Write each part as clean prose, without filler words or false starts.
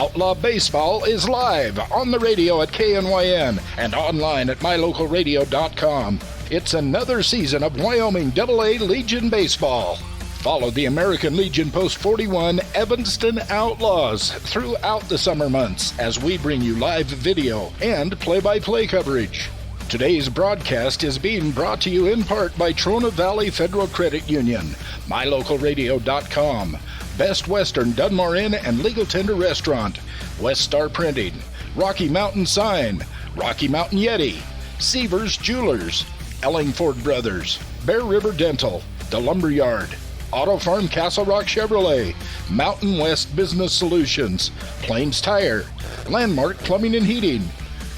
Outlaw Baseball is live on the radio at KNYN and online at mylocalradio.com. It's another season of Wyoming AA Legion Baseball. Follow the American Legion Post 41 Evanston Outlaws throughout the summer months as we bring you live video and play-by-play coverage. Today's broadcast is being brought to you in part by Trona Valley Federal Credit Union, mylocalradio.com, Best Western Dunmore Inn and Legal Tender Restaurant, West Star Printing, Rocky Mountain Sign, Rocky Mountain Yeti, Seavers Jewelers, Ellingford Brothers, Bear River Dental, The Lumberyard, Auto Farm Castle Rock Chevrolet, Mountain West Business Solutions, Plains Tire, Landmark Plumbing and Heating,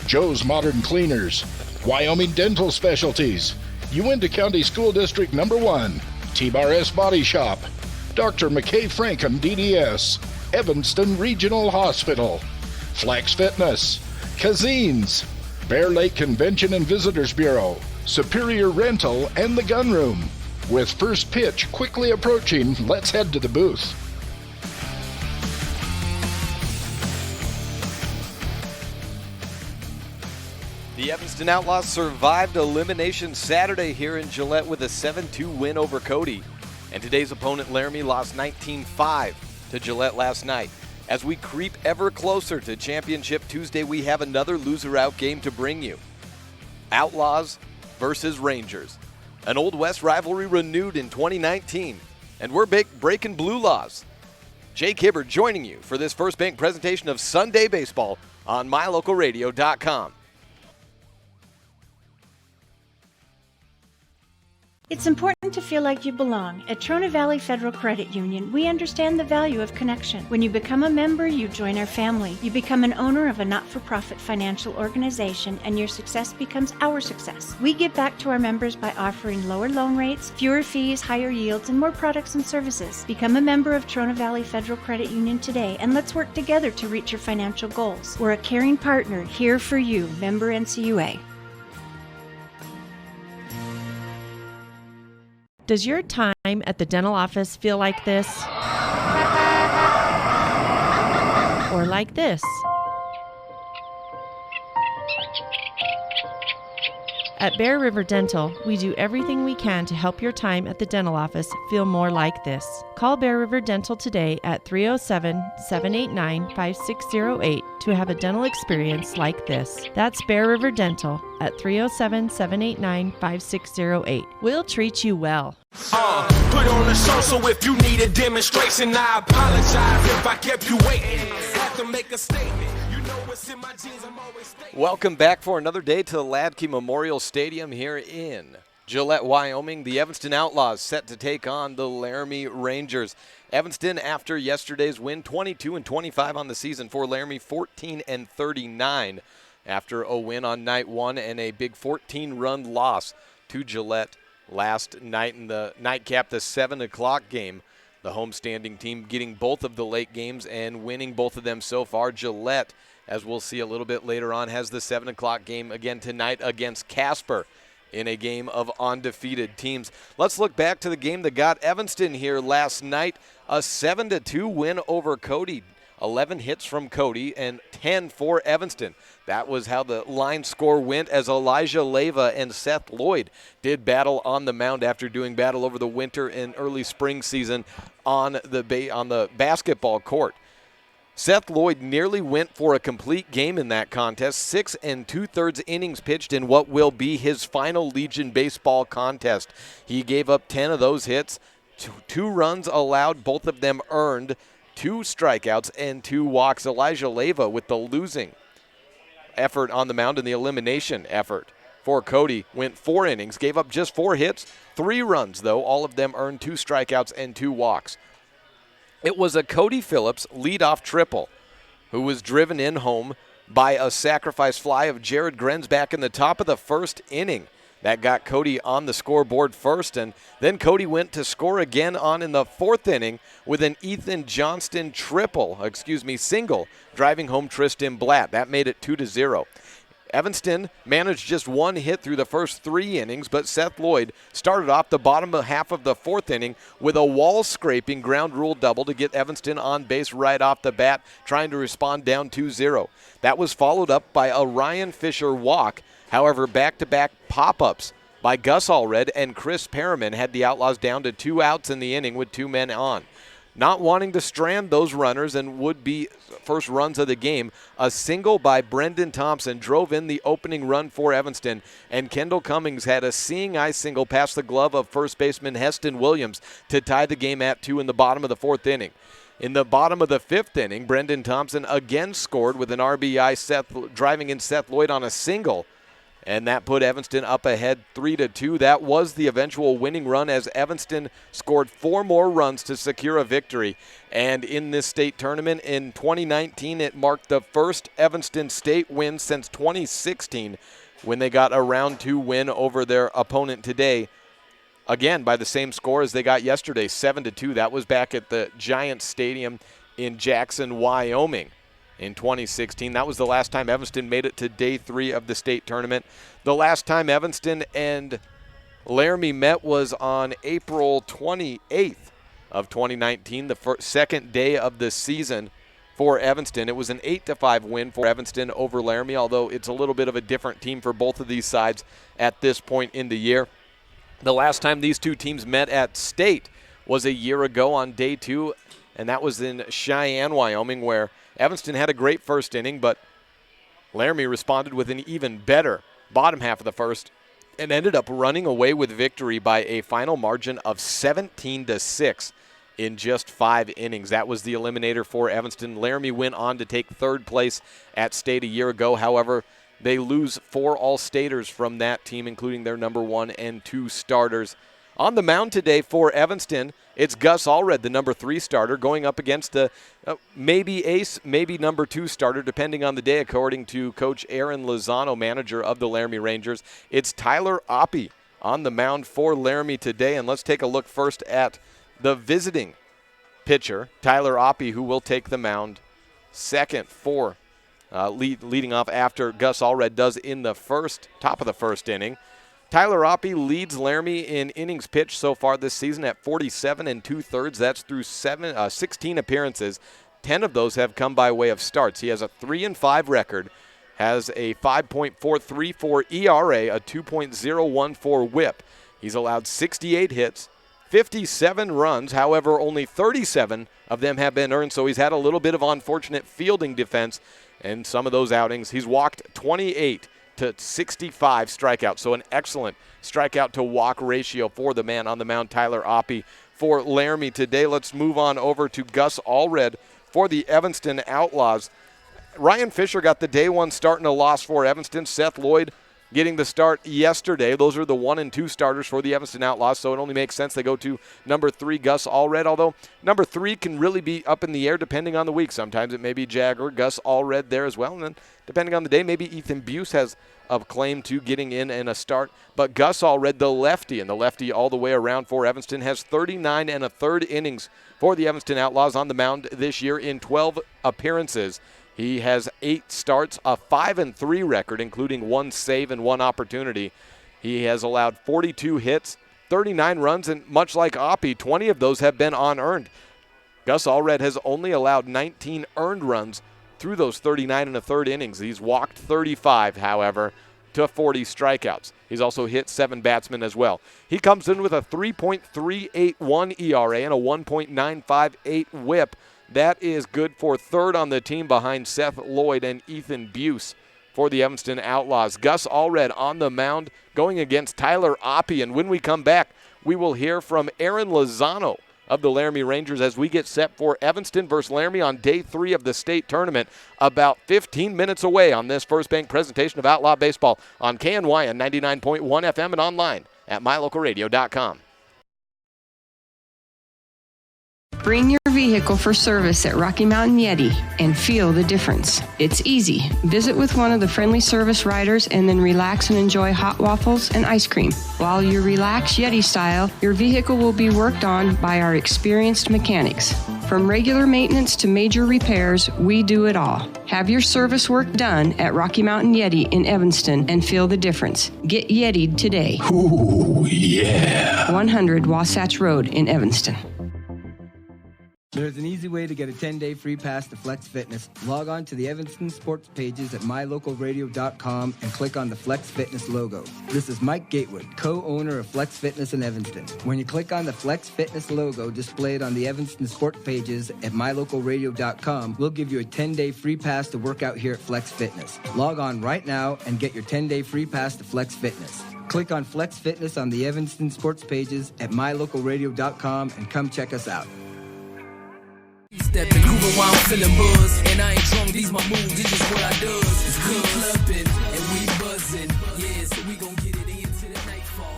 Joe's Modern Cleaners, Wyoming Dental Specialties, Uinta County School District No. 1, T-Bar S Body Shop, Dr. McKay Frankham DDS, Evanston Regional Hospital, Flex Fitness, Kazines, Bear Lake Convention and Visitors Bureau, Superior Rental, and the Gun Room. With first pitch quickly approaching, let's head to the booth. The Evanston Outlaws survived elimination Saturday here in Gillette with a 7-2 win over Cody. And today's opponent, Laramie, lost 19-5 to Gillette last night. As we creep ever closer to Championship Tuesday, we have another loser-out game to bring you. Outlaws versus Rangers. An Old West rivalry renewed in 2019. And we're breaking blue laws. Jake Hibbert joining you for this First Bank presentation of Sunday Baseball on mylocalradio.com. It's important to feel like you belong. At Trona Valley Federal Credit Union, we understand the value of connection. When you become a member, you join our family. You become an owner of a not-for-profit financial organization, and your success becomes our success. We give back to our members by offering lower loan rates, fewer fees, higher yields, and more products and services. Become a member of Trona Valley Federal Credit Union today, and let's work together to reach your financial goals. We're a caring partner here for you. Member NCUA. Does your time at the dental office feel like this? Or like this? At Bear River Dental, we do everything we can to help your time at the dental office feel more like this. Call Bear River Dental today at 307-789-5608 to have a dental experience like this. That's Bear River Dental at 307-789-5608. We'll treat you well. Put on the show, so if you need a demonstration, I apologize if I kept you waiting. Have to make a statement. You know what's in my jeans, I'm always stating. Welcome back for another day to Ladke Memorial Stadium here in Gillette, Wyoming. The Evanston Outlaws set to take on the Laramie Rangers. Evanston, after yesterday's win, 22-25 on the season for Laramie, 14-39 after a win on night one and a big 14-run loss to Gillette last night in the nightcap, the 7 o'clock game. The homestanding team getting both of the late games and winning both of them so far. Gillette, as we'll see a little bit later on, has the 7 o'clock game again tonight against Casper in a game of undefeated teams. Let's look back to the game that got Evanston here last night. A 7-2 win over Cody. 11 hits from Cody and 10 for Evanston. That was how the line score went as Elijah Leyva and Seth Lloyd did battle on the mound after doing battle over the winter and early spring season on the basketball court. Seth Lloyd nearly went for a complete game in that contest. 6 2/3 innings pitched in what will be his final Legion baseball contest. He gave up 10 of those hits, 2 runs allowed, both of them earned, 2 strikeouts and 2 walks. Elijah Leyva with the losing effort on the mound and the elimination effort for Cody went 4 innings, gave up just 4 hits, 3 runs though, all of them earned 2 strikeouts and 2 walks. It was a Cody Phillips leadoff triple who was driven in home by a sacrifice fly of Jared Grenz back in the top of the first inning. That got Cody on the scoreboard first, and then Cody went to score again on in the 4th inning with an Ethan Johnston single, driving home Tristan Blatt. That made it 2-0. Evanston managed just one hit through the first 3 innings, but Seth Lloyd started off the bottom half of the 4th inning with a wall-scraping ground rule double to get Evanston on base right off the bat, trying to respond down 2-0. That was followed up by a Ryan Fisher walk. However, back-to-back pop-ups by Gus Allred and Chris Perriman had the Outlaws down to 2 outs in the inning with 2 men on. Not wanting to strand those runners and would-be first runs of the game, a single by Brendan Thompson drove in the opening run for Evanston, and Kendall Cummings had a seeing-eye single past the glove of first baseman Heston Williams to tie the game at 2 in the bottom of the 4th inning. In the bottom of the 5th inning, Brendan Thompson again scored with an RBI, driving in Seth Lloyd on a single, and that put Evanston up ahead 3-2. That was the eventual winning run as Evanston scored 4 more runs to secure a victory. And in this state tournament in 2019, it marked the first Evanston State win since 2016 when they got a round 2 win over their opponent today. Again, by the same score as they got yesterday, 7-2. That was back at the Giants Stadium in Jackson, Wyoming. In 2016. That was the last time Evanston made it to day 3 of the state tournament. The last time Evanston and Laramie met was on April 28th of 2019, the second day of the season for Evanston. It was an 8-5 win for Evanston over Laramie, although it's a little bit of a different team for both of these sides at this point in the year. The last time these two teams met at state was a year ago on day 2, and that was in Cheyenne, Wyoming, where Evanston had a great first inning, but Laramie responded with an even better bottom half of the first and ended up running away with victory by a final margin of 17-6 in just 5 innings. That was the eliminator for Evanston. Laramie went on to take 3rd place at state a year ago. However, they lose 4 all-staters from that team, including their number 1 and 2 starters. On the mound today for Evanston, it's Gus Allred, the number 3 starter, going up against the maybe ace, maybe number 2 starter, depending on the day, according to Coach Aaron Lozano, manager of the Laramie Rangers. It's Tyler Oppie on the mound for Laramie today. And let's take a look first at the visiting pitcher, Tyler Oppie, who will take the mound second for leading off after Gus Allred does in the top of the first inning. Tyler Oppie leads Laramie in innings pitched so far this season at 47 2/3. That's through 16 appearances. 10 of those have come by way of starts. He has a 3-5 record, has a 5.434 ERA, a 2.014 WHIP. He's allowed 68 hits, 57 runs. However, only 37 of them have been earned, so he's had a little bit of unfortunate fielding defense in some of those outings. He's walked 28 to 65 strikeouts, so an excellent strikeout to walk ratio for the man on the mound, Tyler Oppie, for Laramie today. Let's move on over to Gus Allred for the Evanston Outlaws. Ryan Fisher got the day 1 start and a loss for Evanston. Seth Lloyd getting the start yesterday. Those are the 1 and 2 starters for the Evanston Outlaws, so it only makes sense they go to number 3, Gus Allred, although number 3 can really be up in the air depending on the week. Sometimes it may be Jagger, Gus Allred there as well, and then depending on the day, maybe Ethan Buse has a claim to getting in and a start. But Gus Allred, the lefty, and the lefty all the way around for Evanston, has 39 1/3 innings for the Evanston Outlaws on the mound this year in 12 appearances. He has 8 starts, a 5-3 record, including 1 save and 1 opportunity. He has allowed 42 hits, 39 runs, and much like Oppie, 20 of those have been unearned. Gus Allred has only allowed 19 earned runs through those 39 1/3 innings. He's walked 35, however, to 40 strikeouts. He's also hit 7 batsmen as well. He comes in with a 3.381 ERA and a 1.958 WHIP. That is good for 3rd on the team behind Seth Lloyd and Ethan Buse for the Evanston Outlaws. Gus Allred on the mound going against Tyler Oppie. And when we come back, we will hear from Aaron Lozano of the Laramie Rangers as we get set for Evanston versus Laramie on day 3 of the state tournament, about 15 minutes away on this First Bank presentation of Outlaw Baseball on KNY and 99.1 FM and online at mylocalradio.com. Bring your vehicle for service at Rocky Mountain Yeti and feel the difference. It's easy. Visit with one of the friendly service riders and then relax and enjoy hot waffles and ice cream. While you relax Yeti style, your vehicle will be worked on by our experienced mechanics. From regular maintenance to major repairs, we do it all. Have your service work done at Rocky Mountain Yeti in Evanston and feel the difference. Get Yeti'd today. Ooh, yeah. 100 Wasatch Road in Evanston. There's an easy way to get a 10-day free pass to Flex Fitness. Log on to the Evanston sports pages at mylocalradio.com and click on the Flex Fitness logo. This is Mike Gatewood, co-owner of Flex Fitness in Evanston. When you click on the Flex Fitness logo displayed on the Evanston sports pages at mylocalradio.com, we'll give you a 10-day free pass to work out here at Flex Fitness. Log on right now and get your 10-day free pass to Flex Fitness. Click on Flex Fitness on the Evanston sports pages at mylocalradio.com and come check us out. Stepping, grooving while I'm feeling buzz. And I ain't drunk, these my moves, this is what I does. It's good clubbing, and we buzzing. Yeah, so we gon' get it into the nightfall.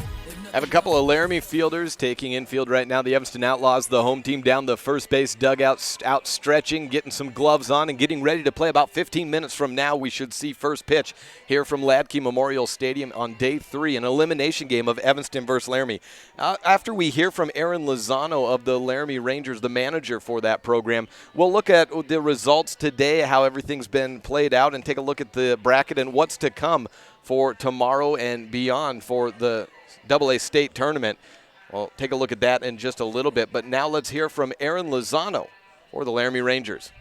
I have a couple of Laramie fielders taking infield right now. The Evanston Outlaws, the home team, down the first base dugout, out stretching, getting some gloves on, and getting ready to play. About 15 minutes from now, we should see first pitch here from Ladke Memorial Stadium on day 3, an elimination game of Evanston versus Laramie. After we hear from Aaron Lozano of the Laramie Rangers, the manager for that program, we'll look at the results today, how everything's been played out, and take a look at the bracket and what's to come for tomorrow and beyond for the AA state tournament. We'll take a look at that in just a little bit, but now let's hear from Aaron Lozano for the Laramie Rangers.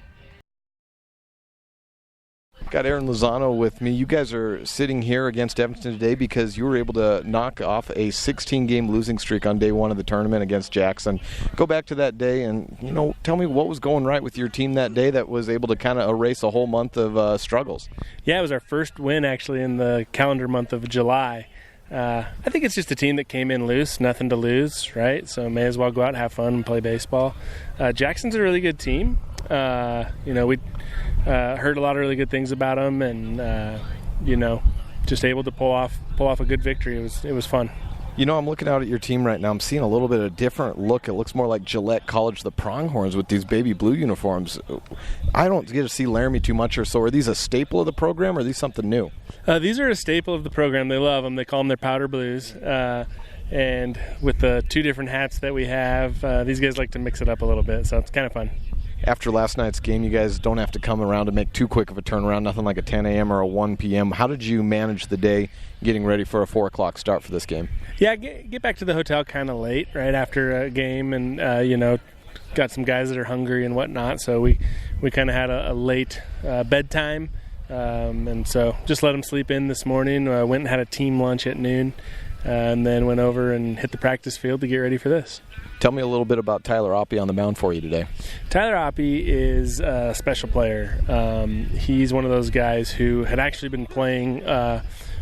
Got Aaron Lozano with me. You guys are sitting here against Evanston today because you were able to knock off a 16-game losing streak on day 1 of the tournament against Jackson. Go back to that day and, tell me what was going right with your team that day that was able to kind of erase a whole month of struggles. Yeah, it was our first win actually in the calendar month of July. I think it's just a team that came in loose, nothing to lose, right? So may as well go out and have fun and play baseball. Jackson's a really good team. We heard a lot of really good things about them, and just able to pull off a good victory. It was fun. I'm looking out at your team right now. I'm seeing a little bit of a different look. It looks more like Gillette College, the Pronghorns, with these baby blue uniforms. I don't get to see Laramie too much, or so. Are these a staple of the program, or are these something new? These are a staple of the program. They love them. They call them their powder blues. And with the 2 different hats that we have, these guys like to mix it up a little bit, so it's kind of fun. After last night's game, you guys don't have to come around to make too quick of a turnaround, nothing like a 10 a.m. or a 1 p.m. How did you manage the day getting ready for a 4 o'clock start for this game? Yeah, get back to the hotel kind of late, right after a game, and, got some guys that are hungry and whatnot, so we kind of had a late bedtime, and so just let them sleep in this morning. Went and had a team lunch at noon, and then went over and hit the practice field to get ready for this. Tell me a little bit about Tyler Oppie on the mound for you today. Tyler Oppie is a special player. He's one of those guys who had actually been playing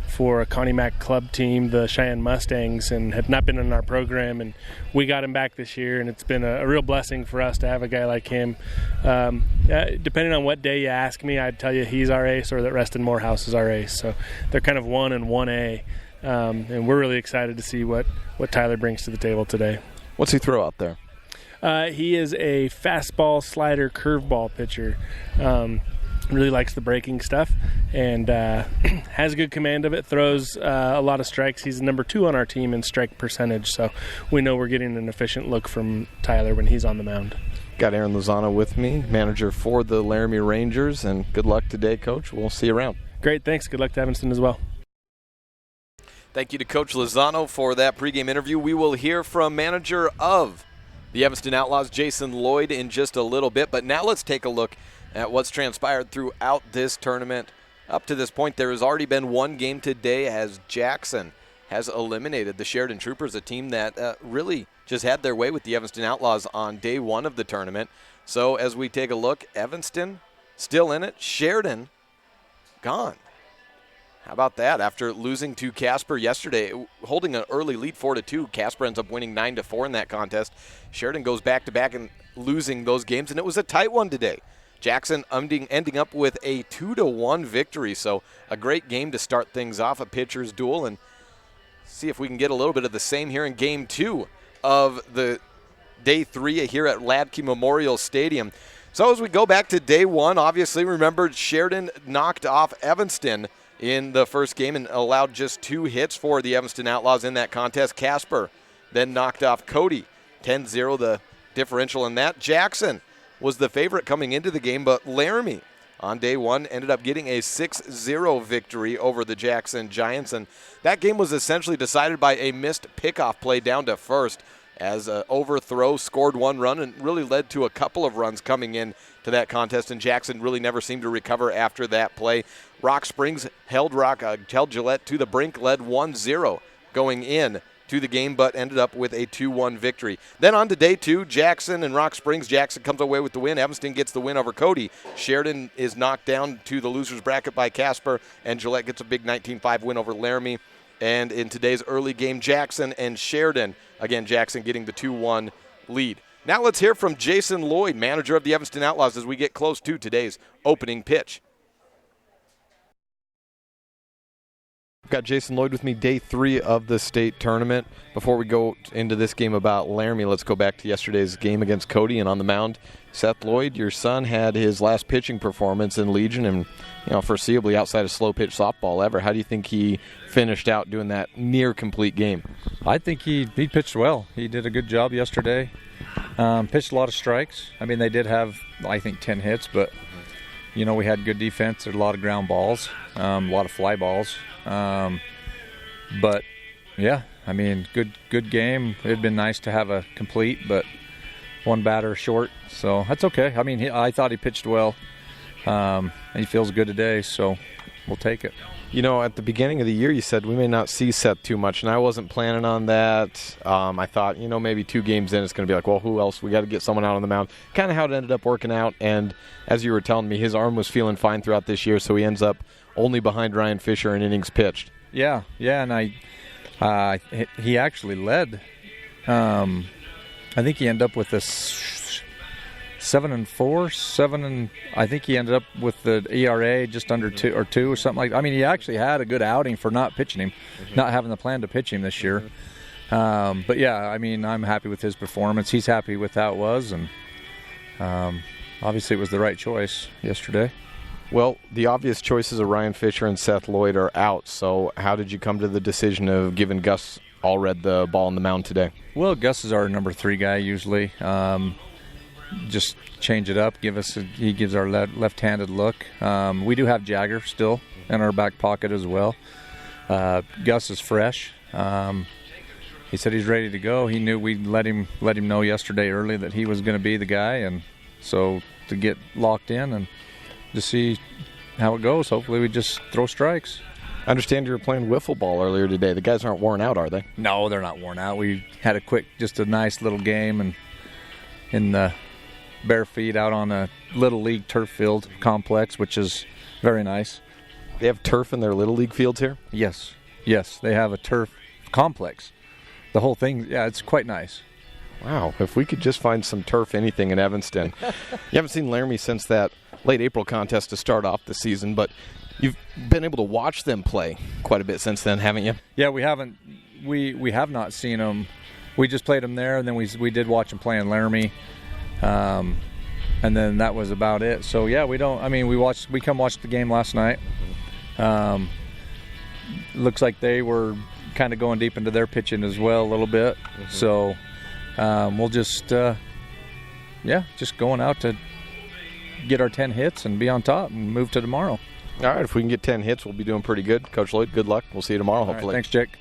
for a Connie Mack club team, the Cheyenne Mustangs, and had not been in our program, and we got him back this year, and it's been a real blessing for us to have a guy like him. Depending on what day you ask me, I'd tell you he's our ace or that Reston Morehouse is our ace. So they're kind of 1 and 1A, and we're really excited to see what Tyler brings to the table today. What's he throw out there? He is a fastball, slider, curveball pitcher. Really likes the breaking stuff and has a good command of it. Throws a lot of strikes. He's number 2 on our team in strike percentage, so we know we're getting an efficient look from Tyler when he's on the mound. Got Aaron Lozano with me, manager for the Laramie Rangers, and good luck today, Coach. We'll see you around. Great, thanks. Good luck to Evanston as well. Thank you to Coach Lozano for that pregame interview. We will hear from manager of the Evanston Outlaws, Jason Lloyd, in just a little bit. But now let's take a look at what's transpired throughout this tournament. Up to this point, there has already been 1 game today as Jackson has eliminated the Sheridan Troopers, a team that really just had their way with the Evanston Outlaws on day 1 of the tournament. So as we take a look, Evanston still in it, Sheridan gone. How about that? After losing to Casper yesterday, holding an early lead 4-2, Casper ends up winning 9-4 in that contest. Sheridan goes back-to-back and losing those games, and it was a tight one today. Jackson ending up with a 2-1 victory, so a great game to start things off, a pitcher's duel, and see if we can get a little bit of the same here in Game 2 of the Day 3 here at Ladke Memorial Stadium. So as we go back to Day 1, obviously remember Sheridan knocked off Evanston in the first game and allowed just 2 hits for the Evanston Outlaws in that contest. Casper then knocked off Cody, 10-0 the differential in that. Jackson was the favorite coming into the game, but Laramie on day one ended up getting a 6-0 victory over the Jackson Giants, and that game was essentially decided by a missed pickoff play down to first, as an overthrow scored one run and really led to a couple of runs coming in to that contest, and Jackson really never seemed to recover after that play. Rock Springs held Gillette to the brink, led 1-0 going in to the game, but ended up with a 2-1 victory. Then on to day two, Jackson and Rock Springs. Jackson comes away with the win. Evanston gets the win over Cody. Sheridan is knocked down to the loser's bracket by Casper, and Gillette gets a big 19-5 win over Laramie. And in today's early game, Jackson and Sheridan, again, Jackson getting the 2-1 lead. Now let's hear from Jason Lloyd, manager of the Evanston Outlaws, as we get close to today's opening pitch. I've got Jason Lloyd with me, day three of the state tournament. Before we go into this game about Laramie, let's go back to yesterday's game against Cody, and on the mound, Seth Lloyd, your son, had his last pitching performance in Legion and, foreseeably outside of slow pitch softball ever. How do you think he finished out doing that near complete game? I think he pitched well. He did a good job yesterday. Pitched a lot of strikes. I mean, they did have, I think, 10 hits, but, we had good defense. There's a lot of ground balls, a lot of fly balls. But, yeah, I mean, good game. It would been nice to have a complete, but one batter short, so that's okay. I mean, I thought he pitched well. And he feels good today, so we'll take it. At the beginning of the year, you said we may not see Seth too much, and I wasn't planning on that. I thought, maybe 2 games in, it's going to be like, well, who else? We got to get someone out on the mound. Kind of how it ended up working out, and as you were telling me, his arm was feeling fine throughout this year, so he ends up only behind Ryan Fisher in innings pitched. Yeah, and he actually led. I think he ended up with a 7-4, I think he ended up with the ERA just under 2 or something like that. I mean, he actually had a good outing for not pitching him, not having the plan to pitch him this year. But yeah, I mean, I'm happy with his performance. He's happy with how it was, and obviously it was the right choice yesterday. Well, the obvious choices of Ryan Fisher and Seth Lloyd are out, so how did you come to the decision of giving Gus Allred the ball on the mound today? Well, Gus is our number 3 guy usually. Just change it up. He gives our left-handed look. We do have Jagger still in our back pocket as well. Gus is fresh. He said he's ready to go. He knew we'd let him know yesterday early that he was going to be the guy, and so to get locked in and to see how it goes, hopefully we just throw strikes. I understand you were playing wiffle ball earlier today. The guys aren't worn out, are they? No, they're not worn out. We had just a nice little game, and in the bare feet out on a Little League turf field complex, which is very nice. They have turf in their Little League fields here? Yes, they have a turf complex. The whole thing, yeah, it's quite nice. Wow, if we could just find some turf anything in Evanston. You haven't seen Laramie since that late April contest to start off the season, but you've been able to watch them play quite a bit since then, haven't you? Yeah, we haven't. We have not seen them. We just played them there, and then we did watch them play in Laramie. And then that was about it. So yeah, we come watch the game last night. Looks like they were kind of going deep into their pitching as well a little bit. Mm-hmm. So we'll just going out to get our 10 hits and be on top and move to tomorrow. All right, if we can get 10 hits, we'll be doing pretty good. Coach Lloyd, good luck. We'll see you tomorrow, hopefully. All right, thanks, Jake.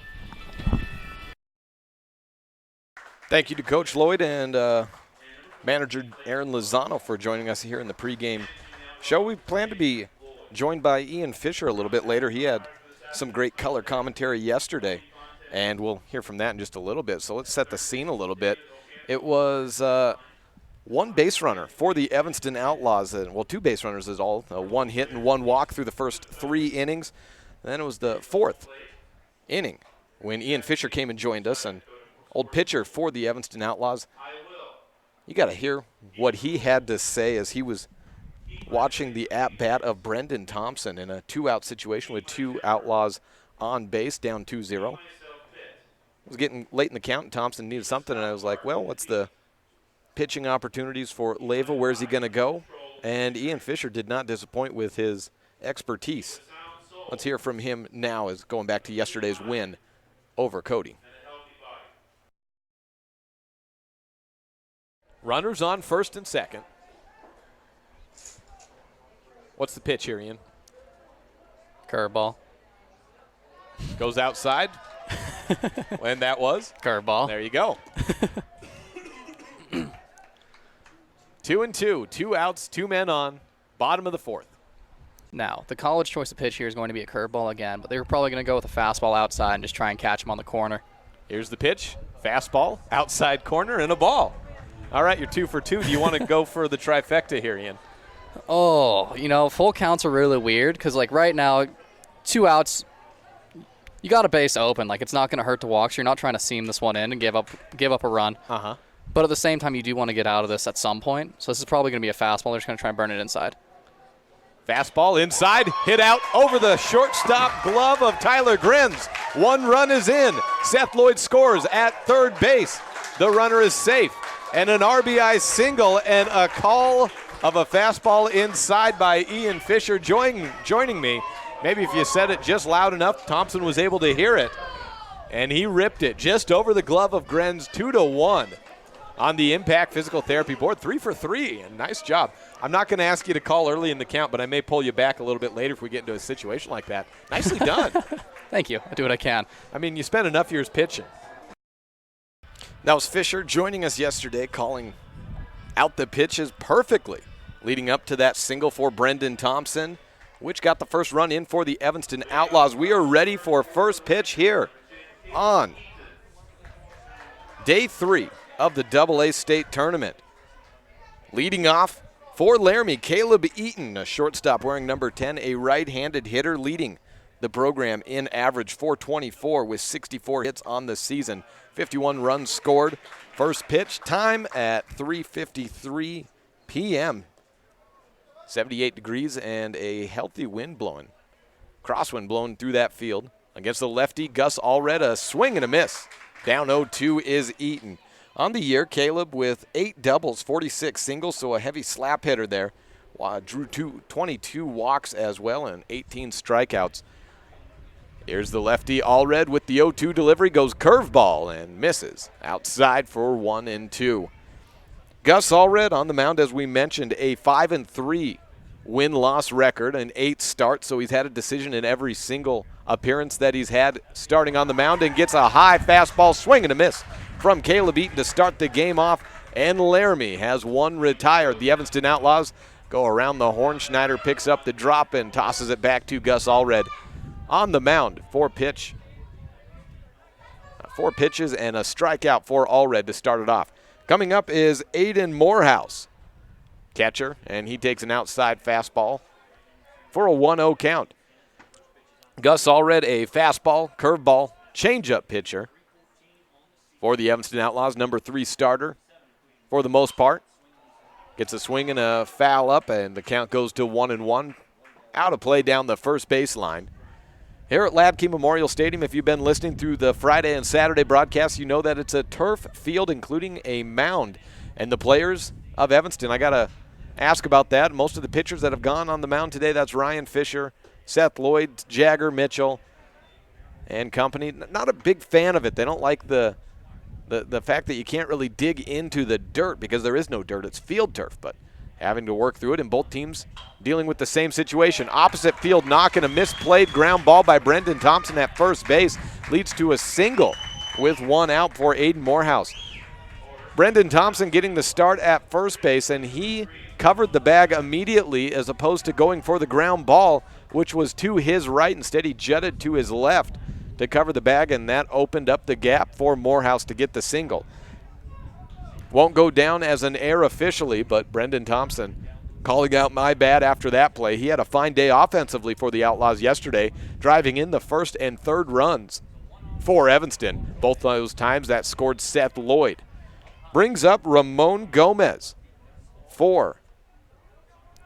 Thank you to Coach Lloyd and manager Aaron Lozano for joining us here in the pregame show. We plan to be joined by Ian Fisher a little bit later. He had some great color commentary yesterday, and we'll hear from that in just a little bit. So let's set the scene a little bit. It was one base runner for the Evanston Outlaws. Well, 2 base runners is all. 1 hit and 1 walk through the first 3 innings. And then it was the 4th inning when Ian Fisher came and joined us, and old pitcher for the Evanston Outlaws. You got to hear what he had to say as he was watching the at-bat of Brendan Thompson in a 2-out situation with 2 Outlaws on base, down 2-0. It was getting late in the count, and Thompson needed something, and I was like, well, what's the pitching opportunities for Leyva? Where's he going to go? And Ian Fisher did not disappoint with his expertise. Let's hear from him now as going back to yesterday's win over Cody. Runners on first and second. What's the pitch here, Ian? Curveball. Goes outside. And that was? Curveball. There you go. 2-2. 2 outs, 2 men on. Bottom of the 4th. Now, the college choice of pitch here is going to be a curveball again, but they were probably going to go with a fastball outside and just try and catch him on the corner. Here's the pitch. Fastball, outside corner, and a ball. All right, you're 2 for 2. Do you want to go for the trifecta here, Ian? Oh, full counts are really weird because, like, right now, 2 outs, you got a base open. Like, it's not going to hurt to walk, so you're not trying to seam this one in and give up a run. Uh-huh. But at the same time, you do want to get out of this at some point. So this is probably going to be a fastball. They're just going to try and burn it inside. Fastball inside, hit out over the shortstop glove of Tyler Grins. 1 run is in. Seth Lloyd scores at third base. The runner is safe. And an RBI single and a call of a fastball inside by Ian Fisher joining me. Maybe if you said it just loud enough, Thompson was able to hear it. And he ripped it just over the glove of Grins, 2-1. On the Impact Physical Therapy board, 3 for 3, and nice job. I'm not going to ask you to call early in the count, but I may pull you back a little bit later if we get into a situation like that. Nicely done. Thank you. I do what I can. I mean, you spent enough years pitching. That was Fisher joining us yesterday, calling out the pitches perfectly, leading up to that single for Brendan Thompson, which got the first run in for the Evanston Outlaws. We are ready for first pitch here on day 3 of the AA State Tournament. Leading off for Laramie, Caleb Eaton, a shortstop wearing number 10, a right-handed hitter leading the program in average, .424 with 64 hits on the season, 51 runs scored. First pitch time at 3:53 p.m. 78 degrees and a healthy wind blowing. Crosswind blowing through that field. Against the lefty, Gus Allred, a swing and a miss. Down 0-2 is Eaton. On the year, Caleb with 8 doubles, 46 singles, so a heavy slap hitter there. Drew 22 walks as well and 18 strikeouts. Here's the lefty, Allred with the 0-2 delivery, goes curveball and misses. Outside for 1-2. Gus Allred on the mound, as we mentioned, a 5-3 win-loss record, an 8 start, so he's had a decision in every single appearance that he's had starting on the mound, and gets a high fastball swing and a miss from Caleb Eaton to start the game off, and Laramie has 1 retired. The Evanston Outlaws go around the horn. Schneider picks up the drop and tosses it back to Gus Allred on the mound. 4 pitches and a strikeout for Allred to start it off. Coming up is Aiden Morehouse, catcher, and he takes an outside fastball for a 1-0 count. Gus Allred, a fastball, curveball, changeup pitcher for the Evanston Outlaws, number 3 starter for the most part. Gets a swing and a foul up, and the count goes to 1-1. Out of play down the first baseline. Here at Ladke Memorial Stadium, if you've been listening through the Friday and Saturday broadcasts, you know that it's a turf field, including a mound. And the players of Evanston, I got to ask about that. Most of the pitchers that have gone on the mound today, that's Ryan Fisher, Seth Lloyd, Jagger Mitchell, and company. Not a big fan of it. They don't like the fact that you can't really dig into the dirt because there is no dirt. It's field turf, but having to work through it, and both teams dealing with the same situation. Opposite field knock and a misplayed ground ball by Brendan Thompson at first base leads to a single with 1 out for Aiden Morehouse. Brendan Thompson getting the start at first base, and he covered the bag immediately as opposed to going for the ground ball, which was to his right. Instead, he jutted to his left to cover the bag, and that opened up the gap for Morehouse to get the single. Won't go down as an error officially, but Brendan Thompson calling out my bad after that play. He had a fine day offensively for the Outlaws yesterday, driving in the first and third runs for Evanston. Both those times that scored Seth Lloyd. Brings up Ramon Gomez for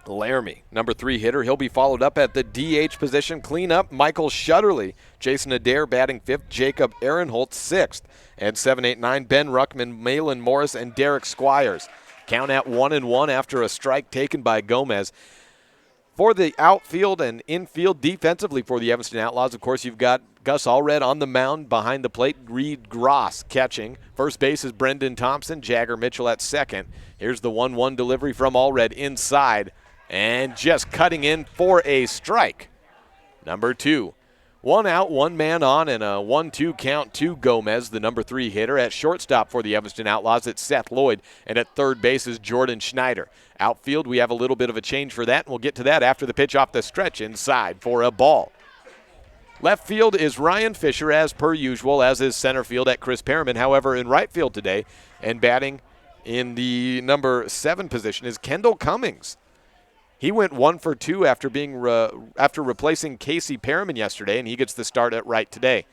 Laramie, number 3 hitter. He'll be followed up at the DH position. Clean up Michael Shutterly. Jason Adair batting 5th. Jacob Aaronholtz 6th. And 7, 8, 9, Ben Ruckman, Malin Morris, and Derek Squires. Count at 1-1 after a strike taken by Gomez. For the outfield and infield defensively for the Evanston Outlaws, of course, you've got Gus Allred on the mound behind the plate. Reed Gross catching. First base is Brendan Thompson. Jagger Mitchell at second. Here's the 1-1 delivery from Allred inside and just cutting in for a strike. Number 2. 1 out, 1 man on, and a 1-2 count to Gomez, the number 3 hitter. At shortstop for the Evanston Outlaws, it's Seth Lloyd, and at third base is Jordan Schneider. Outfield, we have a little bit of a change for that, and we'll get to that after the pitch off the stretch inside for a ball. Left field is Ryan Fisher, as per usual, as is center field at Chris Perriman. However, in right field today, and batting in the number 7 position, is Kendall Cummings. He went 1 for 2 after after replacing Casey Perriman yesterday, and he gets the start at right today.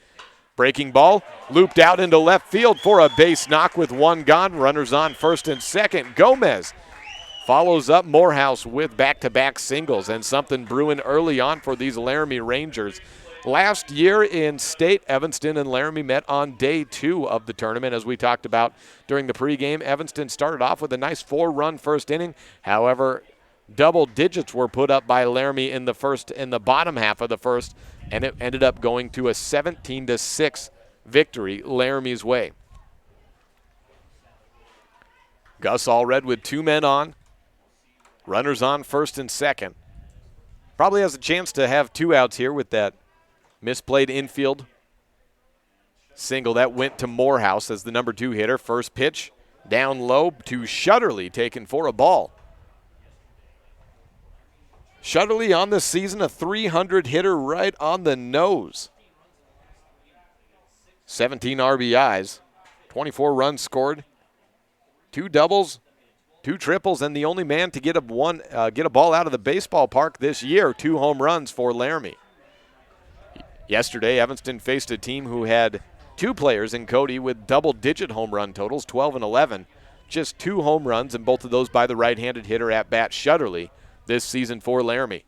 Breaking ball, looped out into left field for a base knock with 1 gone. Runners on first and second. Gomez follows up Morehouse with back-to-back singles, and something brewing early on for these Laramie Rangers. Last year in state, Evanston and Laramie met on day 2 of the tournament. As we talked about during the pregame, Evanston started off with a nice 4-run first inning. However, double digits were put up by Laramie in the bottom half of the first, and it ended up going to a 17-6 victory Laramie's way. Gus Allred with 2 men on. Runners on first and second. Probably has a chance to have 2 outs here with that misplayed infield single that went to Morehouse as the number 2 hitter. First pitch down low to Shutterly, taken for a ball. Shutterly on the season, a 300 hitter right on the nose. 17 RBIs, 24 runs scored, 2 doubles, 2 triples, and the only man to get a ball out of the baseball park this year. 2 home runs for Laramie. Yesterday, Evanston faced a team who had 2 players in Cody with double-digit home run totals, 12 and 11. Just 2 home runs, and both of those by the right-handed hitter at bat Shutterly this season for Laramie.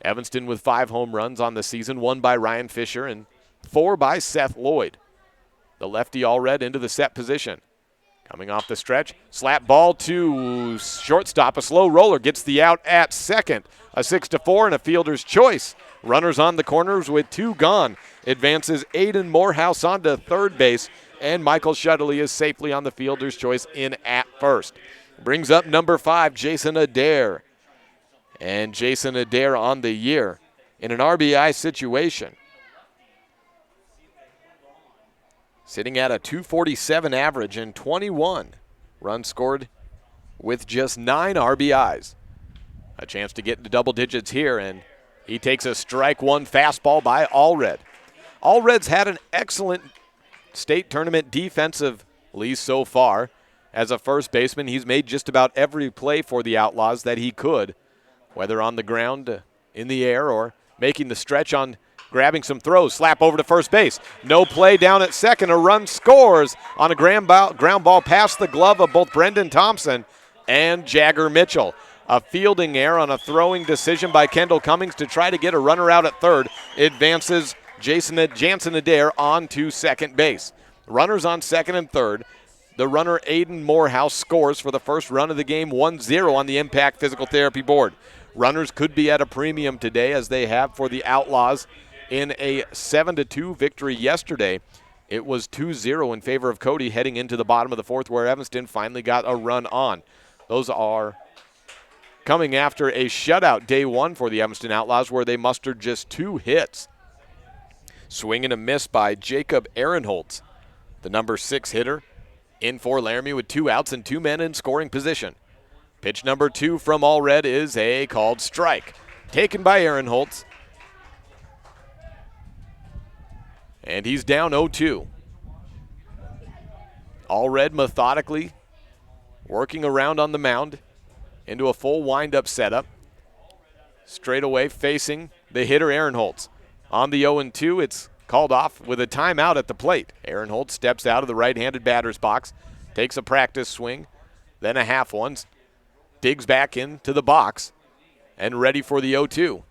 Evanston with 5 home runs on the season, 1 by Ryan Fisher and 4 by Seth Lloyd. The lefty Allred into the set position. Coming off the stretch, slap ball to shortstop. A slow roller gets the out at second. A 6-4 and a fielder's choice. Runners on the corners with 2 gone. Advances Aiden Morehouse onto third base, and Michael Shutterly is safely on the fielder's choice in at first. Brings up number 5, Jason Adair. And Jason Adair on the year in an RBI situation. Sitting at a 247 average and 21 runs scored with just 9 RBIs. A chance to get into double digits here, and he takes a strike 1 fastball by Allred. Allred's had an excellent state tournament defensively so far. As a first baseman, he's made just about every play for the Outlaws that he could, whether on the ground, in the air, or making the stretch on grabbing some throws. Slap over to first base. No play down at second. A run scores on a ground ball past the glove of both Brendan Thompson and Jagger Mitchell. A fielding error on a throwing decision by Kendall Cummings to try to get a runner out at third. Advances Jansen Adair on to second base. Runners on second and third. The runner Aiden Morehouse scores for the first run of the game, 1-0 on the Impact Physical Therapy board. Runners could be at a premium today, as they have for the Outlaws in a 7-2 victory yesterday. It was 2-0 in favor of Cody heading into the bottom of the fourth, where Evanston finally got a run on. Those are coming after a shutout day 1 for the Evanston Outlaws, where they mustered just 2 hits. Swing and a miss by Jacob Ehrenholtz, the number 6 hitter, in for Laramie with 2 outs and 2 men in scoring position. Pitch number 2 from Allred is a called strike, taken by Ehrenholtz. And he's down 0-2. Allred methodically working around on the mound into a full wind-up setup. Straight away facing the hitter Ehrenholtz. On the 0-2, it's called off with a timeout at the plate. Ehrenholtz steps out of the right-handed batter's box, takes a practice swing, then a half one, digs back into the box, and ready for the 0-2.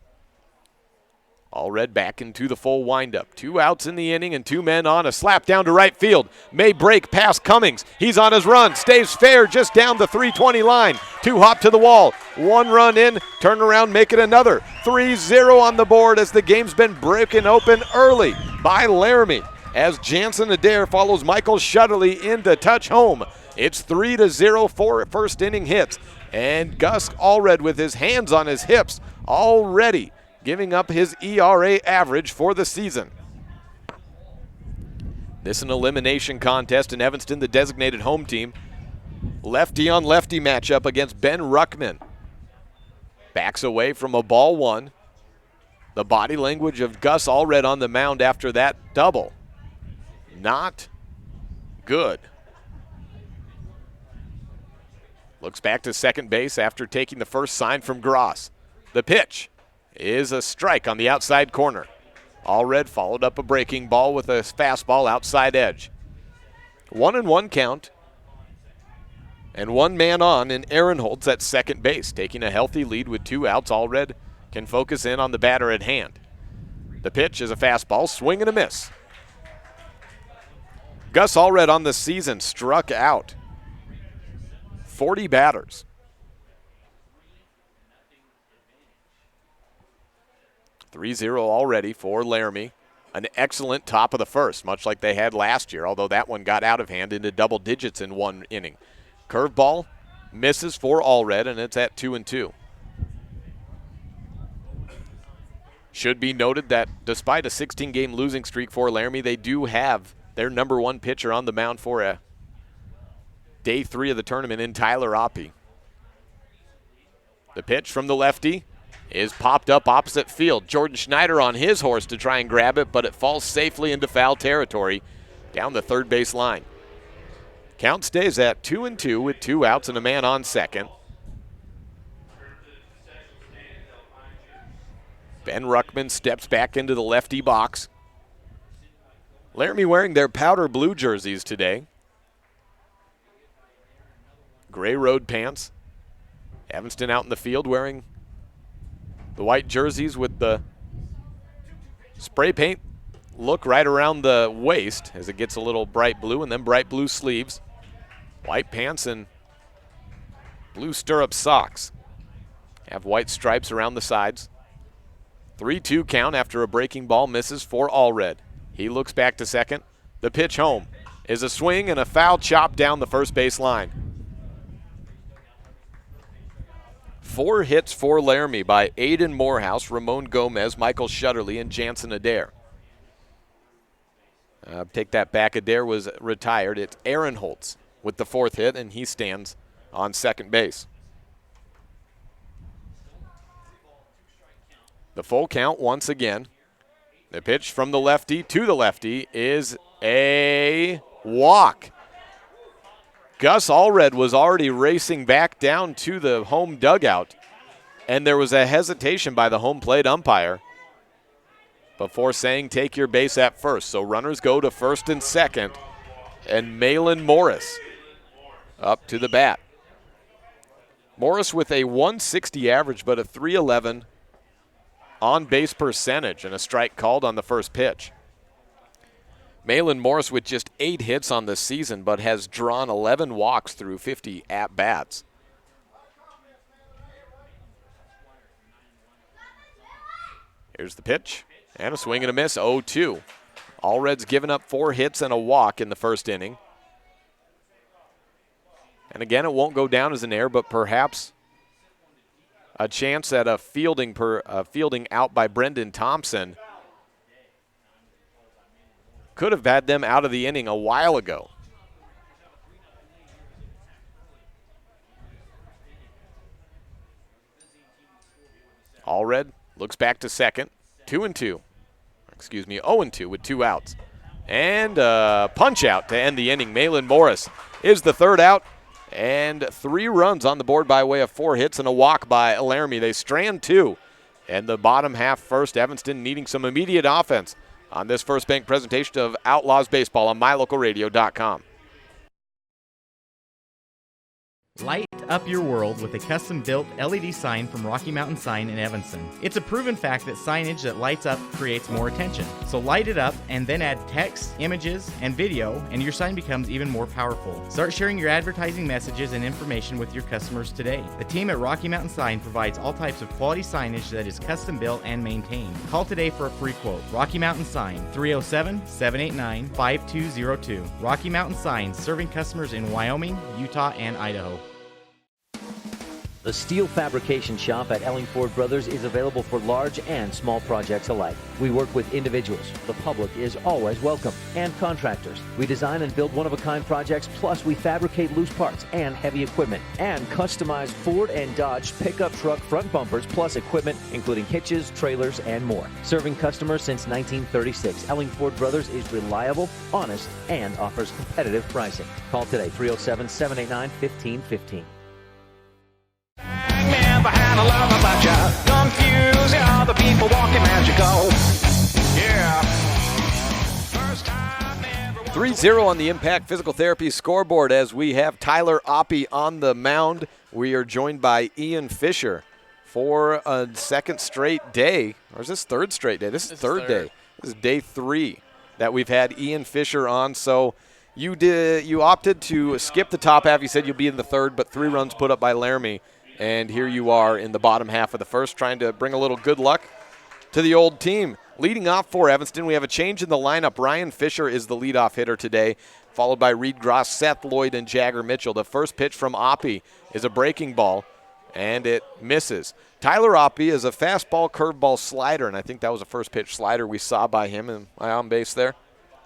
Allred back into the full windup. 2 outs in the inning and 2 men on. A slap down to right field. May break past Cummings. He's on his run. Stays fair just down the 320 line. 2 hop to the wall. 1 run in. Turn around, make it another. 3-0 on the board as the game's been broken open early by Laramie. As Jansen Adair follows Michael Shutterly in to touch home. It's 3-0 for first inning hits. And Gus Allred with his hands on his hips, already giving up his ERA average for the season. This is an elimination contest in Evanston, the designated home team. Lefty on lefty matchup against Ben Ruckman. Backs away from a ball one. The body language of Gus Allred on the mound after that double. Not good. Looks back to second base after taking the first sign from Gross. The pitch is a strike on the outside corner. Allred followed up a breaking ball with a fastball outside edge. 1-1 count. And one man on, and Aaron Holtz at second base, taking a healthy lead with 2 outs. Allred can focus in on the batter at hand. The pitch is a fastball, swing and a miss. Gus Allred on the season struck out 40 batters. 3-0 already for Laramie. An excellent top of the first, much like they had last year, although that one got out of hand into double digits in one inning. Curveball misses for Allred, and it's at 2-2. Should be noted that despite a 16-game losing streak for Laramie, they do have their number 1 pitcher on the mound for a day 3 of the tournament in Tyler Oppie. The pitch from the lefty is popped up opposite field. Jordan Schneider on his horse to try and grab it, but it falls safely into foul territory down the third base line. Count stays at 2-2 with 2 outs and a man on second. Ben Ruckman steps back into the lefty box. Laramie wearing their powder blue jerseys today. Gray road pants. Evanston out in the field wearing the white jerseys with the spray paint look right around the waist as it gets a little bright blue, and then bright blue sleeves. White pants and blue stirrup socks. Have white stripes around the sides. 3-2 count after a breaking ball misses for Allred. He looks back to second. The pitch home is a swing and a foul chop down the first base line. 4 hits for Laramie by Aiden Morehouse, Ramon Gomez, Michael Shutterly, and Jansen Adair. Take that back. Adair was retired. It's Aaron Holtz with the 4th hit, and he stands on second base. The full count once again. The pitch from the lefty to the lefty is a walk. Gus Allred was already racing back down to the home dugout, and there was a hesitation by the home plate umpire before saying take your base at first. So runners go to first and second, and Malin Morris up to the bat. Morris with a 160 average but a 311 on-base percentage, and a strike called on the first pitch. Malin Morris with just 8 hits on the season, but has drawn 11 walks through 50 at-bats. Here's the pitch, and a swing and a miss, 0-2. Allred's given up 4 hits and a walk in the first inning. And again, it won't go down as an error, but perhaps a chance at a fielding out by Brendan Thompson could have had them out of the inning a while ago. Allred looks back to second, 0-2 with 2 outs. And a punch out to end the inning. Malin Morris is the 3rd out, and 3 runs on the board by way of 4 hits and a walk by Laramie. They strand 2 in the bottom half first. Evanston needing some immediate offense on this First Bank presentation of Outlaws Baseball on MyLocalRadio.com. Light up your world with a custom-built LED sign from Rocky Mountain Sign in Evanston. It's a proven fact that signage that lights up creates more attention. So light it up and then add text, images, and video, and your sign becomes even more powerful. Start sharing your advertising messages and information with your customers today. The team at Rocky Mountain Sign provides all types of quality signage that is custom-built and maintained. Call today for a free quote. Rocky Mountain Sign, 307-789-5202. Rocky Mountain Sign, serving customers in Wyoming, Utah, and Idaho. The steel fabrication shop at Ellingford Brothers is available for large and small projects alike. We work with individuals, the public is always welcome, and contractors. We design and build one-of-a-kind projects, plus we fabricate loose parts and heavy equipment, and customize Ford and Dodge pickup truck front bumpers, plus equipment including hitches, trailers, and more. Serving customers since 1936, Ellingford Brothers is reliable, honest, and offers competitive pricing. Call today, 307-789-1515. Never had a love about you. Confuse the other people walking as you go. Yeah. 3-0 on the Impact Physical Therapy scoreboard as we have Tyler Oppie on the mound. We are joined by Ian Fisher for a second straight day. Or is this third straight day? This is third day. This is day 3 that we've had Ian Fisher on. So you opted to skip the top half. You said you'll be in the third, but 3 runs put up by Laramie. And here you are in the bottom half of the first, trying to bring a little good luck to the old team. Leading off for Evanston, we have a change in the lineup. Ryan Fisher is the leadoff hitter today, followed by Reed Gross, Seth Lloyd, and Jagger Mitchell. The first pitch from Oppie is a breaking ball, and it misses. Tyler Oppie is a fastball, curveball, slider, and I think that was a first pitch slider we saw by him. Am I on base there?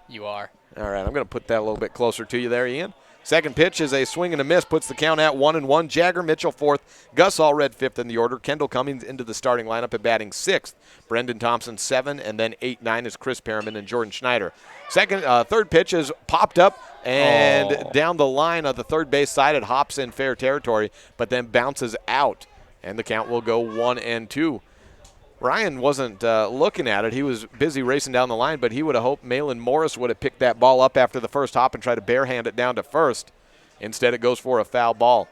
You are. All right, I'm going to put that a little bit closer to you there, Ian. Second pitch is a swing and a miss, puts the count at 1-1. Jagger Mitchell fourth, Gus Allred fifth in the order. Kendall Cummings into the starting lineup at batting sixth. Brendan Thompson 7, and then 8-9 is Chris Perriman and Jordan Schneider. Third pitch is popped up and down the line of the third base side. It hops in fair territory, but then bounces out, and the count will go 1-2. Ryan wasn't looking at it. He was busy racing down the line, but he would have hoped Malin Morris would have picked that ball up after the first hop and tried to barehand it down to first. Instead, it goes for a foul ball.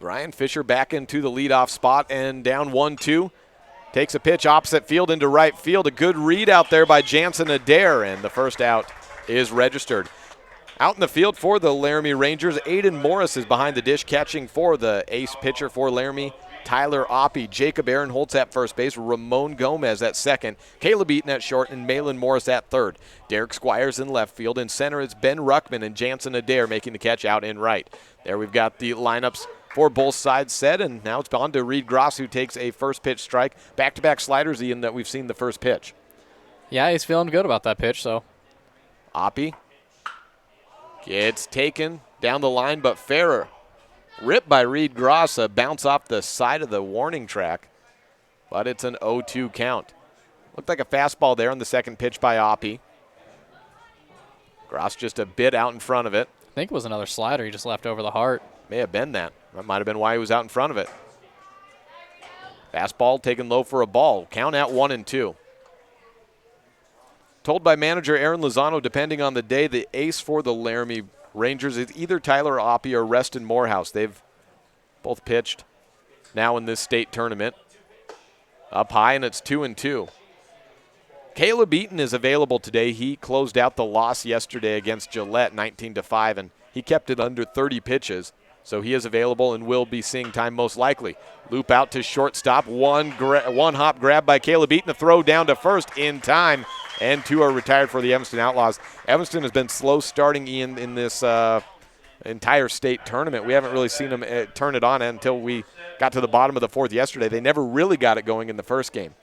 Ryan Fisher back into the leadoff spot and down 1-2. Takes a pitch opposite field into right field. A good read out there by Jansen Adair, and the first out is registered. Out in the field for the Laramie Rangers, Aiden Morris is behind the dish catching for the ace pitcher for Laramie, Tyler Oppie. Jacob Aaron Holtz at first base, Ramon Gomez at second, Caleb Eaton at short, and Malin Morris at third. Derek Squires in left field. In center, it's Ben Ruckman and Jansen Adair making the catch out in right. There we've got the lineups for both sides set, and now it's on to Reed Gross, who takes a first pitch strike. Back-to-back sliders, Ian, that we've seen the first pitch. Yeah, he's feeling good about that pitch, so. Oppie gets taken down the line, but fairer. Ripped by Reed Gross, a bounce off the side of the warning track, but it's an 0-2 count. Looked like a fastball there on the second pitch by Oppie. Gross just a bit out in front of it. I think it was another slider he just left over the heart. May have been that. That might have been why he was out in front of it. Fastball taken low for a ball. Count at 1-2. Told by manager Aaron Lozano, depending on the day, the ace for the Laramie Rangers is either Tyler Oppie or Reston Morehouse. They've both pitched now in this state tournament. Up high, and it's 2-2. Caleb Eaton is available today. He closed out the loss yesterday against Gillette, 19-5, and he kept it under 30 pitches. So he is available and will be seeing time most likely. Loop out to shortstop. One hop grab by Caleb Eaton. The throw down to first in time. And 2 are retired for the Evanston Outlaws. Evanston has been slow starting in this entire state tournament. We haven't really seen them turn it on until we got to the bottom of the fourth yesterday. They never really got it going in the first game.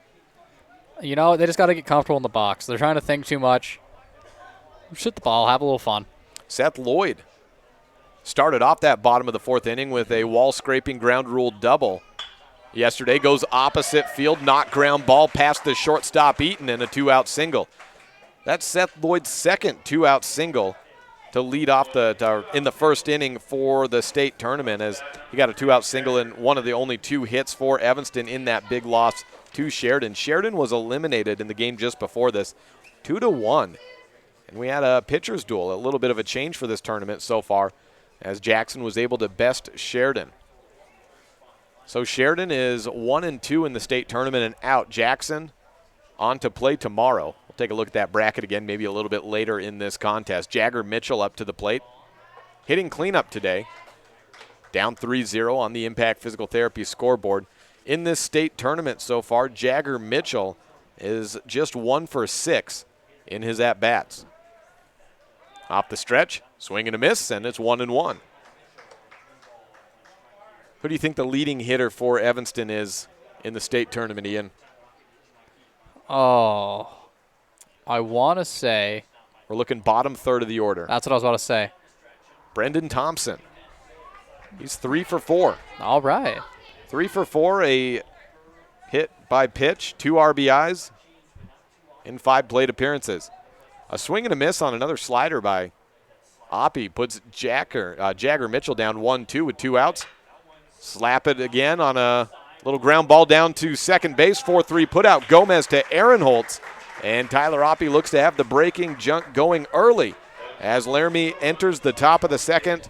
You know, they just got to get comfortable in the box. They're trying to think too much. Shoot the ball, have a little fun. Seth Lloyd started off that bottom of the fourth inning with a wall-scraping ground rule double. Yesterday goes opposite field, knocked ground ball past the shortstop Eaton, and a 2-out single. That's Seth Lloyd's second 2-out single to lead off in the first inning for the state tournament, as he got a 2-out single and one of the only 2 hits for Evanston in that big loss to Sheridan. Sheridan was eliminated in the game just before this, 2-1. And we had a pitcher's duel, a little bit of a change for this tournament so far, as Jackson was able to best Sheridan. So Sheridan is 1-2 in the state tournament and out. Jackson on to play tomorrow. We'll take a look at that bracket again, maybe a little bit later in this contest. Jagger Mitchell up to the plate. Hitting cleanup today. Down 3-0 on the Impact Physical Therapy scoreboard. In this state tournament so far, Jagger Mitchell is just 1 for 6 in his at-bats. Off the stretch, swing and a miss, and it's 1-1. Who do you think the leading hitter for Evanston is in the state tournament, Ian? Oh, I want to say. We're looking bottom third of the order. That's what I was about to say. Brendan Thompson. He's 3 for 4. All right. 3 for 4, a hit by pitch, 2 RBIs in 5 plate appearances. A swing and a miss on another slider by Oppie puts Jagger Mitchell down 1-2 with 2 outs. Slap it again on a little ground ball down to second base. 4-3 put out Gomez to Aaron Holtz. And Tyler Oppie looks to have the breaking junk going early as Laramie enters the top of the second,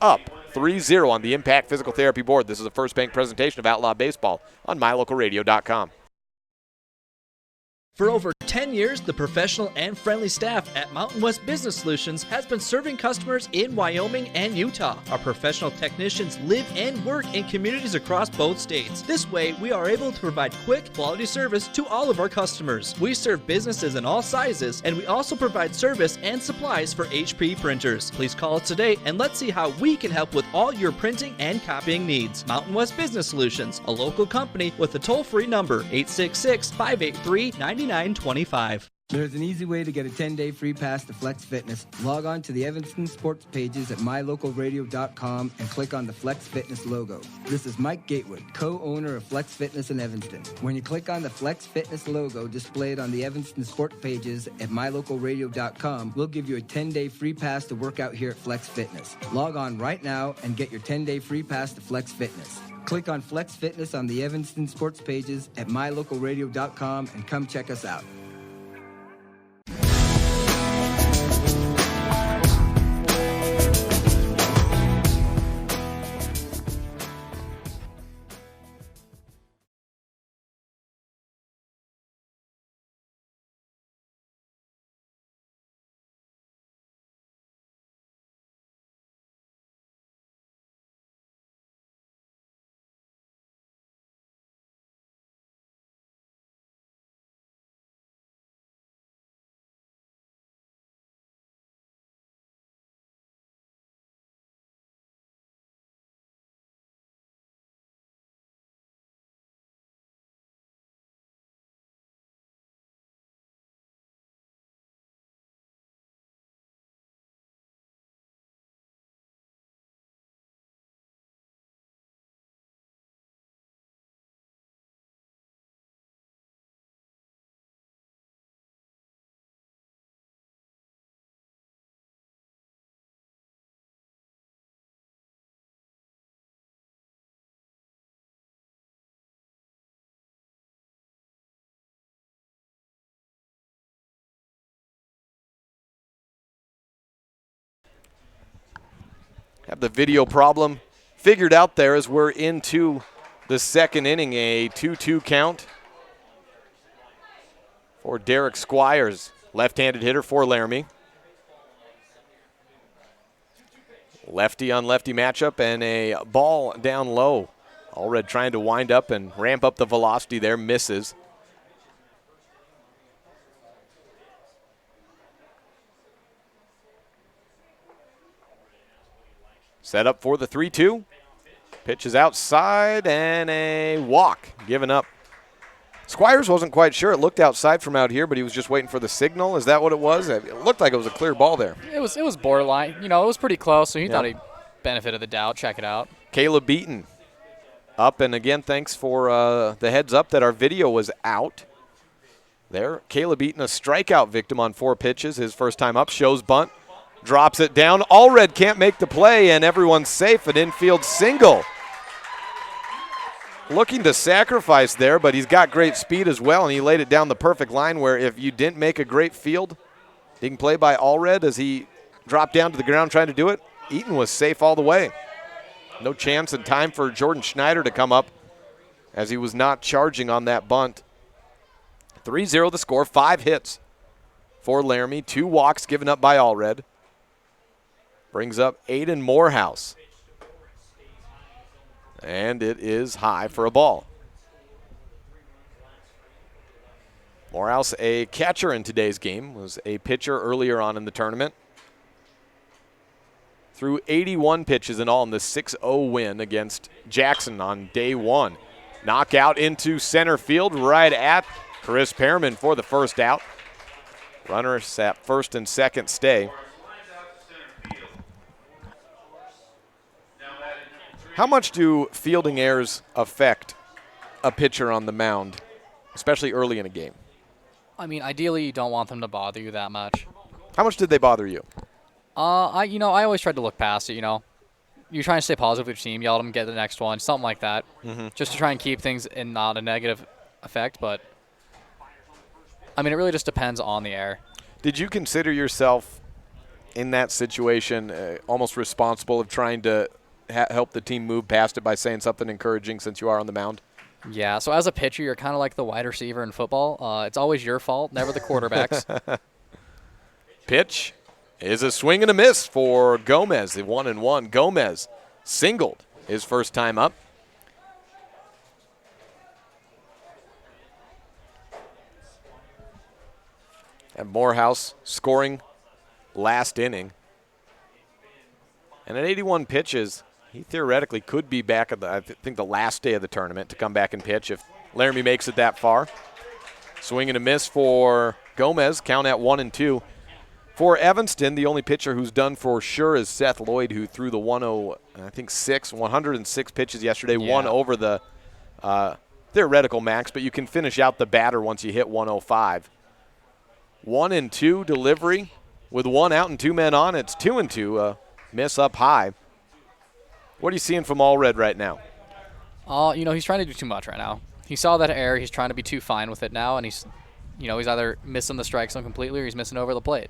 up 3-0 on the Impact Physical Therapy Board. This is a First Bank presentation of Outlaw Baseball on MyLocalRadio.com. For over 10 years, the professional and friendly staff at Mountain West Business Solutions has been serving customers in Wyoming and Utah. Our professional technicians live and work in communities across both states. This way, we are able to provide quick, quality service to all of our customers. We serve businesses in all sizes, and we also provide service and supplies for HP printers. Please call us today and let's see how we can help with all your printing and copying needs. Mountain West Business Solutions, a local company with a toll-free number, 866-583-9925. There's an easy way to get a 10-day free pass to Flex Fitness. Log on to the Evanston sports pages at mylocalradio.com and click on the Flex Fitness logo. This is Mike Gatewood, co-owner of Flex Fitness in Evanston. When you click on the Flex Fitness logo displayed on the Evanston sports pages at mylocalradio.com, we'll give you a 10-day free pass to work out here at Flex Fitness. Log on right now and get your 10-day free pass to Flex Fitness. Click on Flex Fitness on the Evanston sports pages at mylocalradio.com and come check us out. Have the video problem figured out there as we're into the second inning. A 2-2 count for Derek Squires, left-handed hitter for Laramie. Lefty on lefty matchup and a ball down low. Allred trying to wind up and ramp up the velocity there, misses. Set up for the 3-2. Pitch is outside and a walk given up. Squires wasn't quite sure. It looked outside from out here, but he was just waiting for the signal. Is that what it was? It looked like it was a clear ball there. It was borderline. You know, it was pretty close, so he thought he benefited the doubt. Check it out. Caleb Beaton up, and again, thanks for the heads up that our video was out. There, Caleb Eaton, a strikeout victim on 4 pitches. His first time up, shows bunt, drops it down. Allred can't make the play, and everyone's safe. An infield single. Looking to sacrifice there, but he's got great speed as well, and he laid it down the perfect line where if you didn't make a great field, being played by Allred as he dropped down to the ground trying to do it, Eaton was safe all the way. No chance and time for Jordan Schneider to come up as he was not charging on that bunt. 3-0 the score, 5 hits for Laramie, 2 walks given up by Allred. Brings up Aiden Morehouse. And it is high for a ball. Morehouse, a catcher in today's game, was a pitcher earlier on in the tournament. threw 81 pitches in all in the 6-0 win against Jackson on day one. Knockout into center field right at Chris Pearman for the first out. Runners at first and second stay. How much do fielding errors affect a pitcher on the mound, especially early in a game? I mean, ideally, you don't want them to bother you that much. How much did they bother you? I always tried to look past it, You're trying to stay positive with your team, yell at them, get the next one, something like that, just to try and keep things in not a negative effect. But, I mean, it really just depends on the air. Did you consider yourself in that situation almost responsible of trying to help the team move past it by saying something encouraging since you are on the mound? Yeah, so as a pitcher, you're kind of like the wide receiver in football. It's always your fault, never the quarterback's. Pitch is a swing and a miss for Gomez, the 1-1. Gomez singled his first time up. And Morehouse scoring last inning. And at 81 pitches, he theoretically could be back at the last day of the tournament to come back and pitch if Laramie makes it that far. Swing and a miss for Gomez, count at 1-2. For Evanston, the only pitcher who's done for sure is Seth Lloyd, who threw the 106 pitches yesterday, one over the theoretical max, but you can finish out the batter once you hit 105. 1-2 delivery with one out and two men on. It's 2-2, miss up high. What are you seeing from Allred right now? He's trying to do too much right now. He saw that error. He's trying to be too fine with it now, and he's either missing the strike zone completely or he's missing over the plate.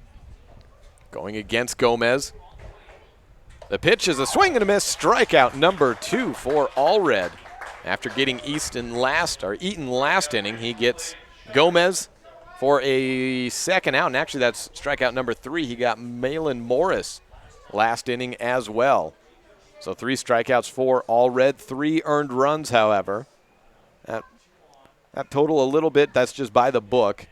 Going against Gomez. The pitch is a swing and a miss. Strikeout number 2 for Allred. After getting Eaton last inning, he gets Gomez for a second out, and actually that's strikeout number 3. He got Malin Morris last inning as well. So 3 strikeouts for Allred, 3 earned runs, however. That total a little bit, that's just by the book.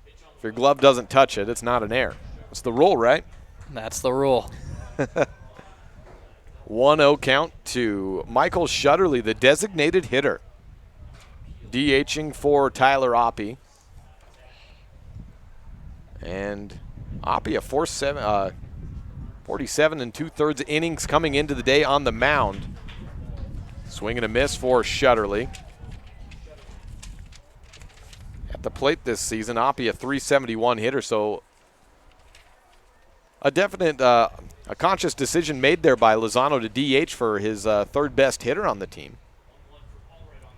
If your glove doesn't touch it, it's not an error. It's the rule, right? That's the rule. 1-0 count to Michael Shutterly, the designated hitter. DHing for Tyler Oppie. And Oppie, a 47 2/3 innings coming into the day on the mound. Swing and a miss for Shutterly. At the plate this season, Oppie a 371 hitter, so a definite, a conscious decision made there by Lozano to DH for his third best hitter on the team.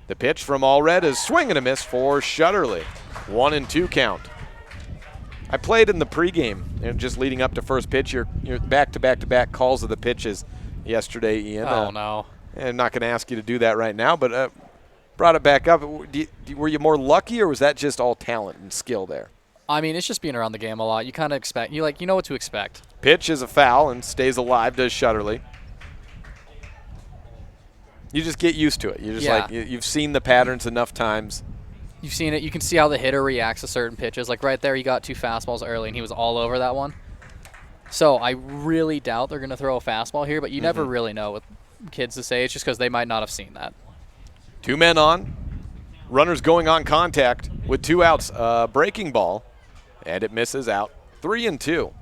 The pitch from Allred is swing and a miss for Shutterly. 1-2 count. I played in the pregame, just leading up to first pitch. Your back-to-back calls of the pitches yesterday, Ian. Oh, no. I'm not going to ask you to do that right now, but brought it back up. Were you more lucky, or was that just all talent and skill there? I mean, it's just being around the game a lot. You kind of expect, you know what to expect. Pitch is a foul and stays alive, does Shutterly. You just get used to it. You're just you've seen the patterns enough times. You've seen it. You can see how the hitter reacts to certain pitches. Like right there, he got 2 fastballs early, and he was all over that one. So I really doubt they're going to throw a fastball here, but you never really know with kids to say. It's just because they might not have seen that. 2 men on. Runners going on contact with 2 outs. Breaking ball, and it misses out. 3-2.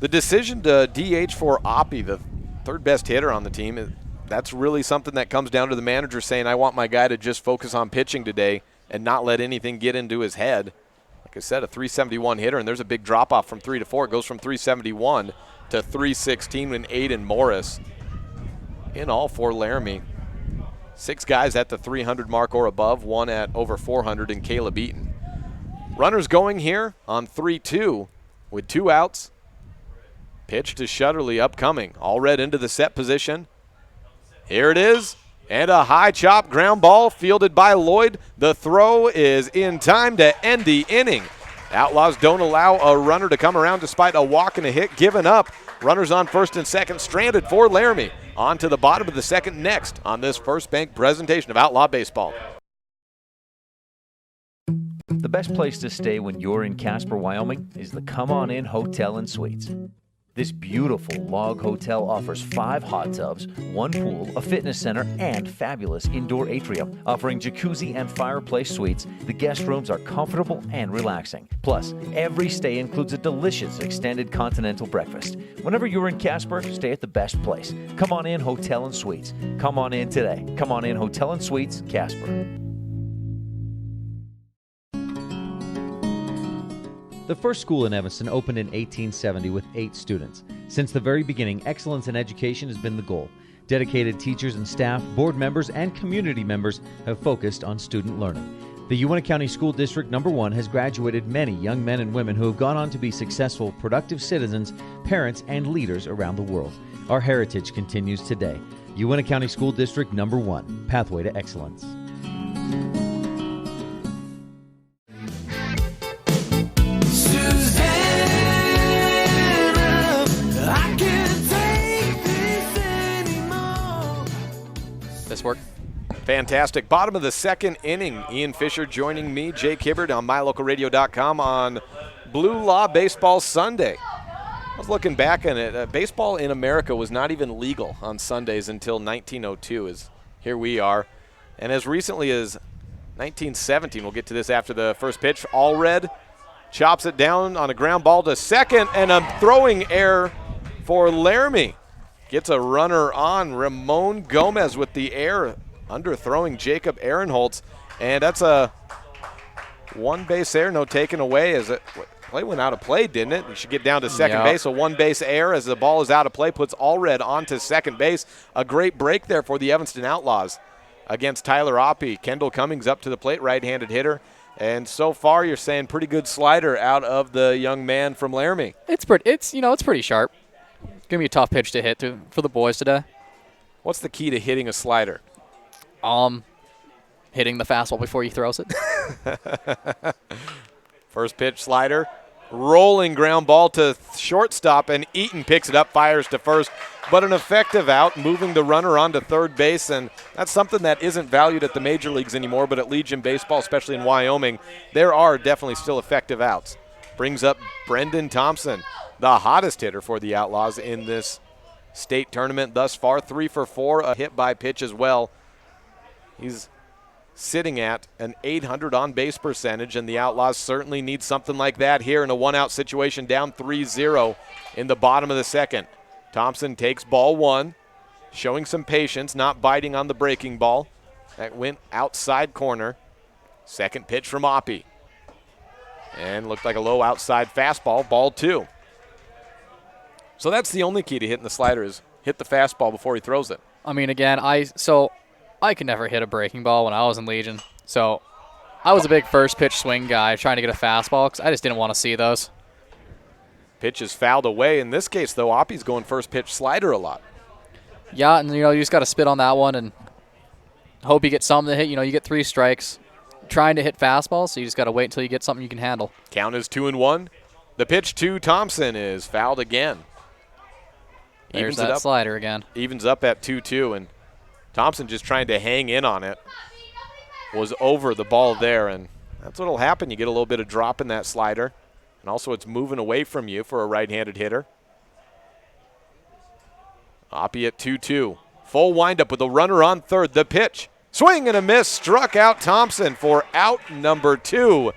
The decision to DH for Oppie, the third best hitter on the team, that's really something that comes down to the manager saying, I want my guy to just focus on pitching today and not let anything get into his head. Like I said, a 371 hitter, and there's a big drop-off from 3 to 4. It goes from 371 to 316 when Aiden Morris in all for Laramie. 6 guys at the 300 mark or above, 1 at over 400 in Caleb Eaton. Runners going here on 3-2 with 2 outs. Pitch to Shutterly upcoming. Allred into the set position. Here it is, and a high chop ground ball fielded by Lloyd. The throw is in time to end the inning. Outlaws don't allow a runner to come around despite a walk and a hit given up. Runners on first and second stranded for Laramie. On to the bottom of the second next on this First Bank presentation of Outlaw Baseball. The best place to stay when you're in Casper, Wyoming is the Come On In Hotel and Suites. This beautiful log hotel offers 5 hot tubs, 1 pool, a fitness center, and fabulous indoor atrium. Offering jacuzzi and fireplace suites, the guest rooms are comfortable and relaxing. Plus, every stay includes a delicious extended continental breakfast. Whenever you're in Casper, stay at the best place. Come on in, Hotel and Suites. Come on in today. Come on in, Hotel and Suites, Casper. The first school in Evanston opened in 1870 with 8 students. Since the very beginning, excellence in education has been the goal. Dedicated teachers and staff, board members, and community members have focused on student learning. The Uintah County School District No. 1 has graduated many young men and women who have gone on to be successful, productive citizens, parents, and leaders around the world. Our heritage continues today. Uintah County School District No. 1, Pathway to Excellence. This work. Fantastic. Bottom of the second inning. Ian Fisher joining me, Jake Hibbert, on MyLocalRadio.com on Blue Law Baseball Sunday. I was looking back on it. Baseball in America was not even legal on Sundays until 1902. Here we are. And as recently as 1917, we'll get to this after the first pitch, Allred chops it down on a ground ball to second, and a throwing error for Laramie. Gets a runner on. Ramon Gomez with the error, underthrowing Jacob Ehrenholtz. And that's a one-base error, no taken away. As it play went out of play, didn't it? You should get down to second base. A one-base error as the ball is out of play, puts Allred onto second base. A great break there for the Evanston Outlaws against Tyler Oppie. Kendall Cummings up to the plate, right-handed hitter. And so far, you're saying pretty good slider out of the young man from Laramie. It's pretty sharp. Gonna be a tough pitch to hit for the boys today. What's the key to hitting a slider? Hitting the fastball before he throws it. First pitch slider, rolling ground ball to shortstop, and Eaton picks it up, fires to first, but an effective out, moving the runner onto third base, and that's something that isn't valued at the major leagues anymore, but at Legion Baseball, especially in Wyoming, there are definitely still effective outs. Brings up Brendan Thompson, the hottest hitter for the Outlaws in this state tournament thus far. 3 for 4, a hit by pitch as well. He's sitting at an .800 on-base percentage, and the Outlaws certainly need something like that here in a one-out situation, down 3-0 in the bottom of the second. Thompson takes ball 1, showing some patience, not biting on the breaking ball. That went outside corner. Second pitch from Oppie. And looked like a low outside fastball, ball 2. So that's the only key to hitting the slider, is hit the fastball before he throws it. I mean, again, I could never hit a breaking ball when I was in Legion. So I was a big first pitch swing guy trying to get a fastball because I just didn't want to see those. Pitch is fouled away. In this case, though, Oppie's going first pitch slider a lot. Yeah, and you just got to spit on that one and hope you get something to hit. You get 3 strikes trying to hit fastballs, so you just got to wait until you get something you can handle. Count is 2-1. The pitch to Thompson is fouled again. There's that slider again. Evens up at 2-2, and Thompson just trying to hang in on it. Was over the ball there, and that's what'll happen. You get a little bit of drop in that slider, and also it's moving away from you for a right-handed hitter. Oppie at 2-2. Full windup with a runner on third. The pitch. Swing and a miss. Struck out Thompson for out number 2.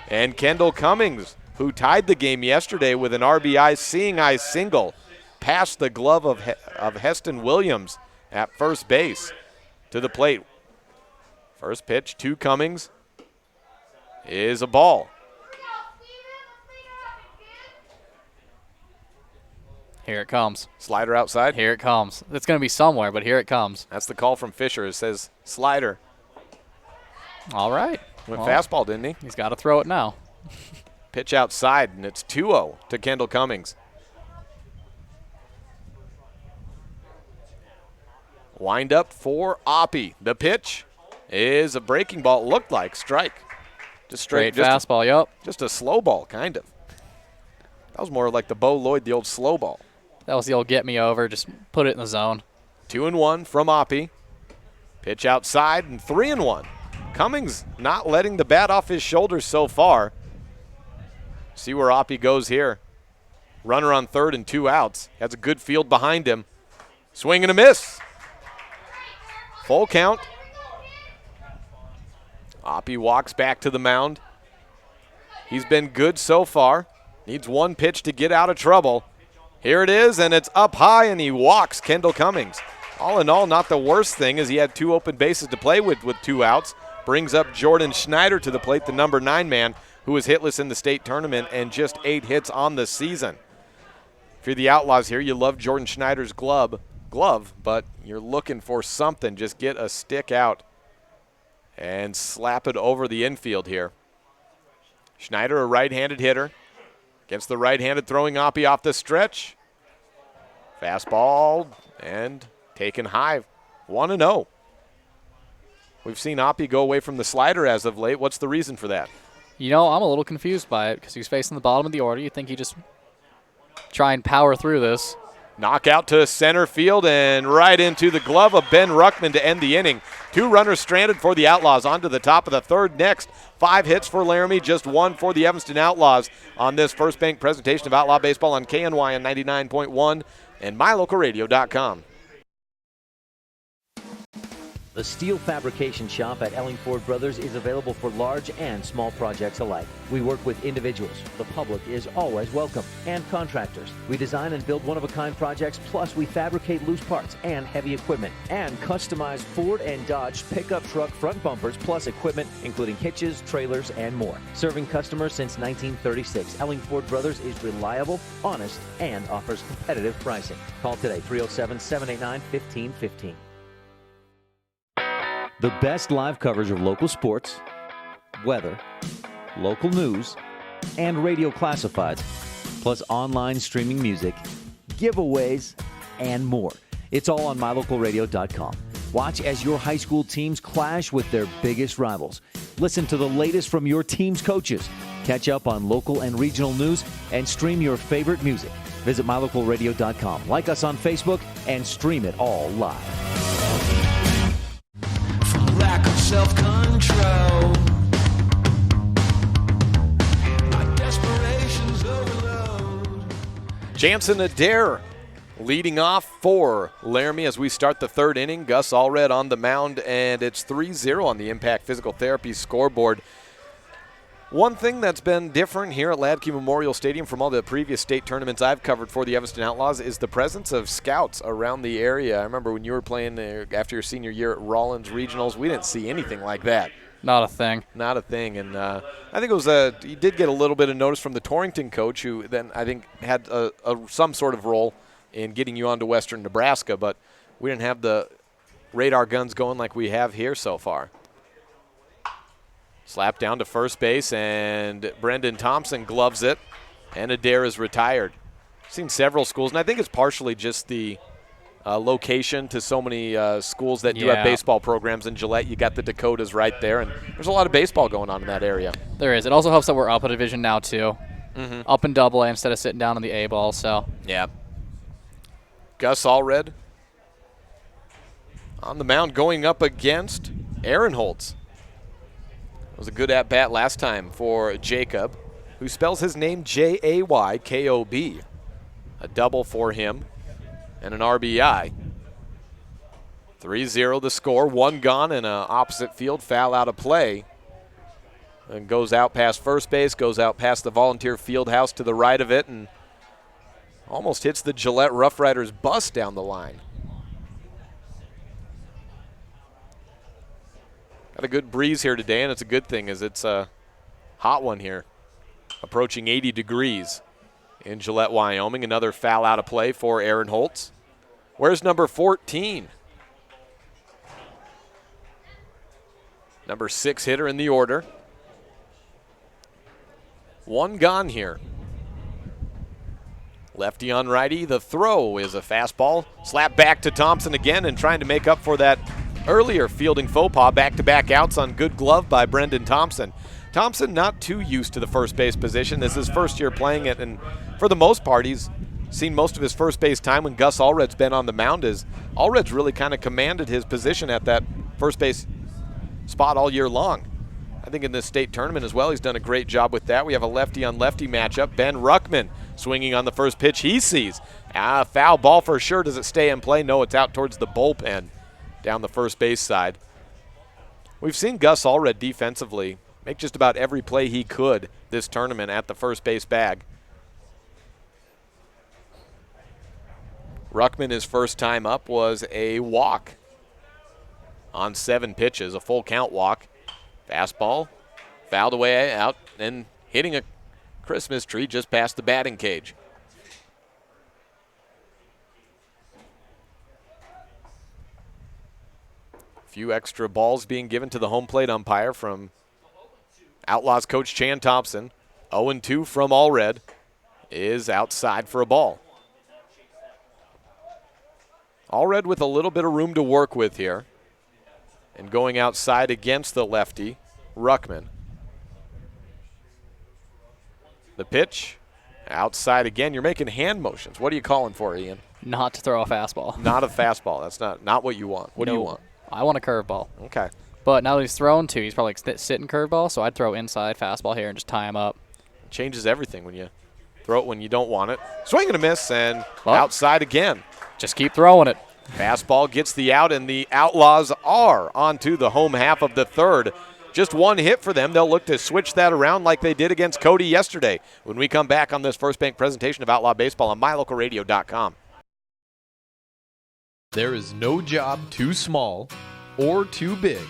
And Kendall Cummings, who tied the game yesterday with an RBI seeing-eye single, past the glove of Heston Williams at first base to the plate. First pitch to Cummings is a ball. Here it comes. Slider outside. Here it comes. It's going to be somewhere, but here it comes. That's the call from Fisher. It says slider. All right. Went fastball, didn't he? He's got to throw it now. Pitch outside, and it's 2-0 to Kendall Cummings. Wind up for Oppie. The pitch is a breaking ball. It looked like strike. Just straight fastball, yep. Just a slow ball, kind of. That was more like the Bo Lloyd, the old slow ball. That was the old get me over. Just put it in the zone. 2-1 from Oppie. Pitch outside, and 3-1. Cummings not letting the bat off his shoulders so far. See where Oppie goes here. Runner on third and 2 outs. Has a good field behind him. Swing and a miss. Full count. Oppie walks back to the mound. He's been good so far. Needs one pitch to get out of trouble. Here it is, and it's up high, and he walks Kendall Cummings. All in all, not the worst thing, as he had 2 open bases to play with 2 outs. Brings up Jordan Schneider to the plate, the number 9 man, who was hitless in the state tournament and just 8 hits on the season. If you're the Outlaws here, you love Jordan Schneider's glove, but you're looking for something. Just get a stick out and slap it over the infield here. Schneider, a right-handed hitter, against the right-handed throwing Oppie off the stretch. Fastball and taken high, 1-0. We've seen Oppie go away from the slider as of late. What's the reason for that? You know, I'm a little confused by it because he's facing the bottom of the order. You think he just try and power through this. Knockout to center field and right into the glove of Ben Ruckman to end the inning. 2 runners stranded for the Outlaws. On to the top of the third next. 5 hits for Laramie, just 1 for the Evanston Outlaws on this First Bank presentation of Outlaw Baseball on KNY on 99.1 and mylocalradio.com. The steel fabrication shop at Ellingford Brothers is available for large and small projects alike. We work with individuals. The public is always welcome. And contractors. We design and build one-of-a-kind projects, plus we fabricate loose parts and heavy equipment. And customize Ford and Dodge pickup truck front bumpers, plus equipment, including hitches, trailers, and more. Serving customers since 1936, Ellingford Brothers is reliable, honest, and offers competitive pricing. Call today, 307-789-1515. The best live coverage of local sports, weather, local news, and radio classifieds, plus online streaming music, giveaways, and more. It's all on mylocalradio.com. Watch as your high school teams clash with their biggest rivals. Listen to the latest from your team's coaches. Catch up on local and regional news and stream your favorite music. Visit mylocalradio.com. Like us on Facebook and stream it all live. Lack of self-control. My desperation's overload. Jansen Adair leading off for Laramie as we start the third inning. Gus Allred on the mound, and it's 3-0 on the Impact Physical Therapy scoreboard. One thing that's been different here at Ladke Memorial Stadium from all the previous state tournaments I've covered for the Evanston Outlaws is the presence of scouts around the area. I remember when you were playing after your senior year at Rollins Regionals, we didn't see anything like that. Not a thing. Not a thing. And I think it was you did get a little bit of notice from the Torrington coach, who then I think had some sort of role in getting you onto Western Nebraska, but we didn't have the radar guns going like we have here so far. Slap down to first base, and Brendan Thompson gloves it, and Adair is retired. I've seen several schools, and I think it's partially just the location to so many schools that do have baseball programs. In Gillette, you got the Dakotas right there, and there's a lot of baseball going on in that area. There is. It also helps that we're up a division now, too. Mm-hmm. Up in Double A instead of sitting down in the A ball. So yeah. Gus Allred on the mound going up against Aaron Holtz. It was a good at-bat last time for Jacob, who spells his name Jaykob. A double for him and an RBI. 3-0 the score, 1 gone in an opposite field foul out of play. And goes out past first base, goes out past the Volunteer Field House to the right of it, and almost hits the Gillette Rough Riders bus down the line. Got a good breeze here today, and it's a good thing as it's a hot one here, approaching 80 degrees in Gillette, Wyoming. Another foul out of play for Aaron Holtz. Where's number 14? Number 6 hitter in the order. 1 gone here. Lefty on righty. The throw is a fastball. Slap back to Thompson again, and trying to make up for that earlier fielding faux pas. Back-to-back outs on good glove by Brendan Thompson. Thompson not too used to the first base position. This is his first year playing it, and for the most part, he's seen most of his first base time when Gus Allred's been on the mound. Allred's really kind of commanded his position at that first base spot all year long. I think in this state tournament as well, he's done a great job with that. We have a lefty-on-lefty matchup. Ben Ruckman Swinging on the first pitch he sees. Foul ball for sure. Does it stay in play? No, it's out towards the bullpen down the first base side. We've seen Gus Allred defensively make just about every play he could this tournament at the first base bag. Ruckman, his first time up, was a walk on 7 pitches, a full count walk. Fastball, fouled away out, and hitting a Christmas tree just past the batting cage. A few extra balls being given to the home plate umpire from Outlaws coach Chan Thompson. 0-2 from Allred is outside for a ball. Allred with a little bit of room to work with here. And going outside against the lefty, Ruckman. The pitch, outside again. You're making hand motions. What are you calling for, Ian? Not to throw a fastball. Not a fastball. That's not what you want. What do you want? I want a curveball. Okay. But now that he's thrown 2, he's probably sitting curveball, so I'd throw inside fastball here and just tie him up. It changes everything when you throw it when you don't want it. Swing and a miss, and outside again. Just keep throwing it. Fastball gets the out, and the Outlaws are onto the home half of the third. Just one hit for them. They'll look to switch that around like they did against Cody yesterday when we come back on this First Bank presentation of Outlaw Baseball on mylocalradio.com. There is no job too small or too big.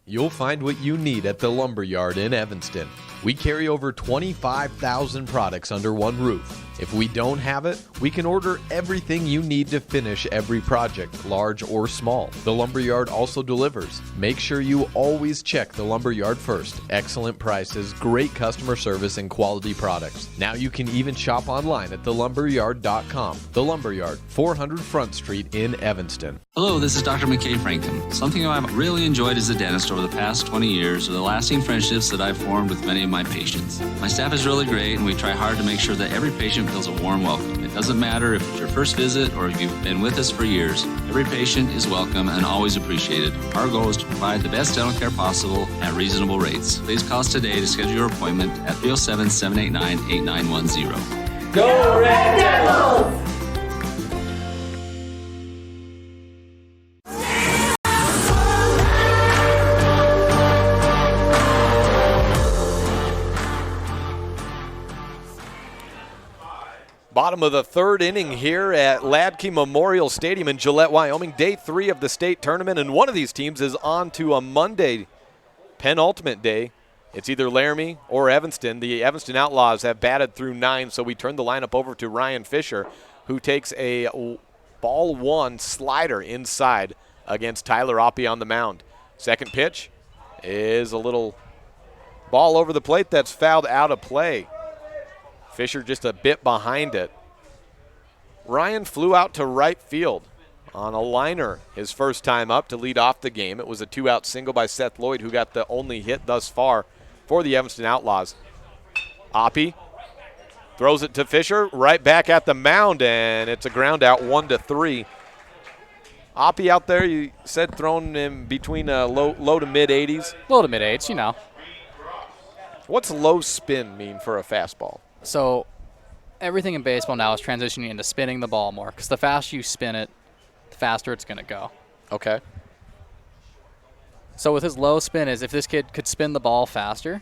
You'll find what you need at the Lumberyard in Evanston. We carry over 25,000 products under one roof. If we don't have it, we can order everything you need to finish every project, large or small. The Lumberyard also delivers. Make sure you always check the Lumberyard first. Excellent prices, great customer service, and quality products. Now you can even shop online at thelumberyard.com. The Lumberyard, 400 Front Street in Evanston. Hello, this is Dr. McKay Franklin. Something I've really enjoyed as a dentist over the past 20 years are the lasting friendships that I've formed with many of my patients. My staff is really great, and we try hard to make sure that every patient feels a warm welcome. It doesn't matter if it's your first visit or if you've been with us for years. Every patient is welcome and always appreciated. Our goal is to provide the best dental care possible at reasonable rates. Please call us today to schedule your appointment at 307-789-8910. Go Red Devils! Bottom of the third inning here at Ladke Memorial Stadium in Gillette, Wyoming. Day 3 of the state tournament, and one of these teams is on to a Monday penultimate day. It's either Laramie or Evanston. The Evanston Outlaws have batted through 9, so we turn the lineup over to Ryan Fisher, who takes a ball 1 slider inside against Tyler Oppie on the mound. Second pitch is a little ball over the plate that's fouled out of play. Fisher just a bit behind it. Ryan flew out to right field on a liner his first time up to lead off the game. It was a 2-out single by Seth Lloyd, who got the only hit thus far for the Evanston Outlaws. Oppie throws it to Fisher, right back at the mound, and it's a ground out, 1-3. Oppie out there, you said thrown in between low to mid 80s? Low to mid 80s, you know. What's low spin mean for a fastball? So everything in baseball now is transitioning into spinning the ball more, because the faster you spin it, the faster it's going to go. Okay. So with his low spin is if this kid could spin the ball faster,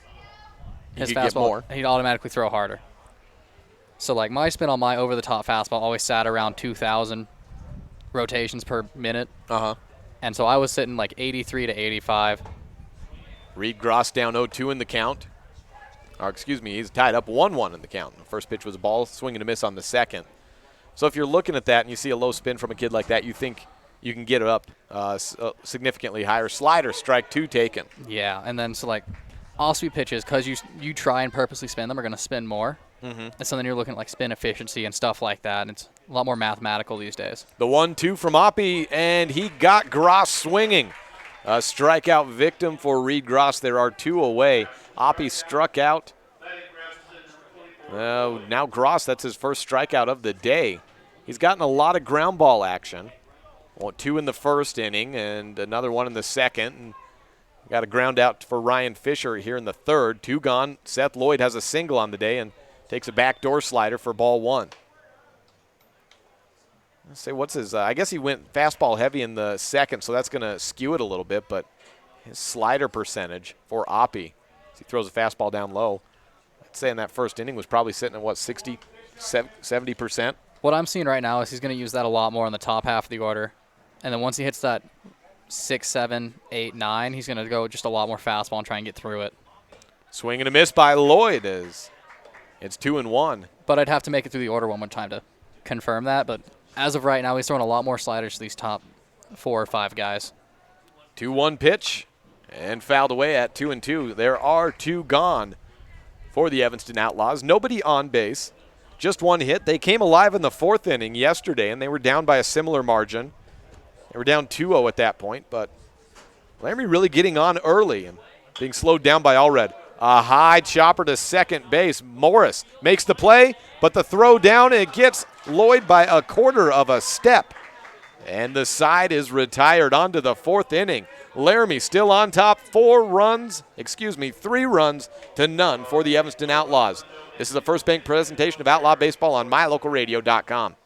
his fastball, he'd automatically throw harder. So like my spin on my over-the-top fastball always sat around 2,000 rotations per minute. Uh-huh. And so I was sitting like 83 to 85. Reed Gross down 0-2 in the count. Or excuse me, he's tied up 1-1 in the count. The first pitch was a ball, swing and a miss on the second. So if you're looking at that and you see a low spin from a kid like that, you think you can get it up significantly higher. Slider, strike 2 taken. Yeah, and then so like off-speed pitches, because you try and purposely spin them, are going to spin more. Mm-hmm. And so then you're looking at like spin efficiency and stuff like that, and it's a lot more mathematical these days. The 1-2 from Oppie, and he got Gross swinging. A strikeout victim for Reed Gross. There are 2 away. Oppie struck out. Now Gross, that's his first strikeout of the day. He's gotten a lot of ground ball action. 2 in the first inning and another 1 in the second. And got a ground out for Ryan Fisher here in the third. 2 gone. Seth Lloyd has a single on the day, and Takes a backdoor slider for ball one. Let's say what's his, I guess he went fastball heavy in the second, so that's going to skew it a little bit, but his slider percentage for Oppie, as he throws a fastball down low, I'd say in that first inning was probably sitting at, what, 60, 70%? What I'm seeing right now is he's going to use that a lot more in the top half of the order. And then once he hits that 6, 7, 8, 9, he's going to go just a lot more fastball and try and get through it. Swing and a miss by Lloyd as it's 2-1. But I'd have to make it through the order one more time to confirm that. But as of right now, he's throwing a lot more sliders to these top 4 or 5 guys. 2-1 pitch and fouled away at 2-2. There are 2 gone for the Evanston Outlaws. Nobody on base, just 1 hit. They came alive in the 4th inning yesterday, and they were down by a similar margin. They were down 2-0 at that point, but Laramie really getting on early and being slowed down by Allred. A high chopper to second base. Morris makes the play, but the throw down, it gets Lloyd by a quarter of a step. And the side is retired onto the 4th inning. Laramie still on top, 3 runs to none for the Evanston Outlaws. This is a First Bank presentation of Outlaw Baseball on MyLocalRadio.com.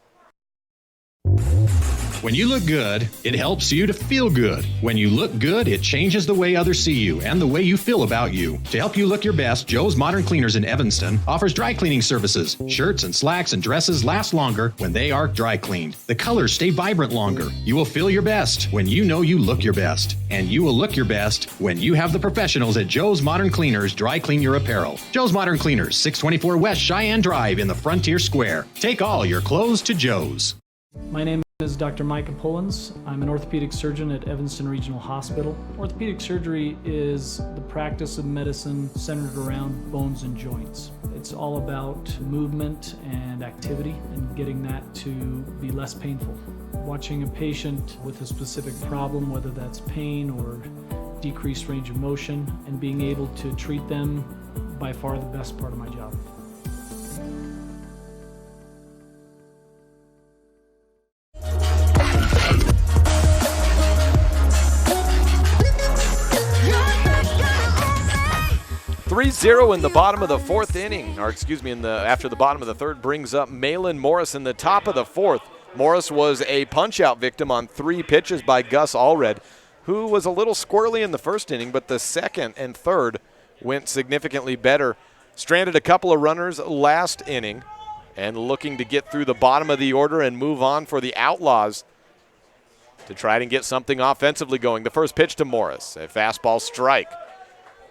When you look good, it helps you to feel good. When you look good, it changes the way others see you and the way you feel about you. To help you look your best, Joe's Modern Cleaners in Evanston offers dry cleaning services. Shirts and slacks and dresses last longer when they are dry cleaned. The colors stay vibrant longer. You will feel your best when you know you look your best. And you will look your best when you have the professionals at Joe's Modern Cleaners dry clean your apparel. Joe's Modern Cleaners, 624 West Cheyenne Drive in the Frontier Square. Take all your clothes to Joe's. My name is Dr. Micah Pullins. I'm an orthopedic surgeon at Evanston Regional Hospital. Orthopedic surgery is the practice of medicine centered around bones and joints. It's all about movement and activity and getting that to be less painful. Watching a patient with a specific problem, whether that's pain or decreased range of motion, and being able to treat them, by far the best part of my job. (3-0) in the bottom of the 4th inning, or excuse me, after the bottom of the 3rd brings up Malin Morris in the top of the 4th. Morris was a punch-out victim on 3 pitches by Gus Allred, who was a little squirrely in the 1st inning, but the 2nd and 3rd went significantly better. Stranded a couple of runners last inning, and looking to get through the bottom of the order and move on for the Outlaws to try and get something offensively going. The first pitch to Morris, a fastball strike.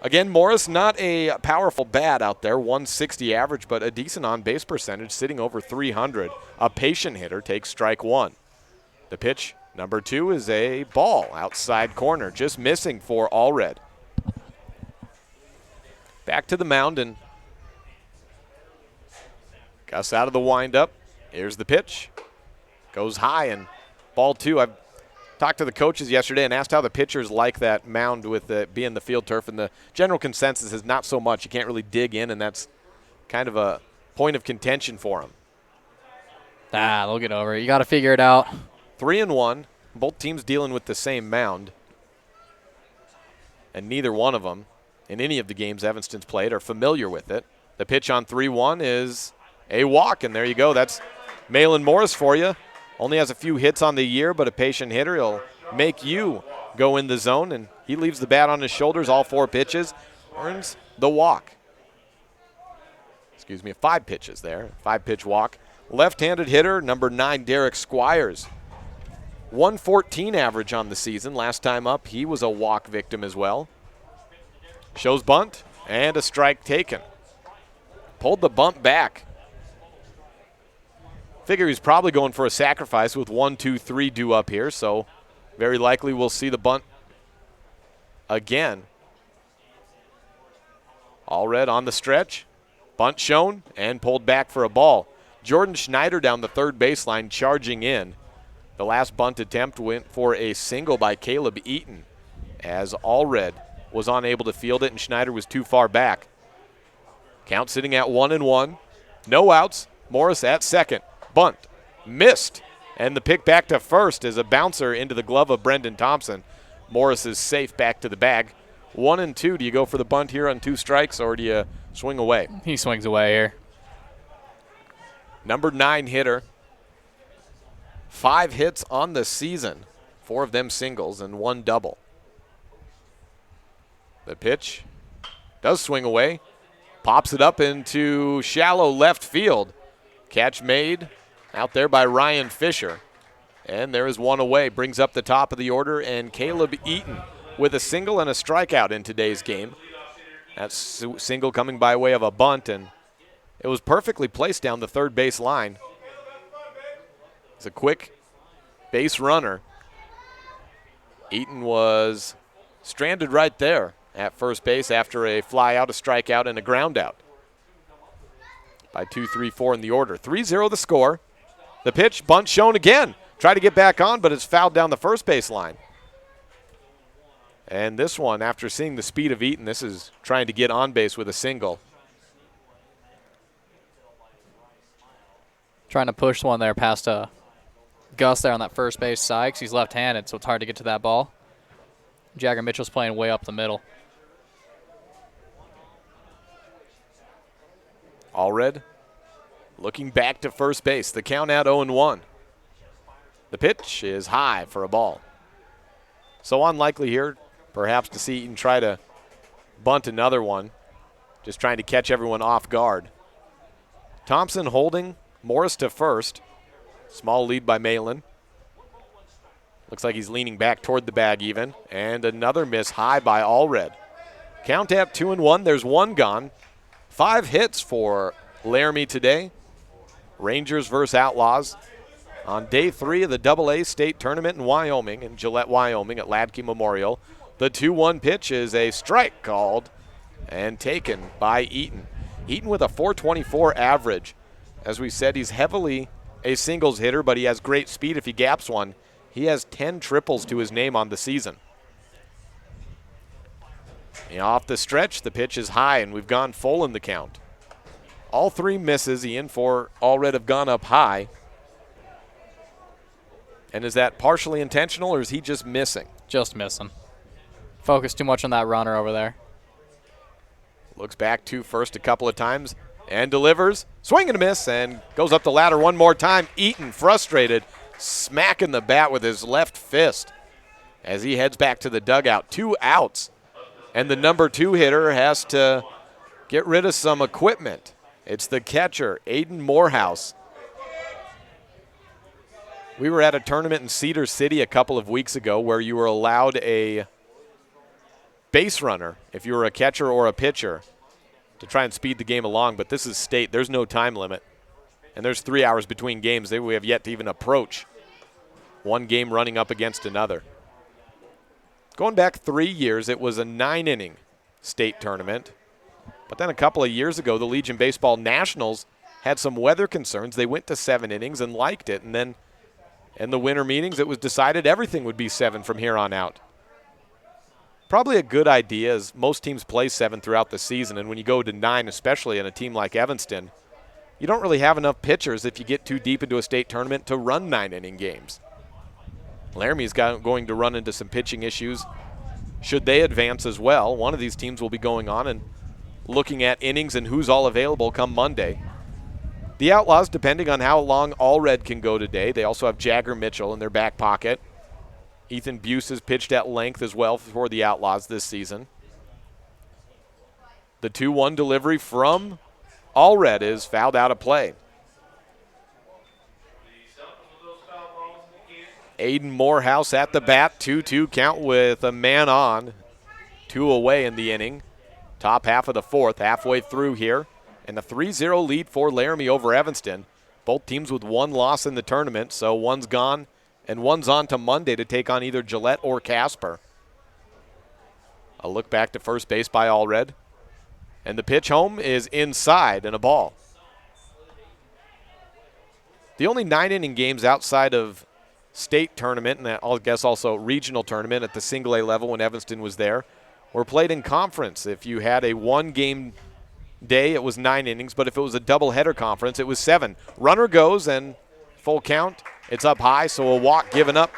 Again, Morris, not a powerful bat out there, 160 average, but a decent on-base percentage, sitting over 300. A patient hitter takes strike 1. The pitch, number 2, is a ball outside corner, just missing for Allred. Back to the mound, and Gus out of the windup. Here's the pitch. Goes high, and ball 2. I've talked to the coaches yesterday and asked how the pitchers like that mound with it being the field turf, and the general consensus is not so much. You can't really dig in, and that's kind of a point of contention for them. They'll get over it. You got to figure it out. 3-1. Both teams dealing with the same mound, and neither one of them in any of the games Evanston's played are familiar with it. The pitch on 3-1 is a walk, and there you go. That's Malin Morris for you. Only has a few hits on the year, but a patient hitter. He'll make you go in the zone, and he leaves the bat on his shoulders all 4 pitches, earns the walk. Excuse me, 5 pitches there, 5-pitch walk. Left-handed hitter, number 9, Derek Squires. 114 average on the season. Last time up, he was a walk victim as well. Shows bunt, and a strike taken. Pulled the bunt back. Figure he's probably going for a sacrifice with 1, 2, 3 due up here, so very likely we'll see the bunt again. Allred on the stretch. Bunt shown and pulled back for a ball. Jordan Schneider down the third baseline charging in. The last bunt attempt went for a single by Caleb Eaton as Allred was unable to field it and Schneider was too far back. Count sitting at 1-1. No outs. Morris at second. Bunt. Missed. And the pick back to first is a bouncer into the glove of Brendan Thompson. Morris is safe back to the bag. 1-2. Do you go for the bunt here on 2 strikes or do you swing away? He swings away here. Number 9 hitter. 5 hits on the season. 4 of them singles and 1 double. The pitch does swing away. Pops it up into shallow left field. Catch made out there by Ryan Fisher. And there is one away. Brings up the top of the order, and Caleb Eaton with a single and a strikeout in today's game. That single coming by way of a bunt, and it was perfectly placed down the third base line. It's a quick base runner. Eaton was stranded right there at first base after a fly out, a strikeout, and a ground out. By 2-3-4 in the order. 3-0 the score. The pitch, bunt shown again. Try to get back on, but it's fouled down the first base line. And this one, after seeing the speed of Eaton, this is trying to get on base with a single. Trying to push one there past Gus there on that first base side because he's left-handed, so it's hard to get to that ball. Jagger Mitchell's playing way up the middle. Allred looking back to first base. The count at 0-1. The pitch is high for a ball. So unlikely here, perhaps, to see Eaton try to bunt another one. Just trying to catch everyone off guard. Thompson holding Morris to first. Small lead by Malin. Looks like he's leaning back toward the bag even. And another miss high by Allred. Count at 2-1. There's one gone. 5 hits for Laramie today. Rangers versus Outlaws on day 3 of the AA state tournament in Wyoming, in Gillette, Wyoming at Ladke Memorial. The 2-1 pitch is a strike called and taken by Eaton. Eaton with a .424 average. As we said, he's heavily a singles hitter, but he has great speed if he gaps one. He has 10 triples to his name on the season. And off the stretch, the pitch is high, and we've gone full in the count. All 3 misses he in for Allred have gone up high. And is that partially intentional, or is he just missing? Just missing. Focus too much on that runner over there. Looks back to first a couple of times and delivers. Swing and a miss, and goes up the ladder one more time. Eaton, frustrated, smacking the bat with his left fist as he heads back to the dugout. 2 outs. And the number 2 hitter has to get rid of some equipment. It's the catcher, Aiden Morehouse. We were at a tournament in Cedar City a couple of weeks ago where you were allowed a base runner, if you were a catcher or a pitcher, to try and speed the game along. But this is state. There's no time limit. And there's 3 hours between games. We have yet to even approach one game running up against another. Going back 3 years, it was a 9-inning state tournament. But then a couple of years ago, the Legion Baseball Nationals had some weather concerns. They went to 7 innings and liked it. And then in the winter meetings, it was decided everything would be 7 from here on out. Probably a good idea, as most teams play 7 throughout the season. And when you go to 9, especially in a team like Evanston, you don't really have enough pitchers if you get too deep into a state tournament to run 9-inning games. Laramie's going to run into some pitching issues should they advance as well. One of these teams will be going on and looking at innings and who's all available come Monday. The Outlaws, depending on how long Allred can go today, they also have Jagger Mitchell in their back pocket. Ethan Buse has pitched at length as well for the Outlaws this season. The 2-1 delivery from Allred is fouled out of play. Aiden Morehouse at the bat, 2-2 count with a man on. 2 away in the inning. Top half of the 4th, halfway through here. And a 3-0 lead for Laramie over Evanston. Both teams with 1 loss in the tournament, so one's gone and one's on to Monday to take on either Gillette or Casper. A look back to first base by Allred. And the pitch home is inside and a ball. The only 9-inning games outside of state tournament, and I guess also regional tournament at the single A level when Evanston was there, were played in conference. If you had a 1-game day, it was 9 innings, but if it was a doubleheader conference, it was 7. Runner goes, and full count. It's up high, so a walk given up.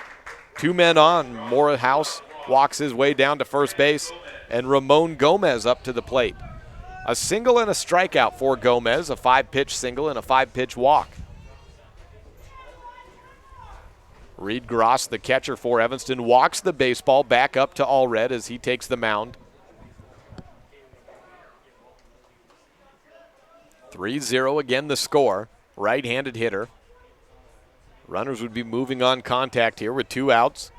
2 men on. Morehouse walks his way down to first base, and Ramon Gomez up to the plate. A single and a strikeout for Gomez, a 5-pitch single and a 5-pitch walk. Reed Gross, the catcher for Evanston, walks the baseball back up to Allred as he takes the mound. 3-0 again the score. Right-handed hitter. Runners would be moving on contact here with 2 outs.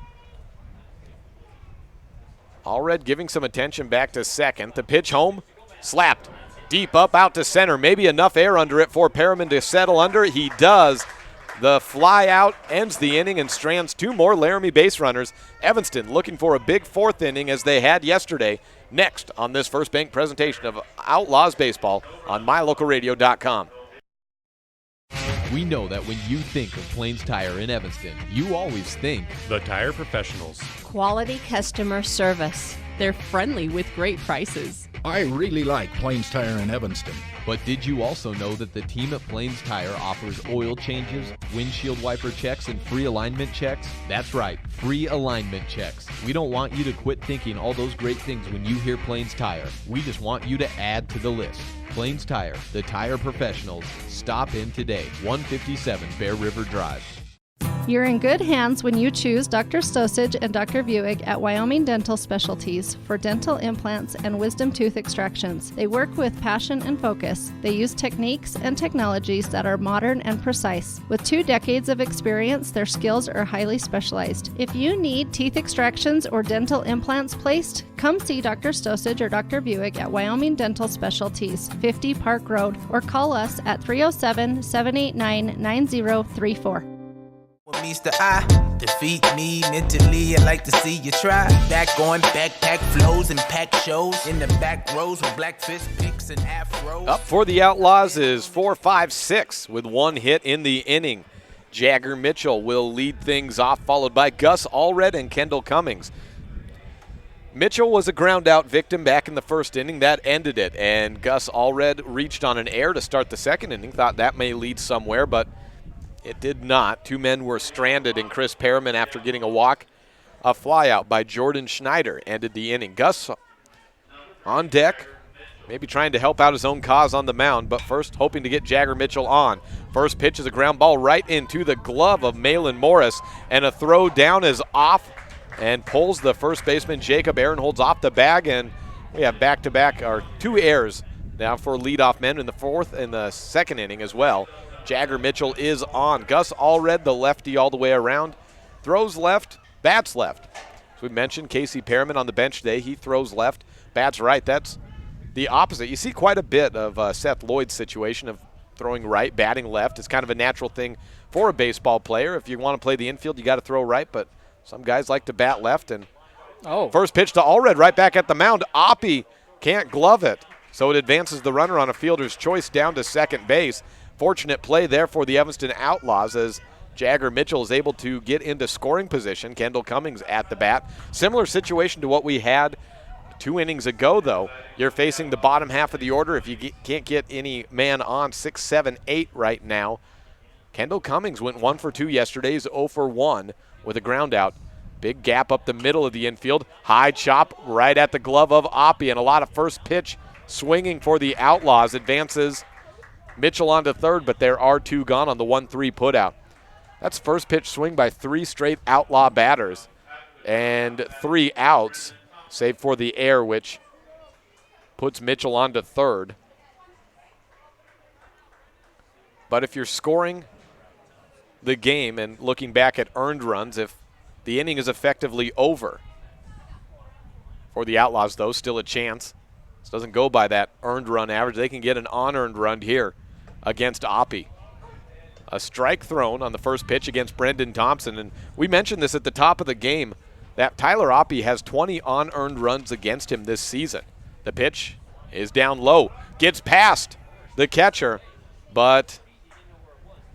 Allred giving some attention back to second. The pitch home, slapped deep up out to center. Maybe enough air under it for Perriman to settle under. He does. The fly out ends the inning and strands 2 more Laramie base runners. Evanston looking for a big 4th inning as they had yesterday. Next on this First Bank presentation of Outlaws Baseball on MyLocalRadio.com. We know that when you think of Plains Tire in Evanston, you always think the Tire Professionals. Quality customer service. They're friendly with great prices. I really like Plains Tire in Evanston. But did you also know that the team at Plains Tire offers oil changes, windshield wiper checks, and free alignment checks? That's right, free alignment checks. We don't want you to quit thinking all those great things when you hear Plains Tire. We just want you to add to the list. Plains Tire, the tire professionals. Stop in today, 157 Bear River Drive. You're in good hands when you choose Dr. Stosage and Dr. Buick at Wyoming Dental Specialties for dental implants and wisdom tooth extractions. They work with passion and focus. They use techniques and technologies that are modern and precise. With 2 decades of experience, their skills are highly specialized. If you need teeth extractions or dental implants placed, come see Dr. Stosage or Dr. Buick at Wyoming Dental Specialties, 50 Park Road, or call us at 307-789-9034. What meets the eye, defeat me mentally. I like to see you try. Back on backpack flows and pack shows in the back rows with black fist picks and afros. Up for the Outlaws is 4-5-6 with 1 hit in the inning. Jagger Mitchell will lead things off, followed by Gus Allred and Kendall Cummings. Mitchell was a ground out victim back in the first inning. That ended it, and Gus Allred reached on an error to start the second inning. Thought that may lead somewhere, but it did not. 2 men were stranded, and Chris Perriman, after getting a walk, a flyout by Jordan Schneider ended the inning. Gus on deck, maybe trying to help out his own cause on the mound, but first hoping to get Jagger Mitchell on. First pitch is a ground ball right into the glove of Malin Morris, and a throw down is off and pulls the first baseman Jacob Aaronholtz off the bag, and we have back-to-back, or 2 errors now for leadoff men in the 4th and the 2nd inning as well. Jagger Mitchell is on. Gus Allred, the lefty all the way around, throws left, bats left. As we mentioned, Casey Perriman on the bench today, he throws left, bats right. That's the opposite. You see quite a bit of Seth Lloyd's situation of throwing right, batting left. It's kind of a natural thing for a baseball player. If you want to play the infield, you got to throw right, but some guys like to bat left. And first pitch to Allred, right back at the mound. Oppie can't glove it, so it advances the runner on a fielder's choice down to second base. Fortunate play there for the Evanston Outlaws as Jagger Mitchell is able to get into scoring position. Kendall Cummings at the bat. Similar situation to what we had 2 innings ago, though. You're facing the bottom half of the order. If you can't get any man on 6, 7, 8 right now. Kendall Cummings went 1 for 2 yesterday. He's 0 for 1 with a ground out. Big gap up the middle of the infield. High chop right at the glove of Oppie, and a lot of first pitch swinging for the Outlaws. Advances Mitchell onto third, but there are 2 gone on the 1-3 putout. That's first pitch swing by 3 straight Outlaw batters and 3 outs, save for the error, which puts Mitchell onto third. But if you're scoring the game and looking back at earned runs, if the inning is effectively over for the Outlaws, though, still a chance. This doesn't go by that earned run average. They can get an unearned run here against Oppie. A strike thrown on the first pitch against Brendan Thompson. And we mentioned this at the top of the game, that Tyler Oppie has 20 unearned runs against him this season. The pitch is down low, gets past the catcher, but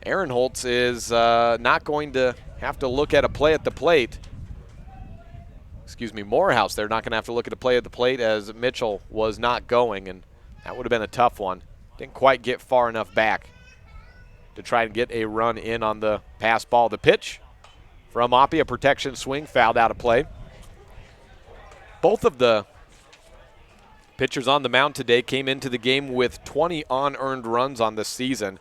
Aaronholtz is not going to have to look at a play at the plate. Morehouse, they're not going to have to look at a play at the plate as Mitchell was not going, and that would have been a tough one. Didn't quite get far enough back to try and get a run in on the pass ball. The pitch from Oppie, a protection swing, fouled out of play. Both of the Pitchers on the mound today came into the game with 20 unearned runs on the season.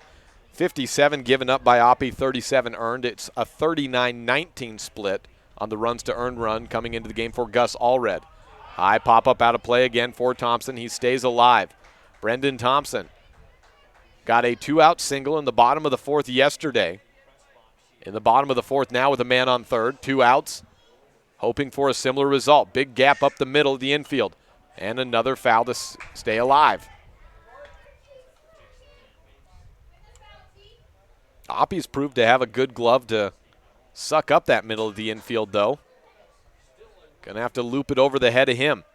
57 given up by Oppie, 37 earned. It's a 39-19 split on the runs to earned run coming into the game for Gus Allred. High pop-up out of play again for Thompson. He stays alive. Brendan Thompson got a 2-out single in the bottom of the fourth yesterday. In the bottom of the fourth now with a man on third. 2 outs, hoping for a similar result. Big gap up the middle of the infield. And another foul to stay alive. Oppie's proved to have a good glove to suck up that middle of the infield, though. Gonna have to loop it over the head of him.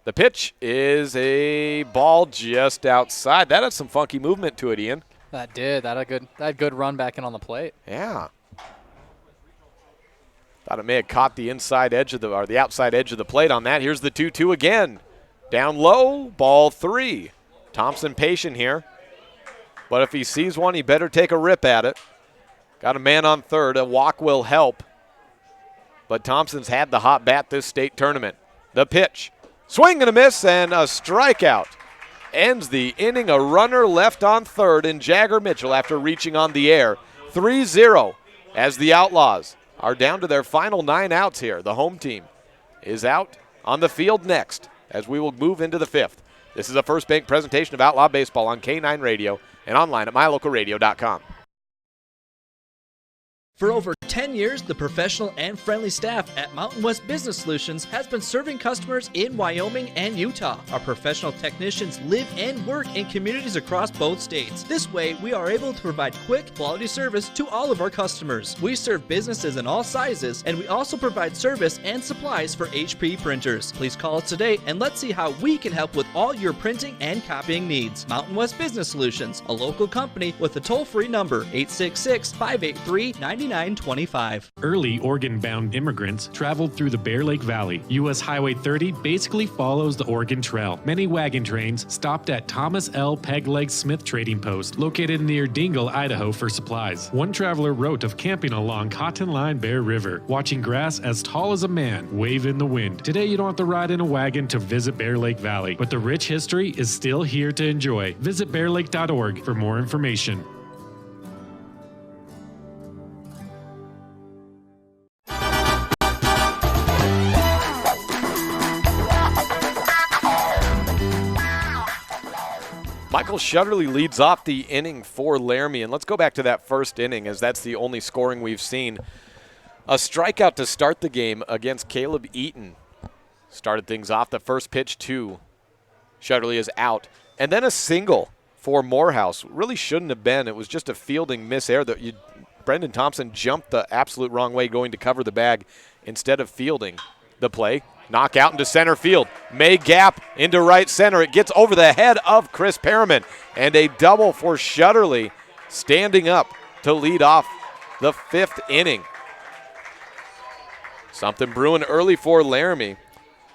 The pitch is a ball just outside. That had some funky movement to it, Ian. That did. That had good run back in on the plate. Yeah. Thought it may have caught the inside edge of the outside edge of the plate on that. Here's the 2-2 again. Down low, ball 3. Thompson patient here. But if he sees one, he better take a rip at it. Got a man on third. A walk will help. But Thompson's had the hot bat this state tournament. The pitch. Swing and a miss and a strikeout. Ends the inning. A runner left on third in Jagger Mitchell after reaching on the air. 3-0 as the Outlaws are down to their final 9 outs here. The home team is out on the field next as we will move into the 5th. This is a First Bank presentation of Outlaw Baseball on K9 Radio and online at mylocalradio.com. For over 10 years, the professional and friendly staff at Mountain West Business Solutions has been serving customers in Wyoming and Utah. Our professional technicians live and work in communities across both states. This way, we are able to provide quick, quality service to all of our customers. We serve businesses in all sizes, and we also provide service and supplies for HP printers. Please call us today and let's see how we can help with all your printing and copying needs. Mountain West Business Solutions, a local company with a toll-free number, 866-583-9925. Early Oregon-bound immigrants traveled through the Bear Lake Valley. U.S. Highway 30 basically follows the Oregon Trail. Many wagon trains stopped at Thomas L. Pegleg Smith Trading Post, located near Dingle, Idaho, for supplies. One traveler wrote of camping along Cotton Line Bear River, watching grass as tall as a man wave in the wind. Today, you don't have to ride in a wagon to visit Bear Lake Valley, but the rich history is still here to enjoy. Visit bearlake.org for more information. Michael Shutterly leads off the inning for Laramie, and let's go back to that first inning as that's the only scoring we've seen. A strikeout to start the game against Caleb Eaton. Started things off. The first pitch to Shutterly is out, and then a single for Morehouse. Really shouldn't have been. It was just a fielding misair that Brendan Thompson jumped the absolute wrong way going to cover the bag instead of fielding the play. Knock out into center field. May gap into right center. It gets over the head of Chris Perriman. And a double for Shutterly, standing up to lead off the 5th inning. Something brewing early for Laramie.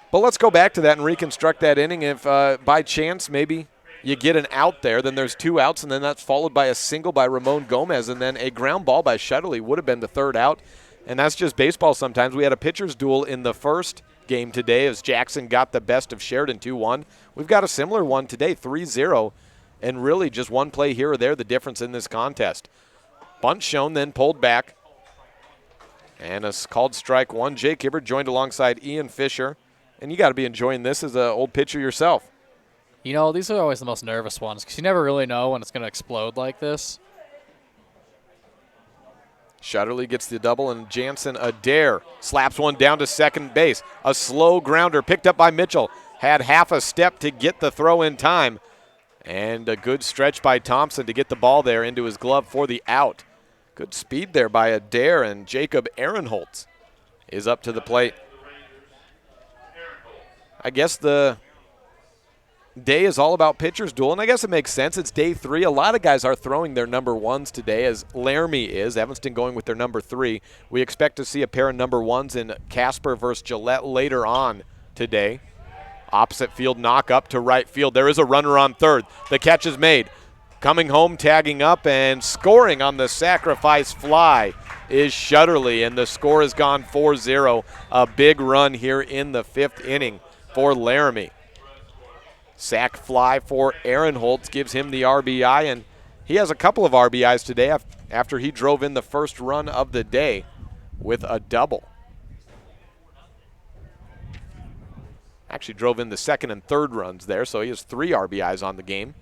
But let's go back to that and reconstruct that inning. If by chance maybe you get an out there, then there's 2 outs, and then that's followed by a single by Ramon Gomez, and then a ground ball by Shutterly would have been the 3rd out. And that's just baseball sometimes. We had a pitcher's duel in the first game today as Jackson got the best of Sheridan 2-1. We've got a similar one today, 3-0, and really just one play here or there, the difference in this contest. Bunt shown, then pulled back. And a called strike 1. Jake Hibbert joined alongside Ian Fisher. And you got to be enjoying this as an old pitcher yourself. You know, these are always the most nervous ones because you never really know when it's going to explode like this. Shutterly gets the double, and Jansen Adair slaps one down to second base. A slow grounder picked up by Mitchell. Had half a step to get the throw in time. And a good stretch by Thompson to get the ball there into his glove for the out. Good speed there by Adair, and Jacob Ehrenholtz is up to the plate. I guess the day is all about pitcher's duel, and I guess it makes sense. It's day 3. A lot of guys are throwing their number 1s today, as Laramie is. Evanston going with their number 3. We expect to see a pair of number 1s in Casper versus Gillette later on today. Opposite field knock up to right field. There is a runner on third. The catch is made. Coming home, tagging up, and scoring on the sacrifice fly is Shutterly, and the score has gone 4-0. A big run here in the 5th inning for Laramie. Sack fly for Aaron Holtz gives him the RBI, and he has a couple of RBIs today after he drove in the first run of the day with a double. Actually drove in the second and third runs there, so he has 3 RBIs on the game.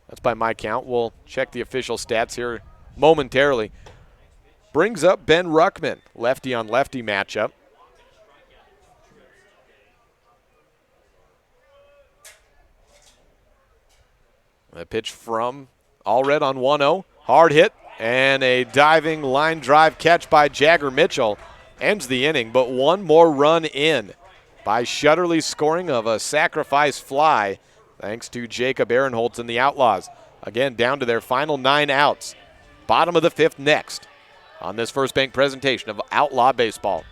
That's by my count. We'll check the official stats here momentarily. Brings up Ben Ruckman, lefty-on-lefty matchup. A pitch from Allred on 1-0. Hard hit, and a diving line drive catch by Jagger Mitchell ends the inning, but one more run in by Shutterly scoring of a sacrifice fly thanks to Jacob Ehrenholtz and the Outlaws. Again, down to their final 9 outs. Bottom of the 5th next on this First Bank presentation of Outlaw Baseball.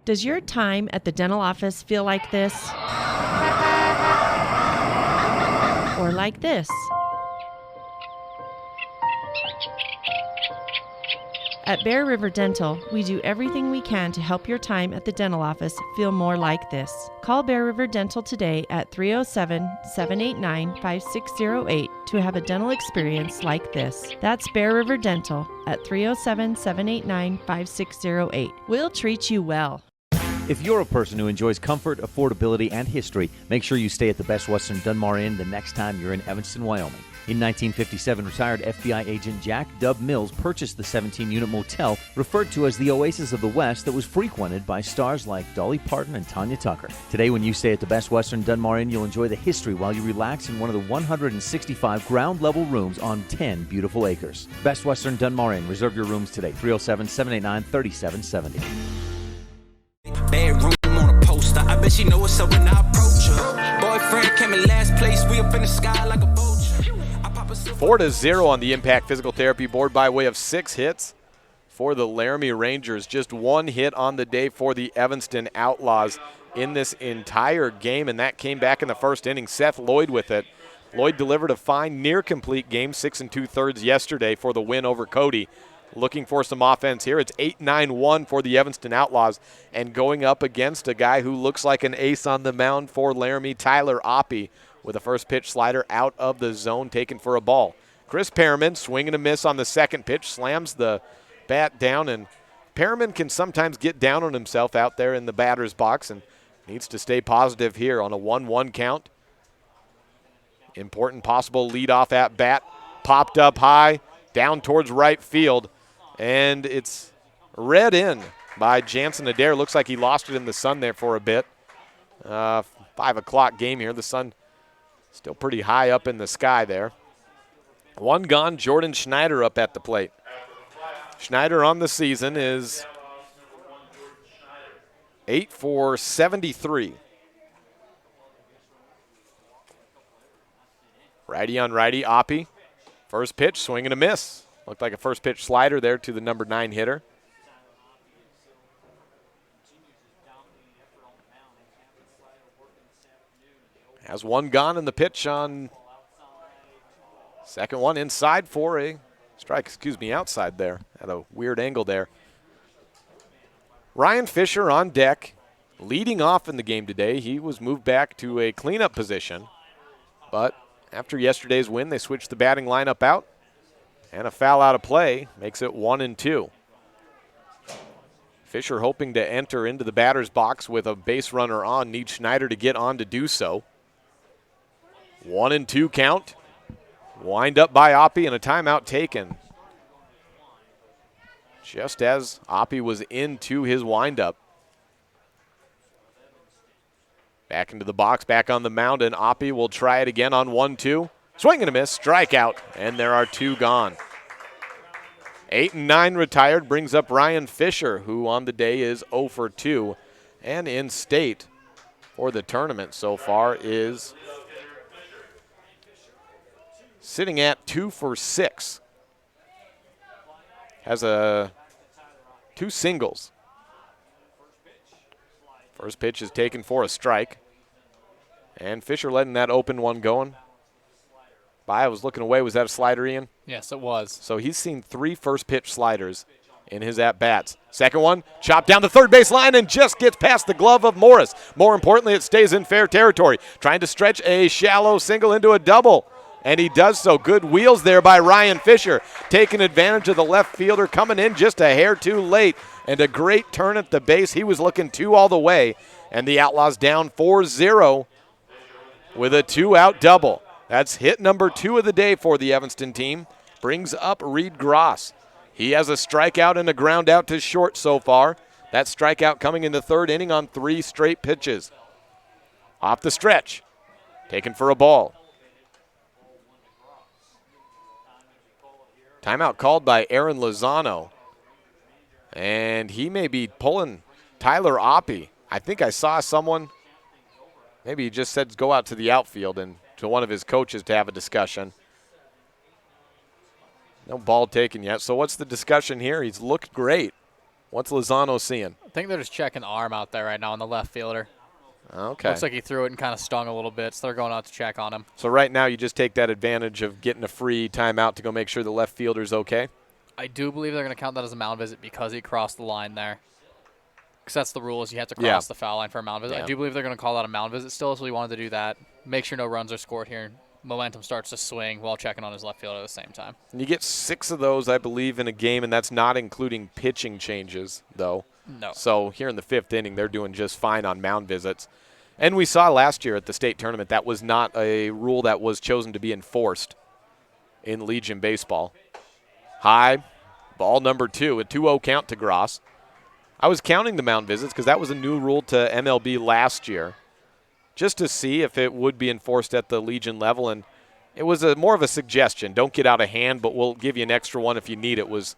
Does your time at the dental office feel like this? Or like this? At Bear River Dental, we do everything we can to help your time at the dental office feel more like this. Call Bear River Dental today at 307-789-5608 to have a dental experience like this. That's Bear River Dental at 307-789-5608. We'll treat you well. If you're a person who enjoys comfort, affordability, and history, make sure you stay at the Best Western Dunmar Inn the next time you're in Evanston, Wyoming. In 1957, retired FBI agent Jack Dub Mills purchased the 17-unit motel referred to as the Oasis of the West that was frequented by stars like Dolly Parton and Tanya Tucker. Today, when you stay at the Best Western Dunmar Inn, you'll enjoy the history while you relax in one of the 165 ground-level rooms on 10 beautiful acres. Best Western Dunmar Inn. Reserve your rooms today, 307-789-3770. Bedroom on a poster. I bet she know what's up when I approach her. Boyfriend came in last place. We up in the sky like a vulture. 4-0 on the Impact Physical Therapy board by way of 6 hits for the Laramie Rangers. Just 1 hit on the day for the Evanston Outlaws in this entire game, and that came back in the first inning. Seth Lloyd with it. Lloyd delivered a fine, near-complete game, 6 2/3 yesterday for the win over Cody. Looking for some offense here. It's 8-9-1 for the Evanston Outlaws, and going up against a guy who looks like an ace on the mound for Laramie, Tyler Oppie, with a first pitch slider out of the zone taken for a ball. Chris Perriman, swing and a miss on the second pitch, slams the bat down, and Perriman can sometimes get down on himself out there in the batter's box and needs to stay positive here on a 1-1 count. Important possible leadoff at bat, popped up high, down towards right field, and it's read in by Jansen Adair. Looks like he lost it in the sun there for a bit. 5 o'clock game here. The sun still pretty high up in the sky there. 1 gone, Jordan Schneider up at the plate. Schneider on the season is 8 for 73. Righty on righty, Oppie. First pitch, swing and a miss. Looked like a first pitch slider there to the number 9 hitter. Has 1 gone in the pitch on second one inside for a strike, outside there. At a weird angle there. Ryan Fisher on deck, leading off in the game today. He was moved back to a cleanup position, but after yesterday's win, they switched the batting lineup out, and a foul out of play makes it 1-2. Fisher hoping to enter into the batter's box with a base runner on, needs Schneider to get on to do so. 1-2 count. Wind up by Oppie and a timeout taken. Just as Oppie was into his windup. Back into the box, back on the mound, and Oppie will try it again on 1-2. Swing and a miss, strikeout, and there are 2 gone. 8-9 retired brings up Ryan Fisher, who on the day is 0 for 2, and in state for the tournament so far is sitting at 2 for 6. Has 2 singles. First pitch is taken for a strike. And Fisher letting that open one going. I was looking away. Was that a slider, Ian? Yes, it was. So he's seen 3 first pitch sliders in his at-bats. Second one, chopped down the third base line and just gets past the glove of Morris. More importantly, it stays in fair territory. Trying to stretch a shallow single into a double, and he does so. Good wheels there by Ryan Fisher, taking advantage of the left fielder coming in just a hair too late, and a great turn at the base. He was looking 2 all the way, and the Outlaws down 4-0 with a 2-out double. That's hit number 2 of the day for the Evanston team. Brings up Reed Gross. He has a strikeout and a ground out to short so far. That strikeout coming in the 3rd inning on 3 straight pitches. Off the stretch, taken for a ball. Timeout called by Aaron Lozano. And he may be pulling Tyler Oppie. I think I saw someone, maybe he just said go out to the outfield and to one of his coaches to have a discussion. No ball taken yet. So what's the discussion here? He's looked great. What's Lozano seeing? I think they're just checking the arm out there right now on the left fielder. Okay. Looks like he threw it and kind of stung a little bit, so they're going out to check on him. So right now you just take that advantage of getting a free timeout to go make sure the left fielder's okay? I do believe they're going to count that as a mound visit because he crossed the line there. Because that's the rule is you have to cross the foul line for a mound visit. Yeah. I do believe they're going to call that a mound visit still, so we wanted to do that. Make sure no runs are scored here. Momentum starts to swing while checking on his left fielder at the same time. And you get 6 of those, I believe, in a game, and that's not including pitching changes, though. No. So here in the 5th inning, they're doing just fine on mound visits. And we saw last year at the state tournament that was not a rule that was chosen to be enforced in Legion baseball. High, ball number 2, a 2-0 count to Gross. I was counting the mound visits because that was a new rule to MLB last year, just to see if it would be enforced at the Legion level. And it was more of a suggestion. Don't get out of hand, but we'll give you an extra one if you need it, was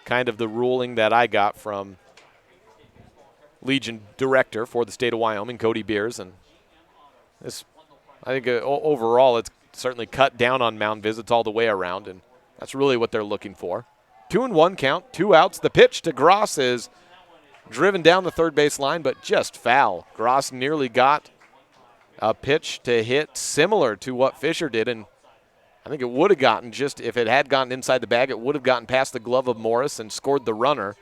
kind of the ruling that I got from Legion director for the state of Wyoming, Cody Beers. And this, I think overall it's certainly cut down on mound visits all the way around, and that's really what they're looking for. 2-1 count, 2 outs. The pitch to Gross is driven down the third base line, but just foul. Gross nearly got a pitch to hit similar to what Fisher did, and I think it would have gotten, just if it had gotten inside the bag, it would have gotten past the glove of Morris and scored the runner.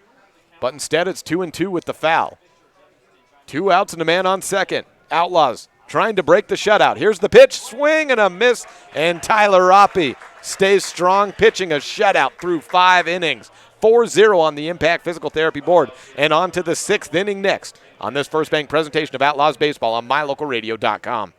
But instead it's 2-2 with the foul. 2 outs and a man on second. Outlaws trying to break the shutout. Here's the pitch, swing and a miss, and Tyler Oppie stays strong, pitching a shutout through 5 innings. 4-0 on the Impact Physical Therapy board. And on to the 6th inning next on this First Bank presentation of Outlaws Baseball on MyLocalRadio.com.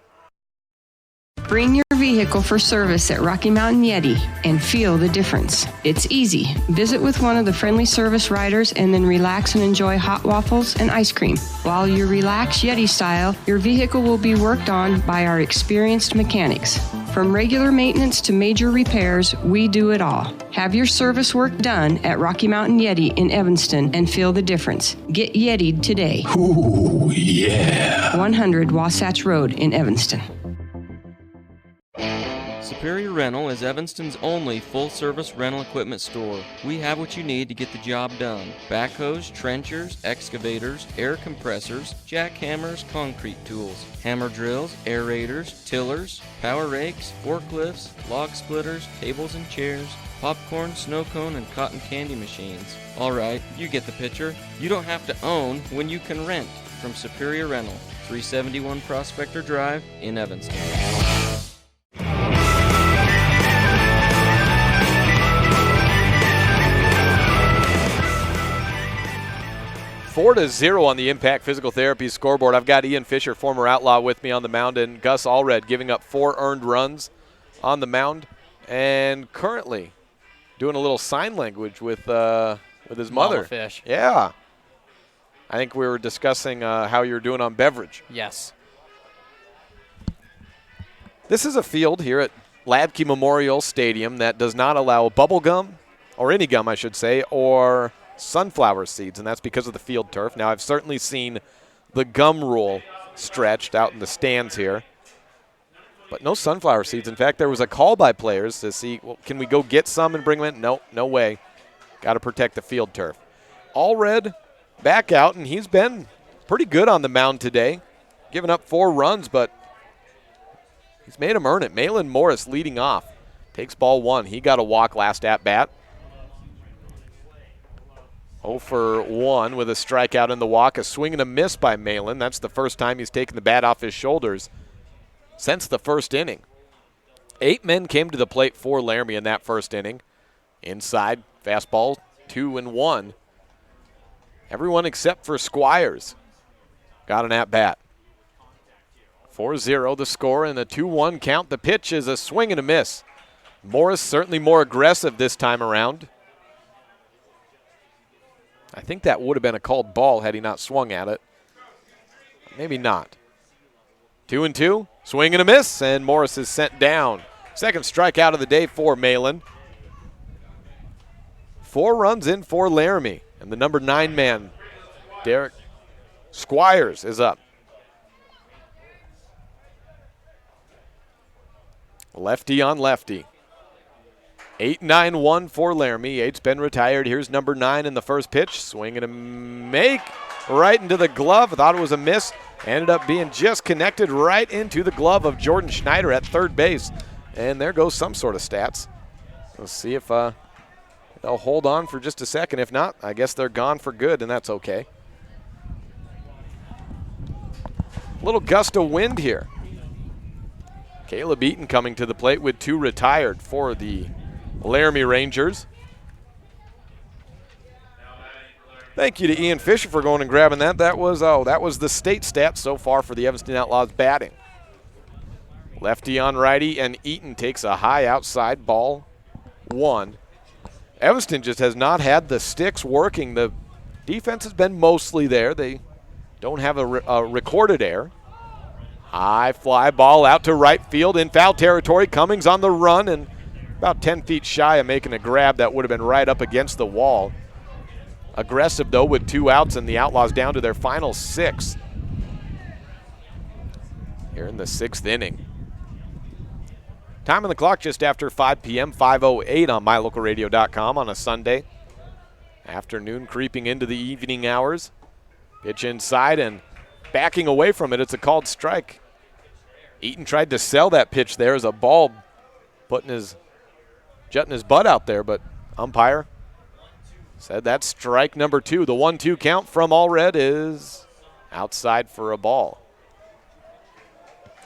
Bring your vehicle for service at Rocky Mountain Yeti and feel the difference. It's easy. Visit with one of the friendly service riders and then relax and enjoy hot waffles and ice cream. While you relax Yeti style, your vehicle will be worked on by our experienced mechanics. From regular maintenance to major repairs, we do it all. Have your service work done at Rocky Mountain Yeti in Evanston and feel the difference. Get Yeti'd today. Ooh, yeah. 100 Wasatch Road in Evanston. Superior Rental is Evanston's only full-service rental equipment store. We have what you need to get the job done. Backhoes, trenchers, excavators, air compressors, jackhammers, concrete tools, hammer drills, aerators, tillers, power rakes, forklifts, log splitters, tables and chairs, popcorn, snow cone, and cotton candy machines. Alright, you get the picture. You don't have to own when you can rent. From Superior Rental, 371 Prospector Drive in Evanston. 4-0 on the Impact Physical Therapy scoreboard. I've got Ian Fisher, former Outlaw, with me on the mound, and Gus Allred giving up 4 earned runs on the mound, and currently doing a little sign language with his mother. Mama Fish. Yeah. I think we were discussing how you're doing on beverage. Yes. This is a field here at Ladke Memorial Stadium that does not allow bubble gum, or any gum, I should say, or sunflower seeds, and that's because of the field turf. Now, I've certainly seen the gum rule stretched out in the stands here, but no sunflower seeds. In fact, there was a call by players to see, well, can we go get some and bring them in? No, no way. Got to protect the field turf. Allred back out, and he's been pretty good on the mound today, giving up 4 runs, but he's made him earn it. Malin Morris leading off. Takes ball 1. He got a walk last at bat. 0 for 1 with a strikeout in the walk. A swing and a miss by Malin. That's the first time he's taken the bat off his shoulders since the first inning. 8 men came to the plate for Laramie in that first inning. Inside, fastball, 2-1. Everyone except for Squires got an at-bat. 4-0 the score and a 2-1 count. The pitch is a swing and a miss. Morris certainly more aggressive this time around. I think that would have been a called ball had he not swung at it. Maybe not. 2-2, swing and a miss, and Morris is sent down. Second strikeout of the day for Malin. 4 runs in for Laramie, and the number 9 man, Derek Squires, is up. Lefty on lefty. 8-9-1 for Laramie. 8's been retired. Here's number 9 in the first pitch. Swing and a make right into the glove. I thought it was a miss. Ended up being just connected right into the glove of Jordan Schneider at third base. And there goes some sort of stats. Let's see if they'll hold on for just a second. If not, I guess they're gone for good, and that's okay. Little gust of wind here. Caleb Eaton coming to the plate with 2 retired for the Laramie Rangers. Thank you to Ian Fisher for going and grabbing that. That was the state stats so far for the Evanston Outlaws batting. Lefty on righty, and Eaton takes a high outside ball 1. Evanston just has not had the sticks working. The defense has been mostly there. They don't have a recorded error. High fly ball out to right field in foul territory. Cummings on the run and about 10 feet shy of making a grab that would have been right up against the wall. Aggressive, though, with 2 outs, and the Outlaws down to their final 6 here in the 6th inning. Time on the clock just after 5 p.m., 5:08 on mylocalradio.com on a Sunday. Afternoon creeping into the evening hours. Pitch inside and backing away from it. It's a called strike. Eaton tried to sell that pitch there as a ball jutting his butt out there, but umpire said that's strike number 2. The 1-2 count from Allred is outside for a ball.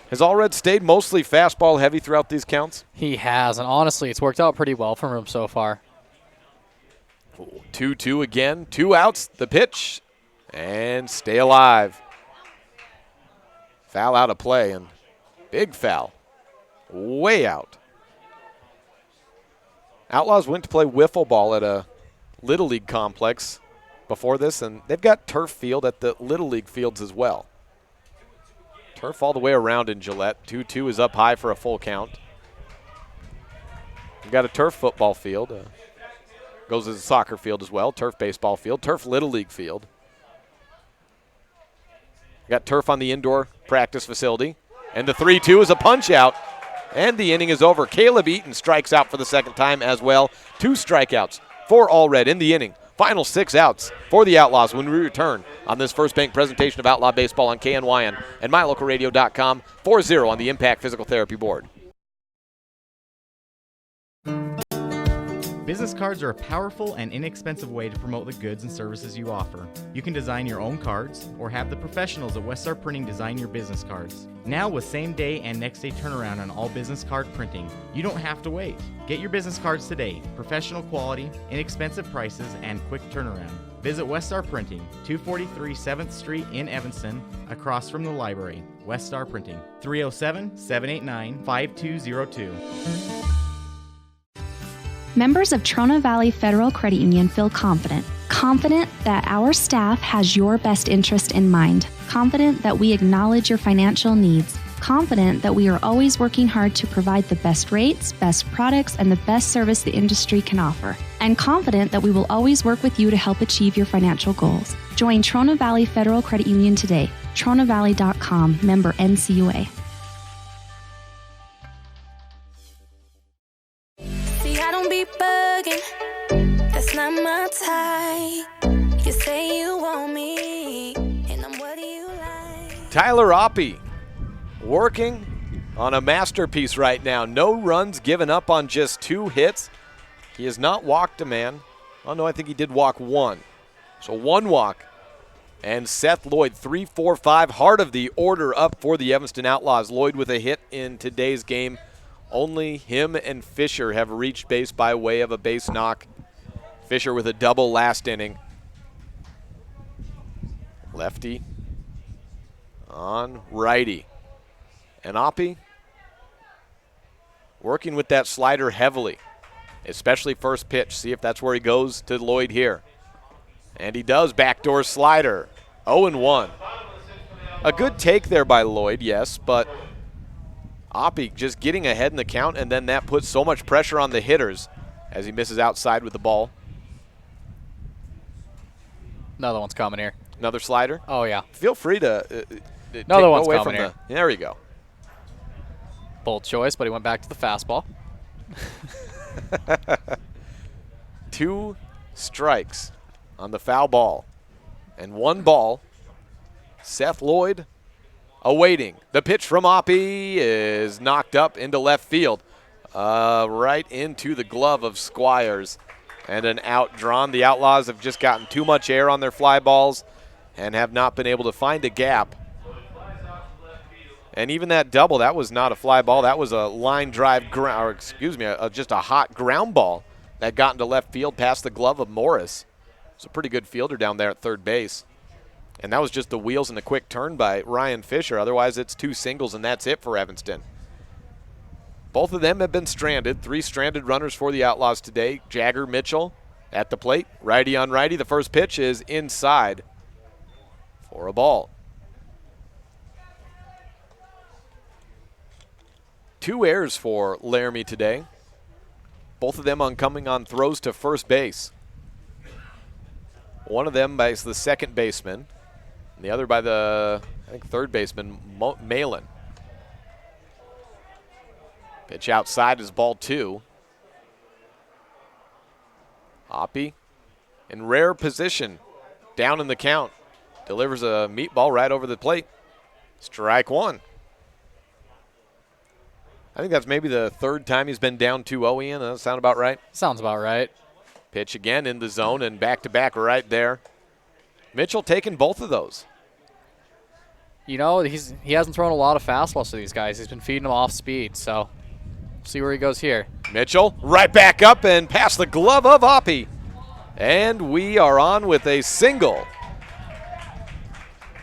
Has Allred stayed mostly fastball heavy throughout these counts? He has, and honestly, it's worked out pretty well for him so far. 2-2 again. 2 outs, the pitch, and stay alive. Foul out of play, and big foul. Way out. Outlaws went to play wiffle ball at a Little League complex before this, and they've got turf field at the Little League fields as well. Turf all the way around in Gillette. 2-2 is up high for a full count. We've got a turf football field. Goes as a soccer field as well. Turf baseball field. Turf Little League field. Got turf on the indoor practice facility. And the 3-2 is a punch out. And the inning is over. Caleb Eaton strikes out for the second time as well. 2 strikeouts for Allred in the inning. Final 6 outs for the Outlaws when we return on this First Bank presentation of Outlaw Baseball on KNYN and mylocalradio.com. 4-0 on the Impact Physical Therapy Board. Business cards are a powerful and inexpensive way to promote the goods and services you offer. You can design your own cards or have the professionals at Westar Printing design your business cards. Now with same day and next day turnaround on all business card printing, you don't have to wait. Get your business cards today. Professional quality, inexpensive prices, and quick turnaround. Visit Westar Printing, 243 7th Street in Evanston, across from the library. Westar Printing, 307-789-5202. Members of Trona Valley Federal Credit Union feel confident that our staff has your best interest in mind, confident that we acknowledge your financial needs, confident that we are always working hard to provide the best rates, best products, and the best service the industry can offer, and confident that we will always work with you to help achieve your financial goals. Join Trona Valley Federal Credit Union today. TronaValley.com, member NCUA. That's not my type. You say you want me, and what do you like? Tyler Oppie working on a masterpiece right now. No runs given up on just 2 hits. He has not walked a man. Oh, no, I think he did walk 1. So 1 walk. And Seth Lloyd, 3-4-5, heart of the order up for the Evanston Outlaws. Lloyd with a hit in today's game. Only him and Fisher have reached base by way of a base knock. Fisher with a double last inning. Lefty on righty. And Oppie working with that slider heavily, especially first pitch. See if that's where he goes to Lloyd here. And he does, backdoor slider. 0-1. A good take there by Lloyd, yes, but Oppie just getting ahead in the count, and then that puts so much pressure on the hitters as he misses outside with the ball. Another one's coming here. Another slider? Oh, yeah. Feel free to Another one's away coming from here. There we go. Bold choice, but he went back to the fastball. 2 strikes on the foul ball and 1 ball. Seth Lloyd awaiting. The pitch from Oppie is knocked up into left field, right into the glove of Squires, and an out drawn. The Outlaws have just gotten too much air on their fly balls and have not been able to find a gap. And even that double, that was not a fly ball. That was a line drive, just a hot ground ball that got into left field past the glove of Morris. It's a pretty good fielder down there at third base. And that was just the wheels and a quick turn by Ryan Fisher. Otherwise, it's 2 singles, and that's it for Evanston. Both of them have been stranded. 3 stranded runners for the Outlaws today. Jagger, Mitchell at the plate. Righty on righty. The first pitch is inside for a ball. 2 errors for Laramie today. Both of them coming on throws to first base. One of them by the second baseman, and the other by the, third baseman, Malin. Pitch outside is ball 2. Oppie in rare position, down in the count. Delivers a meatball right over the plate. Strike 1. I think that's maybe the 3rd time he's been down 2-0, Ian. Does that sound about right? Sounds about right. Pitch again in the zone and back-to-back right there. Mitchell taking both of those. You know, he hasn't thrown a lot of fastballs to these guys. He's been feeding them off speed, so see where he goes here. Mitchell right back up and past the glove of Oppie. And we are on with a single.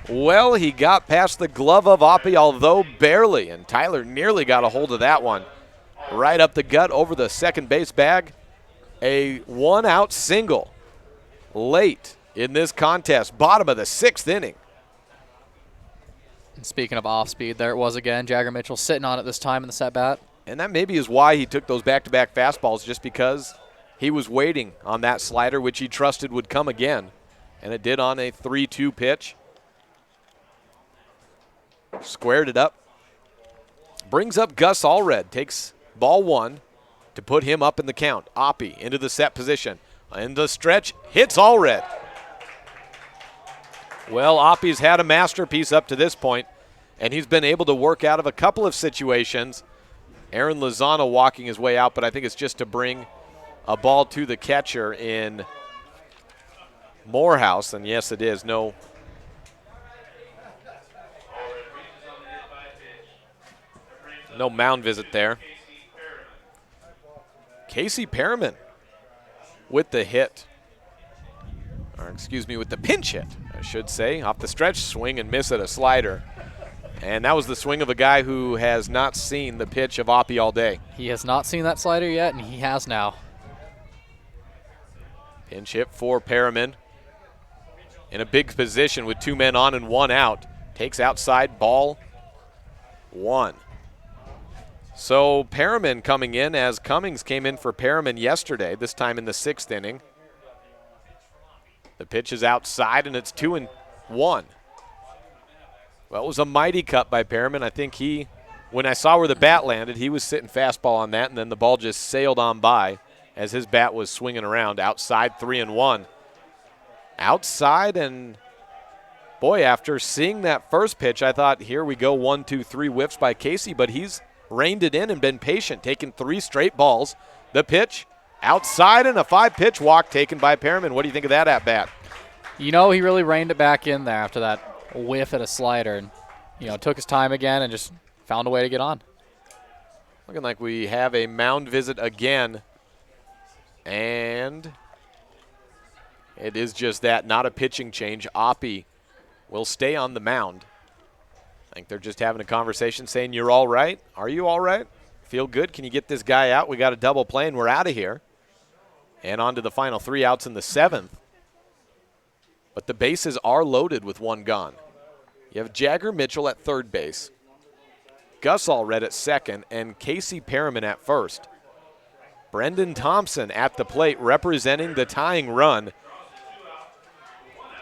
Well, he got past the glove of Oppie, although barely, and Tyler nearly got a hold of that one. Right up the gut over the second base bag. A 1-out single late in this contest, bottom of the 6th inning. And speaking of off speed, there it was again. Jagger Mitchell sitting on it this time in the set bat. And that maybe is why he took those back-to-back fastballs, just because he was waiting on that slider, which he trusted would come again. And it did on a 3-2 pitch. Squared it up. Brings up Gus Allred. Takes ball 1 to put him up in the count. Oppie into the set position. In the stretch, hits Allred. Well, Oppie's had a masterpiece up to this point, and he's been able to work out of a couple of situations. Aaron Lozano walking his way out, but I think it's just to bring a ball to the catcher in Morehouse. And yes, it is. No mound visit there. Casey Perriman with the hit. Or excuse me, with the pinch hit, I should say. Off the stretch, swing and miss at a slider. And that was the swing of a guy who has not seen the pitch of Oppie all day. He has not seen that slider yet, and he has now. Pinch hit for Perriman. In a big position with 2 men on and 1 out. Takes outside, ball 1. So Perriman coming in as Cummings came in for Perriman yesterday, this time in the 6th inning. The pitch is outside, and it's 2-1. Well, it was a mighty cut by Perriman. I think when I saw where the bat landed, he was sitting fastball on that, and then the ball just sailed on by as his bat was swinging around. Outside, 3-1. Outside, and boy, after seeing that first pitch, I thought, here we go, 1, 2, 3 whiffs by Casey, but he's reined it in and been patient, taking 3 straight balls. The pitch outside, and a 5-pitch walk taken by Perriman. What do you think of that at bat? You know, he really reined it back in there after that whiff at a slider, and took his time again and just found a way to get on. Looking like we have a mound visit again, and it is just that, not a pitching change. Oppie will stay on the mound. I think they're just having a conversation saying, you're all right? Are you all right? Feel good? Can you get this guy out? We got a double play and we're out of here. And on to the final 3 outs in the 7th. But the bases are loaded with one gone. You have Jagger Mitchell at third base, Gus Allred at second, and Casey Perriman at first. Brendan Thompson at the plate representing the tying run.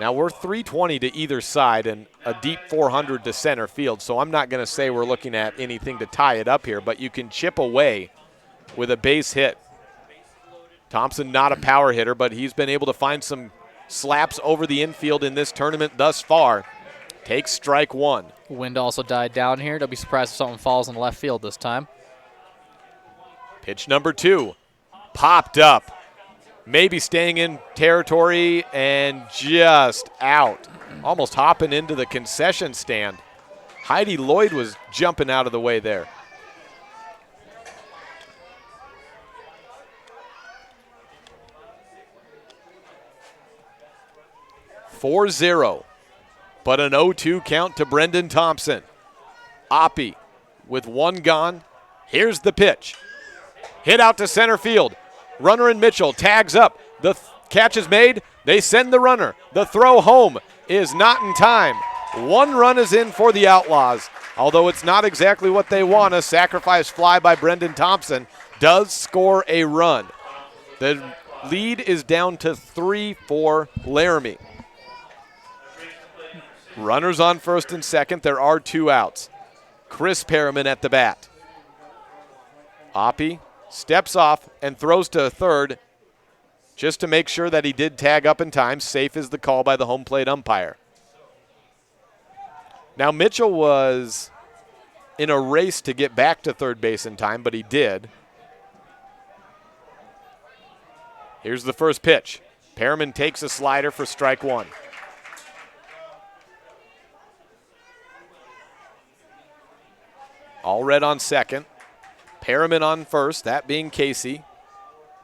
Now we're 320 to either side and a deep 400 to center field, so I'm not going to say we're looking at anything to tie it up here, but you can chip away with a base hit. Thompson not a power hitter, but he's been able to find some slaps over the infield in this tournament thus far. Takes strike one. Wind also died down here. Don't be surprised if something falls in left field this time. Pitch number 2. Popped up. Maybe staying in territory and just out. Almost hopping into the concession stand. Heidi Lloyd was jumping out of the way there. (4-0), but an 0-2 count to Brendan Thompson. Oppie with one gone. Here's the pitch. Hit out to center field. Runner and Mitchell tags up. The catch is made. They send the runner. The throw home is not in time. 1 run is in for the Outlaws. Although it's not exactly what they want, a sacrifice fly by Brendan Thompson does score a run. The lead is down to 3 for Laramie. Runners on first and second. There are 2 outs. Chris Perriman at the bat. Oppie steps off and throws to third just to make sure that he did tag up in time. Safe is the call by the home plate umpire. Now Mitchell was in a race to get back to third base in time, but he did. Here's the first pitch. Perriman takes a slider for strike 1. Allred on second. Perriman on first, that being Casey.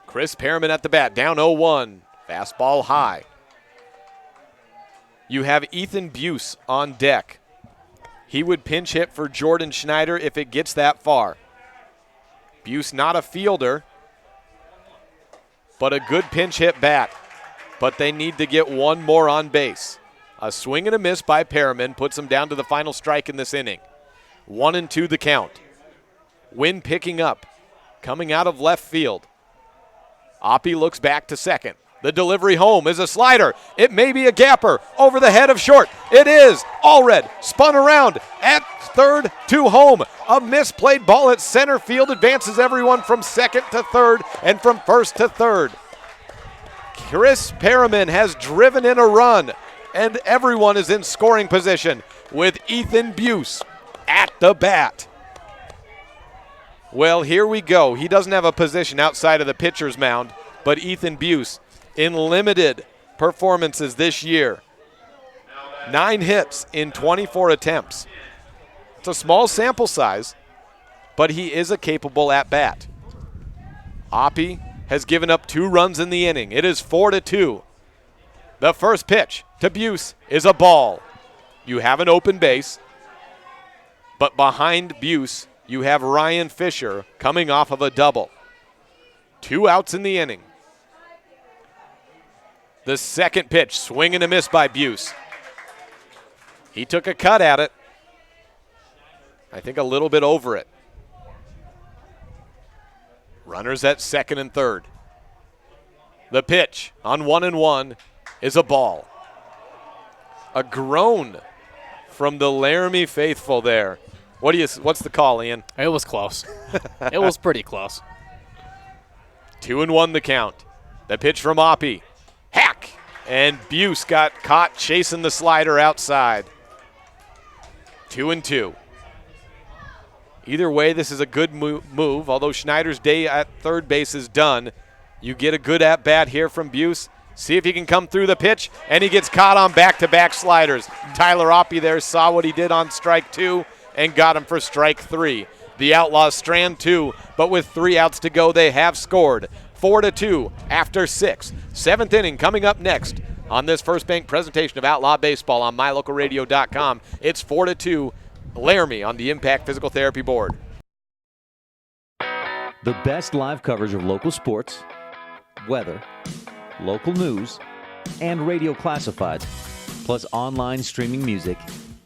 Chris Perriman at the bat, down 0-1. Fastball high. You have Ethan Buse on deck. He would pinch hit for Jordan Schneider if it gets that far. Buse not a fielder, but a good pinch hit bat. But they need to get 1 more on base. A swing and a miss by Perriman puts him down to the final strike in this inning. 1-2 the count. Wind picking up, coming out of left field. Oppie looks back to second. The delivery home is a slider. It may be a gapper over the head of short. It is. Allred spun around at third to home. A misplayed ball at center field advances everyone from second to third and from first to third. Chris Perriman has driven in a run, and everyone is in scoring position with Ethan Buse at the bat. Well, here we go. He doesn't have a position outside of the pitcher's mound, but Ethan Buse in limited performances this year. 9 hits in 24 attempts. It's a small sample size, but he is a capable at-bat. Oppie has given up 2 runs in the inning. It is 4-2. The first pitch to Buse is a ball. You have an open base, but behind Buse, you have Ryan Fisher coming off of a double. 2 outs in the inning. The second pitch, swing and a miss by Buse. He took a cut at it. I think a little bit over it. Runners at second and third. The pitch on 1-1 is a ball. A groan from the Laramie faithful there. What's the call, Ian? It was close. It was pretty close. 2-1 the count. The pitch from Oppie. Hack! And Buse got caught chasing the slider outside. 2-2. Either way, this is a good move. Although Schneider's day at third base is done, you get a good at-bat here from Buse, See if he can come through the pitch, and he gets caught on back-to-back sliders. Tyler Oppie there saw what he did on strike 2 and got him for strike 3. The Outlaws strand 2, but with 3 outs to go, they have scored. 4-2 after 6. 7th inning coming up next on this First Bank presentation of Outlaw Baseball on MyLocalRadio.com. It's 4-2 Laramie on the Impact Physical Therapy Board. The best live coverage of local sports, weather, local news, and radio classifieds, plus online streaming music,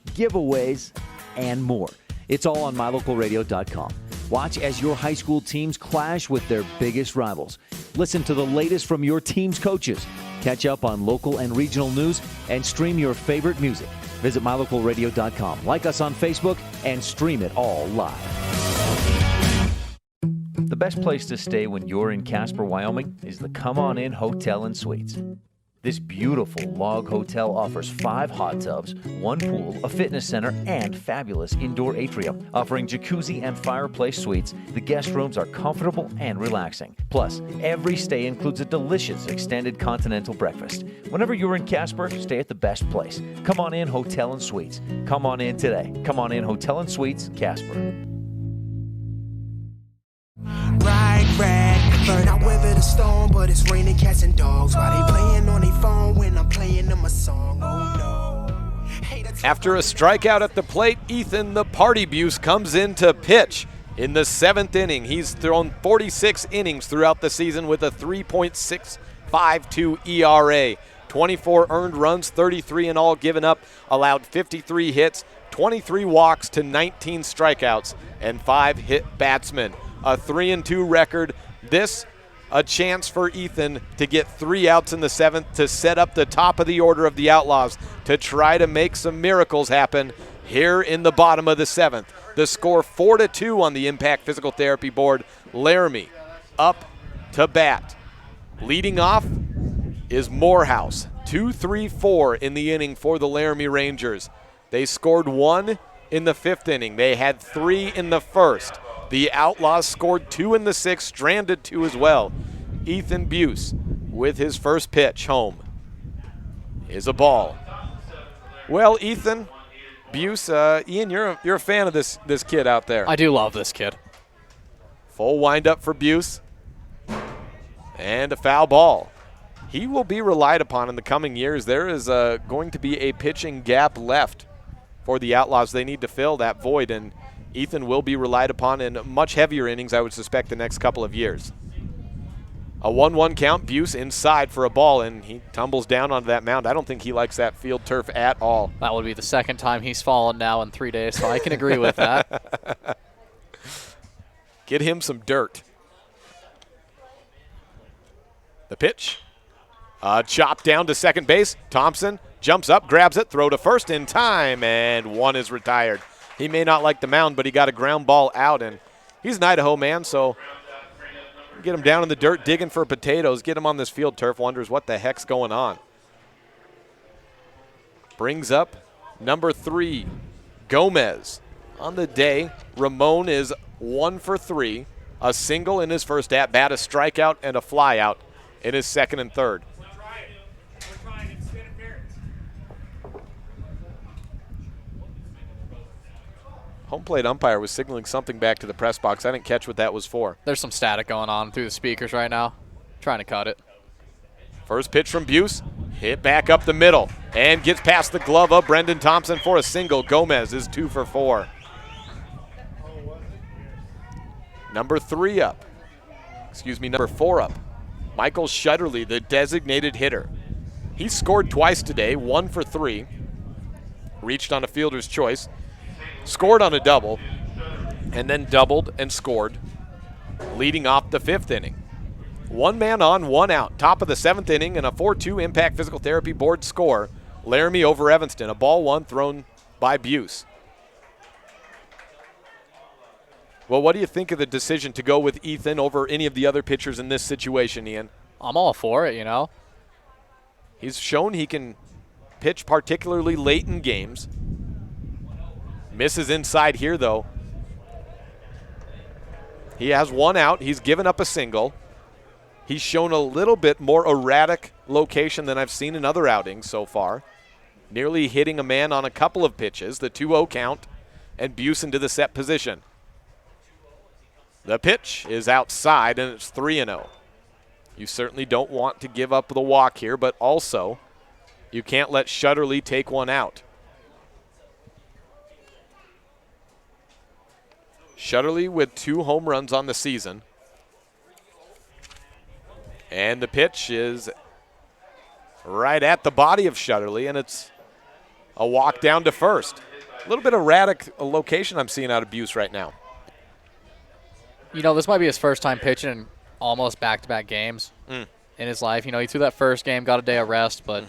giveaways, and more. It's all on MyLocalRadio.com. Watch as your high school teams clash with their biggest rivals. Listen to the latest from your team's coaches. Catch up on local and regional news and stream your favorite music. Visit MyLocalRadio.com. Like us on Facebook and stream it all live. The best place to stay when you're in Casper, Wyoming is the Come On In Hotel and Suites. This beautiful log hotel offers 5 hot tubs, 1 pool, a fitness center, and fabulous indoor atrium. Offering jacuzzi and fireplace suites, the guest rooms are comfortable and relaxing. Plus, every stay includes a delicious extended continental breakfast. Whenever you're in Casper, stay at the best place. Come On In Hotel and Suites. Come on in today. Come On In Hotel and Suites, Casper. Burn out weather the storm, but it's raining cats and dogs. While they playing on their phone when I'm playing them a song. Oh no. After a strikeout at the plate, Ethan the Party Buse comes in to pitch in the 7th inning. He's thrown 46 innings throughout the season with a 3.652 ERA. 24 earned runs, 33 in all given up, allowed 53 hits, 23 walks to 19 strikeouts, and 5 hit batsmen. A 3-2 record. This, a chance for Ethan to get 3 outs in the 7th to set up the top of the order of the Outlaws to try to make some miracles happen here in the bottom of the 7th. The score 4-2 on the Impact Physical Therapy Board. Laramie up to bat. Leading off is Morehouse. 2-3-4 in the inning for the Laramie Rangers. They scored 1 in the 5th inning. They had 3 in the 1st. The Outlaws scored 2 in the 6th, stranded 2 as well. Ethan Buse with his first pitch home is a ball. Well, Ethan Buse, Ian, you're a fan of this kid out there. I do love this kid. Full windup for Buse and a foul ball. He will be relied upon in the coming years. There is going to be a pitching gap left for the Outlaws. They need to fill that void, and Ethan will be relied upon in much heavier innings, I would suspect, the next couple of years. A 1-1 count, Buse inside for a ball, and he tumbles down onto that mound. I don't think he likes that field turf at all. That would be the 2nd time he's fallen now in 3 days, so I can agree with that. Get him some dirt. The pitch. Chopped down to second base. Thompson jumps up, grabs it, throw to first in time, and 1 is retired. He may not like the mound, but he got a ground ball out, and he's an Idaho man, so get him down in the dirt digging for potatoes, get him on this field turf, wonders what the heck's going on. Brings up number 3, Gomez. On the day, Ramon is 1 for 3, a single in his first at-bat, a strikeout, and a flyout in his 2nd and 3rd. Home plate umpire was signaling something back to the press box. I didn't catch what that was for. There's some static going on through the speakers right now. Trying to cut it. First pitch from Buse. Hit back up the middle. And gets past the glove of Brendan Thompson for a single. Gomez is 2 for 4. Number 3 up. Number 4 up. Michael Shutterly, the designated hitter. He scored twice today, 1 for 3. Reached on a fielder's choice. Scored on a double, and then doubled and scored, leading off the 5th inning. 1 man on, 1 out. Top of the 7th inning and a 4-2 Impact Physical Therapy Board score. Laramie over Evanston. A ball 1 thrown by Buse. Well, what do you think of the decision to go with Ethan over any of the other pitchers in this situation, Ian? I'm all for it, you know. He's shown he can pitch particularly late in games. Misses inside here, though. He has 1 out. He's given up a single. He's shown a little bit more erratic location than I've seen in other outings so far. Nearly hitting a man on a couple of pitches, the 2-0 count, and Buse into the set position. The pitch is outside, and it's 3-0. You certainly don't want to give up the walk here, but also you can't let Shutterly take one out. Shutterly with 2 home runs on the season. And the pitch is right at the body of Shutterly, and it's a walk down to first. A little bit erratic location I'm seeing out of Buse right now. You know, this might be his first time pitching in almost back-to-back games in his life. You know, he threw that first game, got a day of rest, but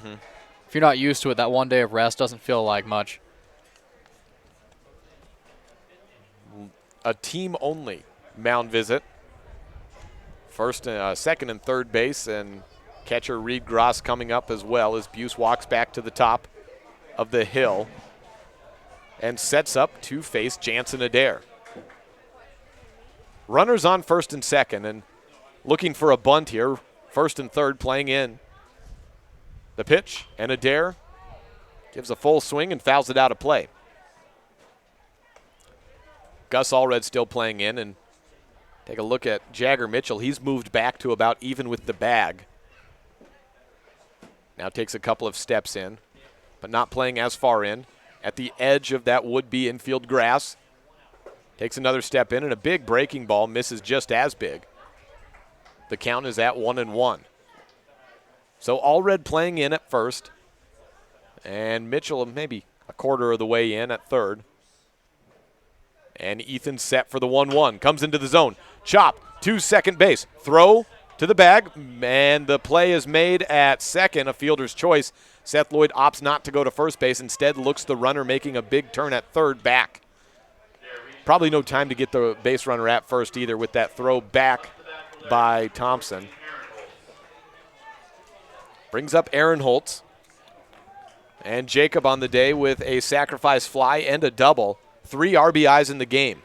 if you're not used to it, that one day of rest doesn't feel like much. A team-only mound visit. First, second, and third base, and catcher Reed Gross coming up as well as Buse walks back to the top of the hill and sets up to face Jansen Adair. Runners on first and second, and looking for a bunt here. First and third playing in. The pitch, and Adair gives a full swing and fouls it out of play. Gus Allred still playing in, and take a look at Jagger Mitchell. He's moved back to about even with the bag. Now takes a couple of steps in, but not playing as far in. At the edge of that would-be infield grass. Takes another step in, and a big breaking ball misses just as big. The count is at 1-1. So Allred playing in at first, and Mitchell maybe a quarter of the way in at third. And Ethan set for the 1-1. Comes into the zone. Chop to second base. Throw to the bag. And the play is made at second. A fielder's choice. Seth Lloyd opts not to go to first base. Instead looks the runner making a big turn at third back. Probably no time to get the base runner at first either with that throw back by Thompson. Brings up Aaron Holtz. And Jacob on the day with a sacrifice fly and a double. 3 RBIs in the game.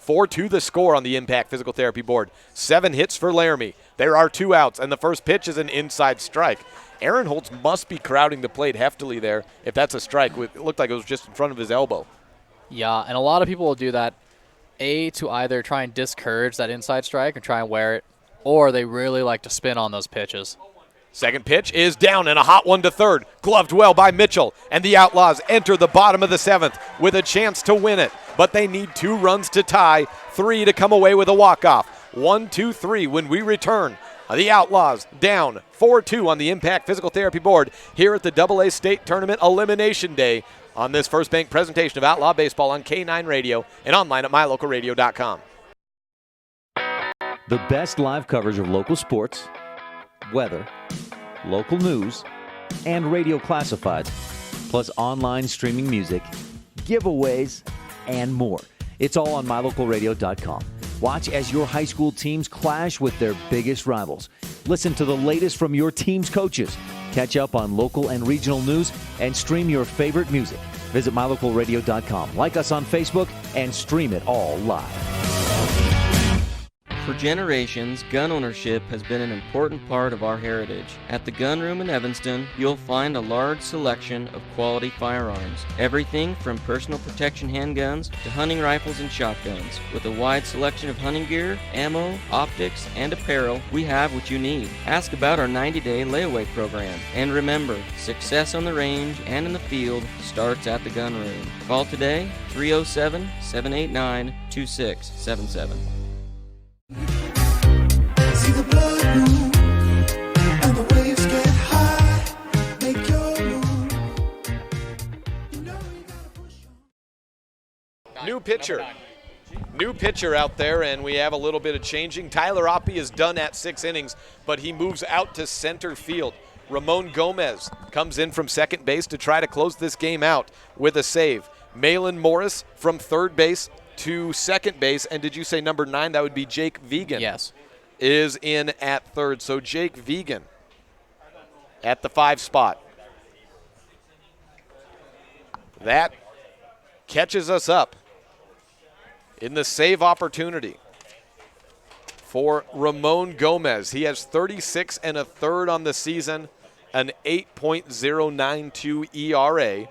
4-2 the score on the Impact Physical Therapy board. 7 hits for Laramie. There are 2 outs, and the first pitch is an inside strike. Aaron Holtz must be crowding the plate heftily there if that's a strike. It looked like it was just in front of his elbow. Yeah, and a lot of people will do that, to either try and discourage that inside strike and try and wear it, or they really like to spin on those pitches. Second pitch is down and a hot one to third. Gloved well by Mitchell, and the Outlaws enter the bottom of the 7th with a chance to win it. But they need 2 runs to tie, 3 to come away with a walk-off. 1-2-3 when we return. The Outlaws down 4-2 on the Impact Physical Therapy board here at the AA State Tournament Elimination Day on this First Bank presentation of Outlaw Baseball on K9 Radio and online at mylocalradio.com. The best live coverage of local sports, weather, local news, and radio classifieds, plus online streaming music, giveaways, and more. It's all on mylocalradio.com. Watch as your high school teams clash with their biggest rivals. Listen to the latest from your team's coaches. Catch up on local and regional news and stream your favorite music. Visit mylocalradio.com. Like us on Facebook and stream it all live. For generations, gun ownership has been an important part of our heritage. At the Gun Room in Evanston, you'll find a large selection of quality firearms. Everything from personal protection handguns to hunting rifles and shotguns. With a wide selection of hunting gear, ammo, optics, and apparel, we have what you need. Ask about our 90-day layaway program. And remember, success on the range and in the field starts at the Gun Room. Call today, 307-789-2677. See the blood move, and the waves get high. Make your move. You know you gotta push on. New pitcher. New pitcher out there, and we have a little bit of changing. Tyler Oppie is done at 6 innings, but he moves out to center field. Ramon Gomez comes in from second base to try to close this game out with a save. Malin Morris from third base to second base, and did you say number 9? That would be Jake Vegan. Yes. Is in at third. So Jake Vegan at the 5 spot. That catches us up in the save opportunity. for Ramon Gomez. He has 36 1/3 on the season, an 8.092 ERA.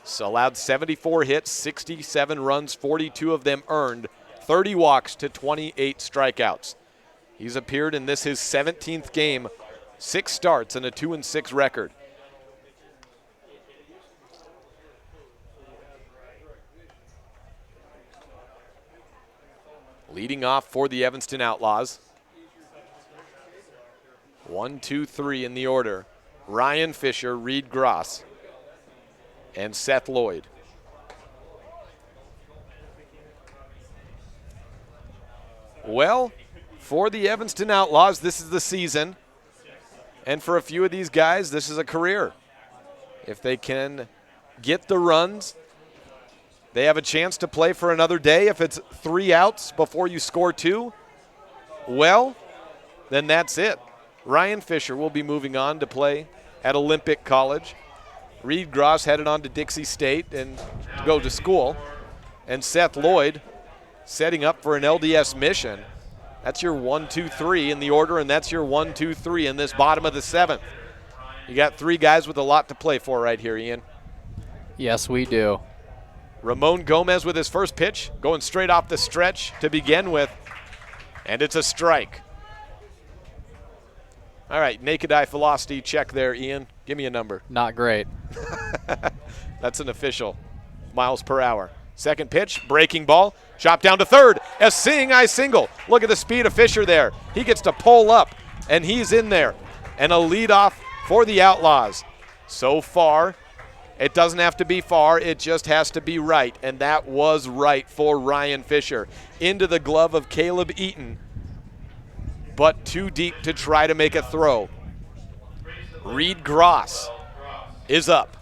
So allowed 74 hits, 67 runs, 42 of them earned, 30 walks to 28 strikeouts. He's appeared in his 17th game, 6 starts and a 2-6 record. Leading off for the Evanston Outlaws. 1, 2, 3 in the order. Ryan Fisher, Reed Gross, and Seth Lloyd. Well, for the Evanston Outlaws, this is the season. And for a few of these guys, this is a career. If they can get the runs, they have a chance to play for another day. If it's 3 outs before you score 2, well, then that's it. Ryan Fisher will be moving on to play at Olympic College. Reed Gross headed on to Dixie State and to go to school. And Seth Lloyd setting up for an LDS mission. That's your 1, 2, 3 in the order, and that's your 1, 2, 3 in this bottom of the 7th. You got 3 guys with a lot to play for right here, Ian. Yes, we do. Ramon Gomez with his first pitch, going straight off the stretch to begin with, and it's a strike. All right, naked eye velocity check there, Ian. Give me a number. Not great. That's an official miles per hour. Second pitch, breaking ball, chopped down to third. A seeing eye single. Look at the speed of Fisher there. He gets to pull up, and he's in there. And a leadoff for the Outlaws. So far, it doesn't have to be far. It just has to be right, and that was right for Ryan Fisher. Into the glove of Caleb Eaton, but too deep to try to make a throw. Reed Gross is up.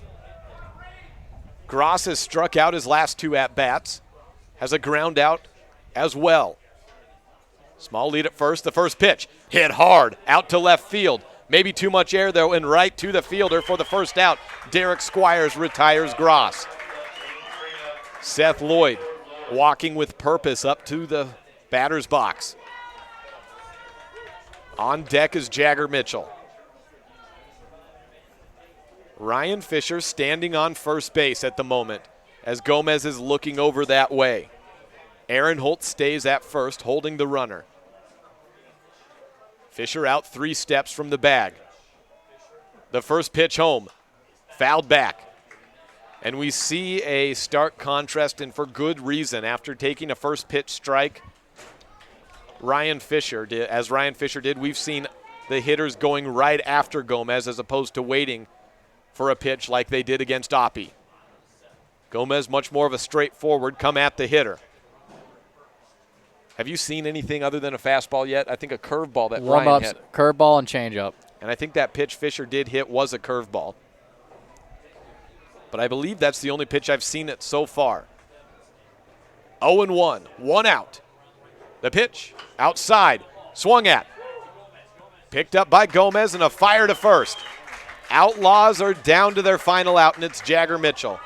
Gross has struck out his last 2 at-bats, has a ground out as well. Small lead at first, the first pitch, hit hard, out to left field. Maybe too much air though, and right to the fielder for the first out. Derek Squires retires Gross. Seth Lloyd walking with purpose up to the batter's box. On deck is Jagger Mitchell. Ryan Fisher standing on first base at the moment as Gomez is looking over that way. Aaron Holt stays at first, holding the runner. Fisher out 3 steps from the bag. The first pitch home, fouled back. And we see a stark contrast, and for good reason. After taking a first pitch strike, as Ryan Fisher did, we've seen the hitters going right after Gomez as opposed to waiting for a pitch like they did against Oppie. Gomez much more of a straightforward come at the hitter. Have you seen anything other than a fastball yet? I think a curveball that Ryan hit. Curveball and changeup. And I think that pitch Fisher did hit was a curveball. But I believe that's the only pitch I've seen it so far. 0-1, 1 out. The pitch, outside, swung at. Picked up by Gomez and a fire to first. Outlaws are down to their final out, and it's Jagger Mitchell.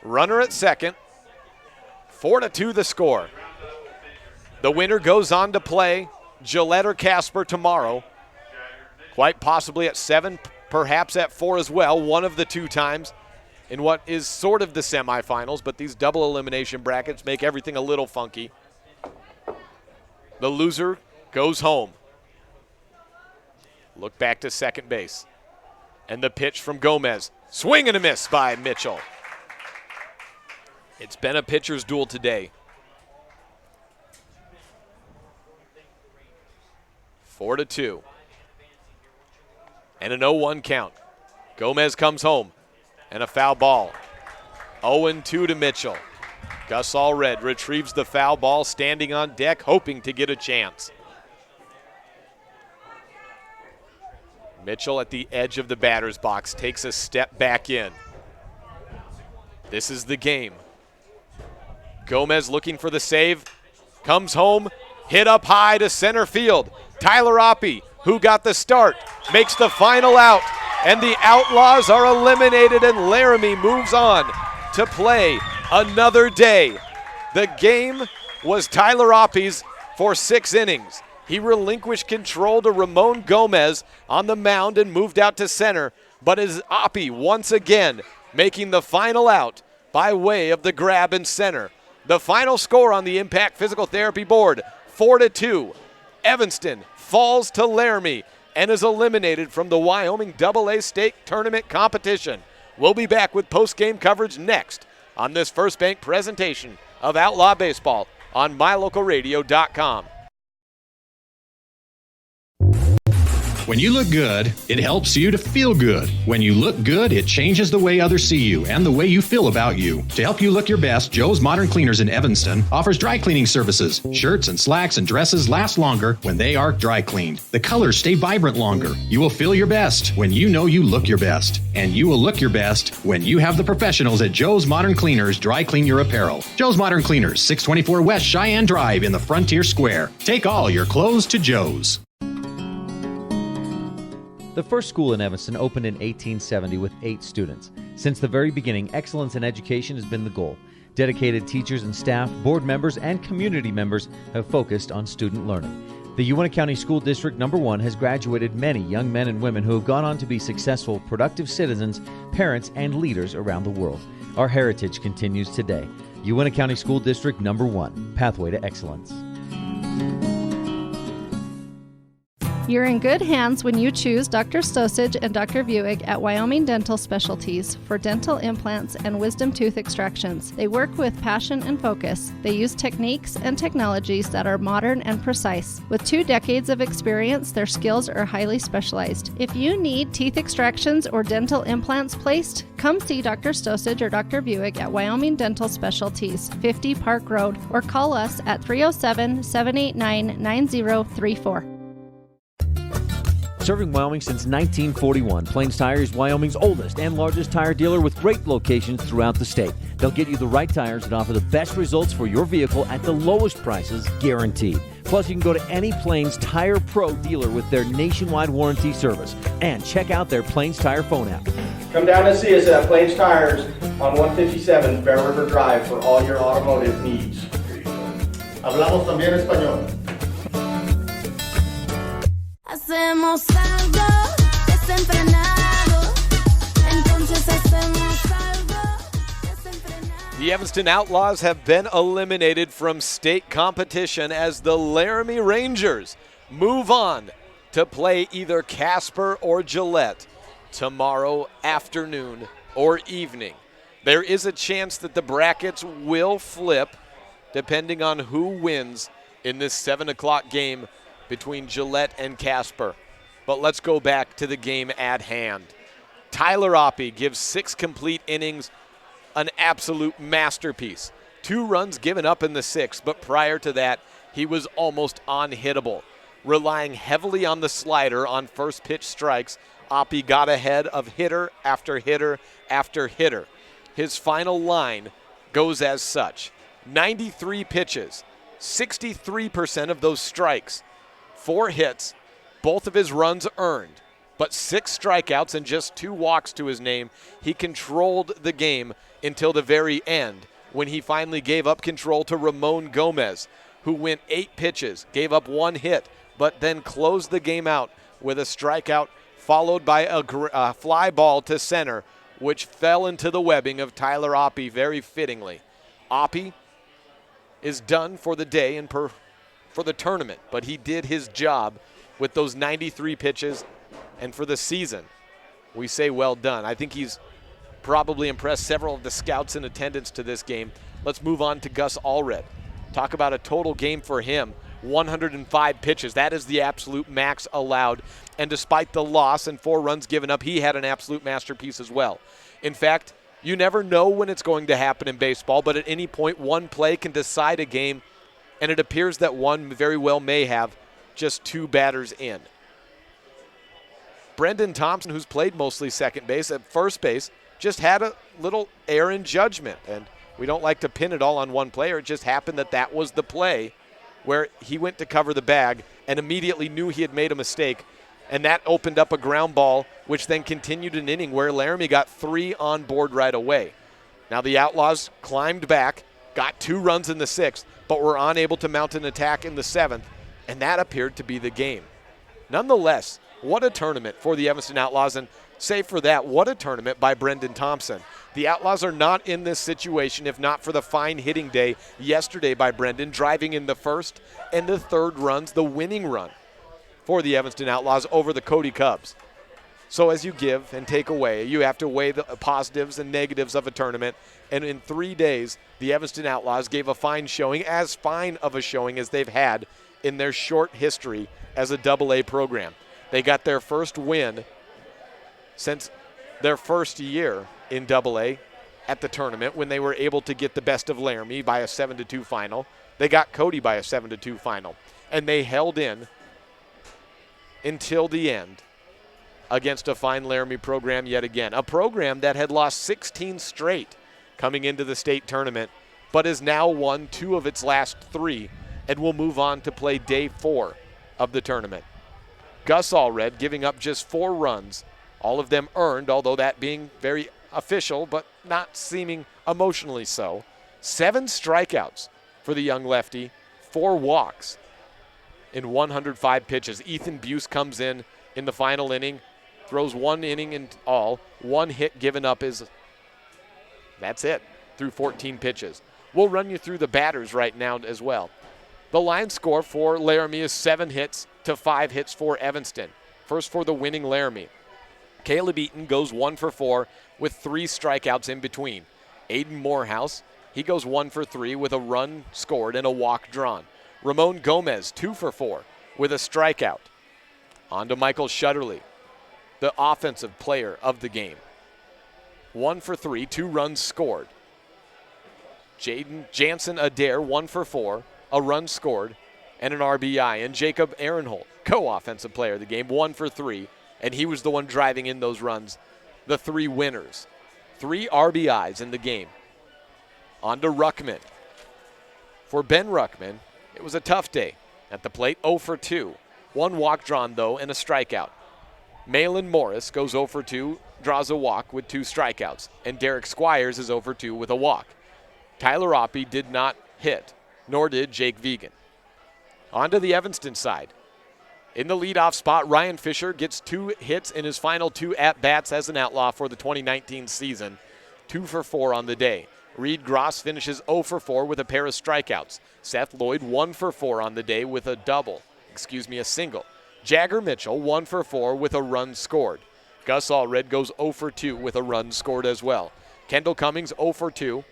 Runner at second. 4-2 the score. The winner goes on to play Gillette or Casper tomorrow. Quite possibly at 7, perhaps at 4 as well, one of the 2 times in what is sort of the semifinals, but these double elimination brackets make everything a little funky. The loser goes home. Look back to second base. And the pitch from Gomez. Swing and a miss by Mitchell. It's been a pitcher's duel today. 4-2. And an 0-1 count. Gomez comes home. And a foul ball. 0-2 to Mitchell. Gus Allred retrieves the foul ball, standing on deck, hoping to get a chance. Mitchell at the edge of the batter's box takes a step back in. This is the game. Gomez looking for the save. Comes home, hit up high to center field. Tyler Oppie, who got the start, makes the final out. And the Outlaws are eliminated, and Laramie moves on to play another day. The game was Tyler Oppie's for 6 innings. He relinquished control to Ramon Gomez on the mound and moved out to center, but is Oppie once again making the final out by way of the grab in center. The final score on the Impact Physical Therapy board, 4-2. Evanston falls to Laramie and is eliminated from the Wyoming AA State Tournament competition. We'll be back with post-game coverage next on this First Bank presentation of Outlaw Baseball on MyLocalRadio.com. When you look good, it helps you to feel good. When you look good, it changes the way others see you and the way you feel about you. To help you look your best, Joe's Modern Cleaners in Evanston offers dry cleaning services. Shirts and slacks and dresses last longer when they are dry cleaned. The colors stay vibrant longer. You will feel your best when you know you look your best. And you will look your best when you have the professionals at Joe's Modern Cleaners dry clean your apparel. Joe's Modern Cleaners, 624 West Cheyenne Drive in the Frontier Square. Take all your clothes to Joe's. The first school in Evanston opened in 1870 with 8 students. Since the very beginning, excellence in education has been the goal. Dedicated teachers and staff, board members, and community members have focused on student learning. The Uintah County School District No. 1 has graduated many young men and women who have gone on to be successful, productive citizens, parents, and leaders around the world. Our heritage continues today. Uintah County School District No. 1, Pathway to Excellence. You're in good hands when you choose Dr. Stosage and Dr. Buick at Wyoming Dental Specialties for dental implants and wisdom tooth extractions. They work with passion and focus. They use techniques and technologies that are modern and precise. With 2 decades of experience, their skills are highly specialized. If you need teeth extractions or dental implants placed, come see Dr. Stosage or Dr. Buick at Wyoming Dental Specialties, 50 Park Road, or call us at 307-789-9034. Serving Wyoming since 1941, Plains Tire is Wyoming's oldest and largest tire dealer with great locations throughout the state. They'll get you the right tires that offer the best results for your vehicle at the lowest prices, guaranteed. Plus, you can go to any Plains Tire Pro dealer with their nationwide warranty service. And check out their Plains Tire phone app. Come down and see us at Plains Tires on 157 Bear River Drive for all your automotive needs. Hablamos también español. Hacemos algo desenfrenado, entonces hacemos algo desenfrenado. The Evanston Outlaws have been eliminated from state competition as the Laramie Rangers move on to play either Casper or Gillette tomorrow afternoon or evening. There is a chance that the brackets will flip depending on who wins in this 7 o'clock game between Gillette and Casper. But let's go back to the game at hand. Tyler Oppie gives 6 complete innings, an absolute masterpiece. 2 runs given up in the 6th, but prior to that, he was almost unhittable. Relying heavily on the slider on first pitch strikes, Oppie got ahead of hitter after hitter after hitter. His final line goes as such: 93 pitches, 63% of those strikes, 4 hits, both of his runs earned, but 6 strikeouts and just 2 walks to his name. He controlled the game until the very end when he finally gave up control to Ramon Gomez, who went 8 pitches, gave up 1 hit, but then closed the game out with a strikeout followed by a fly ball to center, which fell into the webbing of Tyler Oppie very fittingly. Oppie is done for the day and for the tournament, but he did his job with those 93 pitches, and for the season, we say well done. I think he's probably impressed several of the scouts in attendance to this game. Let's move on to Gus Allred. Talk about a total game for him, 105 pitches. That is the absolute max allowed, and despite the loss and 4 runs given up, he had an absolute masterpiece as well. In fact, you never know when it's going to happen in baseball, but at any point, one play can decide a game, and it appears that one very well may have just 2 batters in. Brendan Thompson, who's played mostly second base, at first base, just had a little error in judgment. And we don't like to pin it all on one player. It just happened that that was the play where he went to cover the bag and immediately knew he had made a mistake. And that opened up a ground ball, which then continued an inning where Laramie got 3 on board right away. Now the Outlaws climbed back, got 2 runs in the 6th, but were unable to mount an attack in the 7th, and that appeared to be the game. Nonetheless, what a tournament for the Evanston Outlaws, and save for that, what a tournament by Brendan Thompson. The Outlaws are not in this situation if not for the fine hitting day yesterday by Brendan, driving in the 1st and the 3rd runs, the winning run for the Evanston Outlaws over the Cody Cubs. So as you give and take away, you have to weigh the positives and negatives of a tournament. And in 3 days, the Evanston Outlaws gave a fine showing, as fine of a showing as they've had in their short history as a AA program. They got their first win since their first year in AA at the tournament when they were able to get the best of Laramie by a 7-2 final. They got Cody by a 7-2 final. And they held in until the end against a fine Laramie program yet again. A program that had lost 16 straight coming into the state tournament, but has now won 2 of its last 3 and will move on to play day 4 of the tournament. Gus Allred giving up just 4 runs, all of them earned, although that being very official, but not seeming emotionally so. 7 strikeouts for the young lefty, 4 walks in 105 pitches. Ethan Buse comes in the final inning, throws 1 inning in all. 1 hit given up that's it, through 14 pitches. We'll run you through the batters right now as well. The line score for Laramie is 7 hits to 5 hits for Evanston. First for the winning Laramie. Caleb Eaton goes 1 for 4 with 3 strikeouts in between. Aiden Morehouse, he goes 1 for 3 with a run scored and a walk drawn. Ramon Gomez, 2 for 4 with a strikeout. On to Michael Shutterly, the offensive player of the game. 1 for 3, 2 runs scored. Jaden Jansen Adair, 1 for 4, a run scored, and an RBI. And Jacob Aaronholt, co-offensive player of the game, 1 for 3, and he was the one driving in those runs. The 3 winners. 3 RBIs in the game. On to Ruckman. For Ben Ruckman, it was a tough day at the plate, 0 for 2. 1 walk drawn, though, and a strikeout. Malin Morris goes 0 for 2, draws a walk with 2 strikeouts. And Derek Squires is 0 for 2 with a walk. Tyler Oppie did not hit, nor did Jake Vegan. On to the Evanston side. In the leadoff spot, Ryan Fisher gets 2 hits in his final 2 at-bats as an Outlaw for the 2019 season. 2 for 4 on the day. Reed Gross finishes 0 for 4 with a pair of strikeouts. Seth Lloyd 1 for 4 on the day with a single. Jagger Mitchell 1 for 4 with a run scored. Gus Allred goes 0 for 2 with a run scored as well. Kendall Cummings 0 for 2.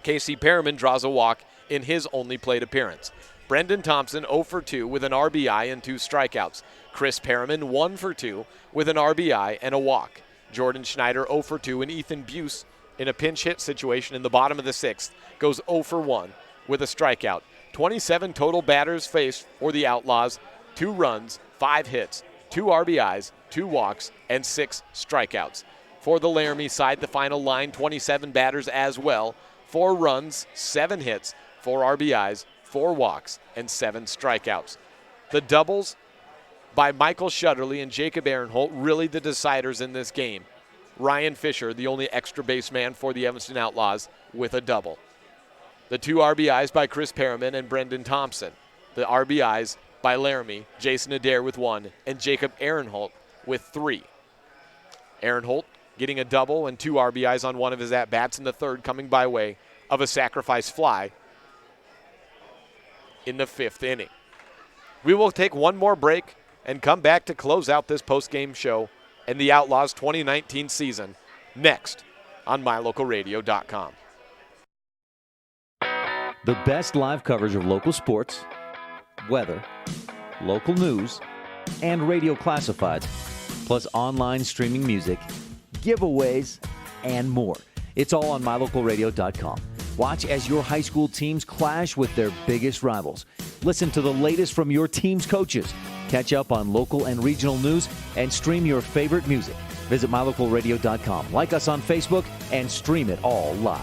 Casey Perriman draws a walk in his only plate appearance. Brendan Thompson 0 for 2 with an RBI and 2 strikeouts. Chris Perriman 1 for 2 with an RBI and a walk. Jordan Schneider 0 for 2, and Ethan Buse in a pinch hit situation in the bottom of the 6th goes 0 for 1 with a strikeout. 27 total batters faced for the Outlaws, 2 runs, 5 hits, 2 RBIs, 2 walks, and 6 strikeouts. For the Laramie side, the final line, 27 batters as well, 4 runs, 7 hits, 4 RBIs, 4 walks, and 7 strikeouts. The doubles by Michael Shutterly and Jacob Aaronholt really the deciders in this game. Ryan Fisher, the only extra base man for the Evanston Outlaws, with a double. The 2 RBIs by Chris Perriman and Brendan Thompson. The RBIs by Laramie, Jason Adair with 1, and Jacob Aaronholt with 3. Aaronholt getting a double and 2 RBIs on one of his at-bats, in the 3rd coming by way of a sacrifice fly in the 5th inning. We will take one more break and come back to close out this post-game show and the Outlaws 2019 season next on MyLocalRadio.com. The best live coverage of local sports, weather, local news, and radio classifieds, plus online streaming music, giveaways, and more. It's all on MyLocalRadio.com. Watch as your high school teams clash with their biggest rivals. Listen to the latest from your team's coaches. Catch up on local and regional news and stream your favorite music. Visit MyLocalRadio.com. Like us on Facebook and stream it all live.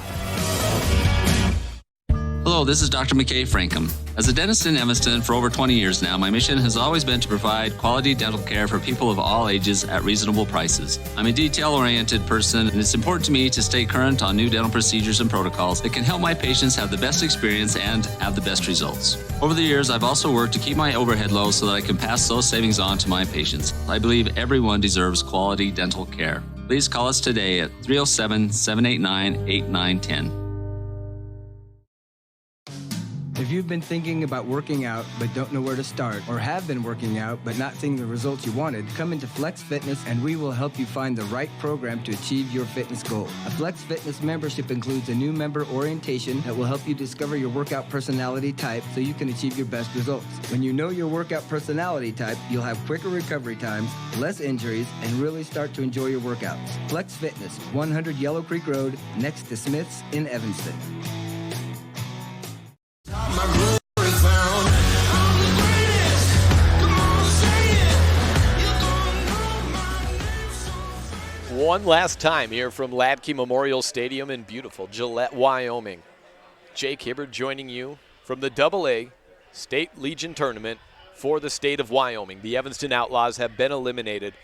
Hello, Hello, this is Dr. McKay Frankham. As a dentist in Evanston for over 20 years now, my mission has always been to provide quality dental care for people of all ages at reasonable prices. I'm a detail-oriented person, and it's important to me to stay current on new dental procedures and protocols that can help my patients have the best experience and have the best results. Over the years, I've also worked to keep my overhead low so that I can pass those savings on to my patients. I believe everyone deserves quality dental care. Please call us today at 307-789-8910. If you've been thinking about working out but don't know where to start, or have been working out but not seeing the results you wanted, come into Flex Fitness and we will help you find the right program to achieve your fitness goal. A Flex Fitness membership includes a new member orientation that will help you discover your workout personality type so you can achieve your best results. When you know your workout personality type, you'll have quicker recovery times, less injuries, and really start to enjoy your workouts. Flex Fitness, 100 Yellow Creek Road, next to Smith's in Evanston. One last time here from Ladke Memorial Stadium in beautiful Gillette, Wyoming. Jake Hibbard joining you from the AA State Legion Tournament for the state of Wyoming. The Evanston Outlaws have been eliminated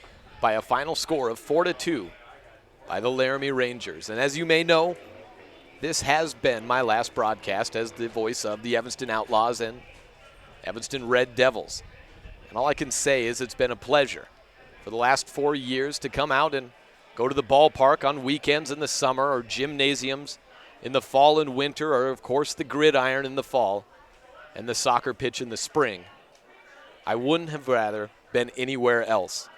by a final score of 4-2 by the Laramie Rangers. And as you may know, this has been my last broadcast as the voice of the Evanston Outlaws and Evanston Red Devils. And all I can say is it's been a pleasure for the last 4 years to come out and go to the ballpark on weekends in the summer, or gymnasiums in the fall and winter, or of course the gridiron in the fall and the soccer pitch in the spring. I wouldn't have rather been anywhere else,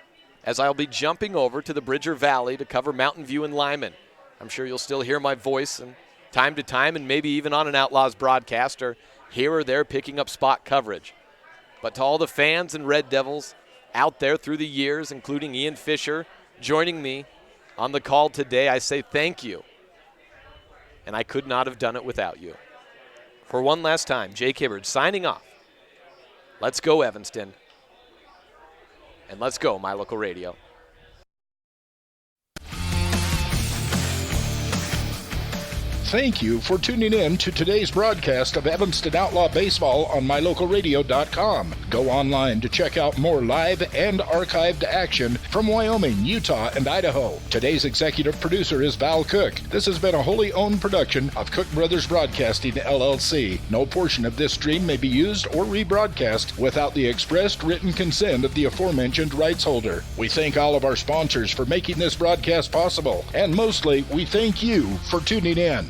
as I'll be jumping over to the Bridger Valley to cover Mountain View and Lyman. I'm sure you'll still hear my voice and time to time, and maybe even on an Outlaws broadcast or here or there picking up spot coverage. But to all the fans and Red Devils out there through the years, including Ian Fisher joining me on the call today, I say thank you. And I could not have done it without you. For one last time, Jake Hibbard signing off. Let's go, Evanston. And let's go, My Local Radio. Thank you for tuning in to today's broadcast of Evanston Outlaw Baseball on mylocalradio.com. Go online to check out more live and archived action from Wyoming, Utah, and Idaho. Today's executive producer is Val Cook. This has been a wholly owned production of Cook Brothers Broadcasting, LLC. No portion of this stream may be used or rebroadcast without the expressed written consent of the aforementioned rights holder. We thank all of our sponsors for making this broadcast possible, and mostly, we thank you for tuning in.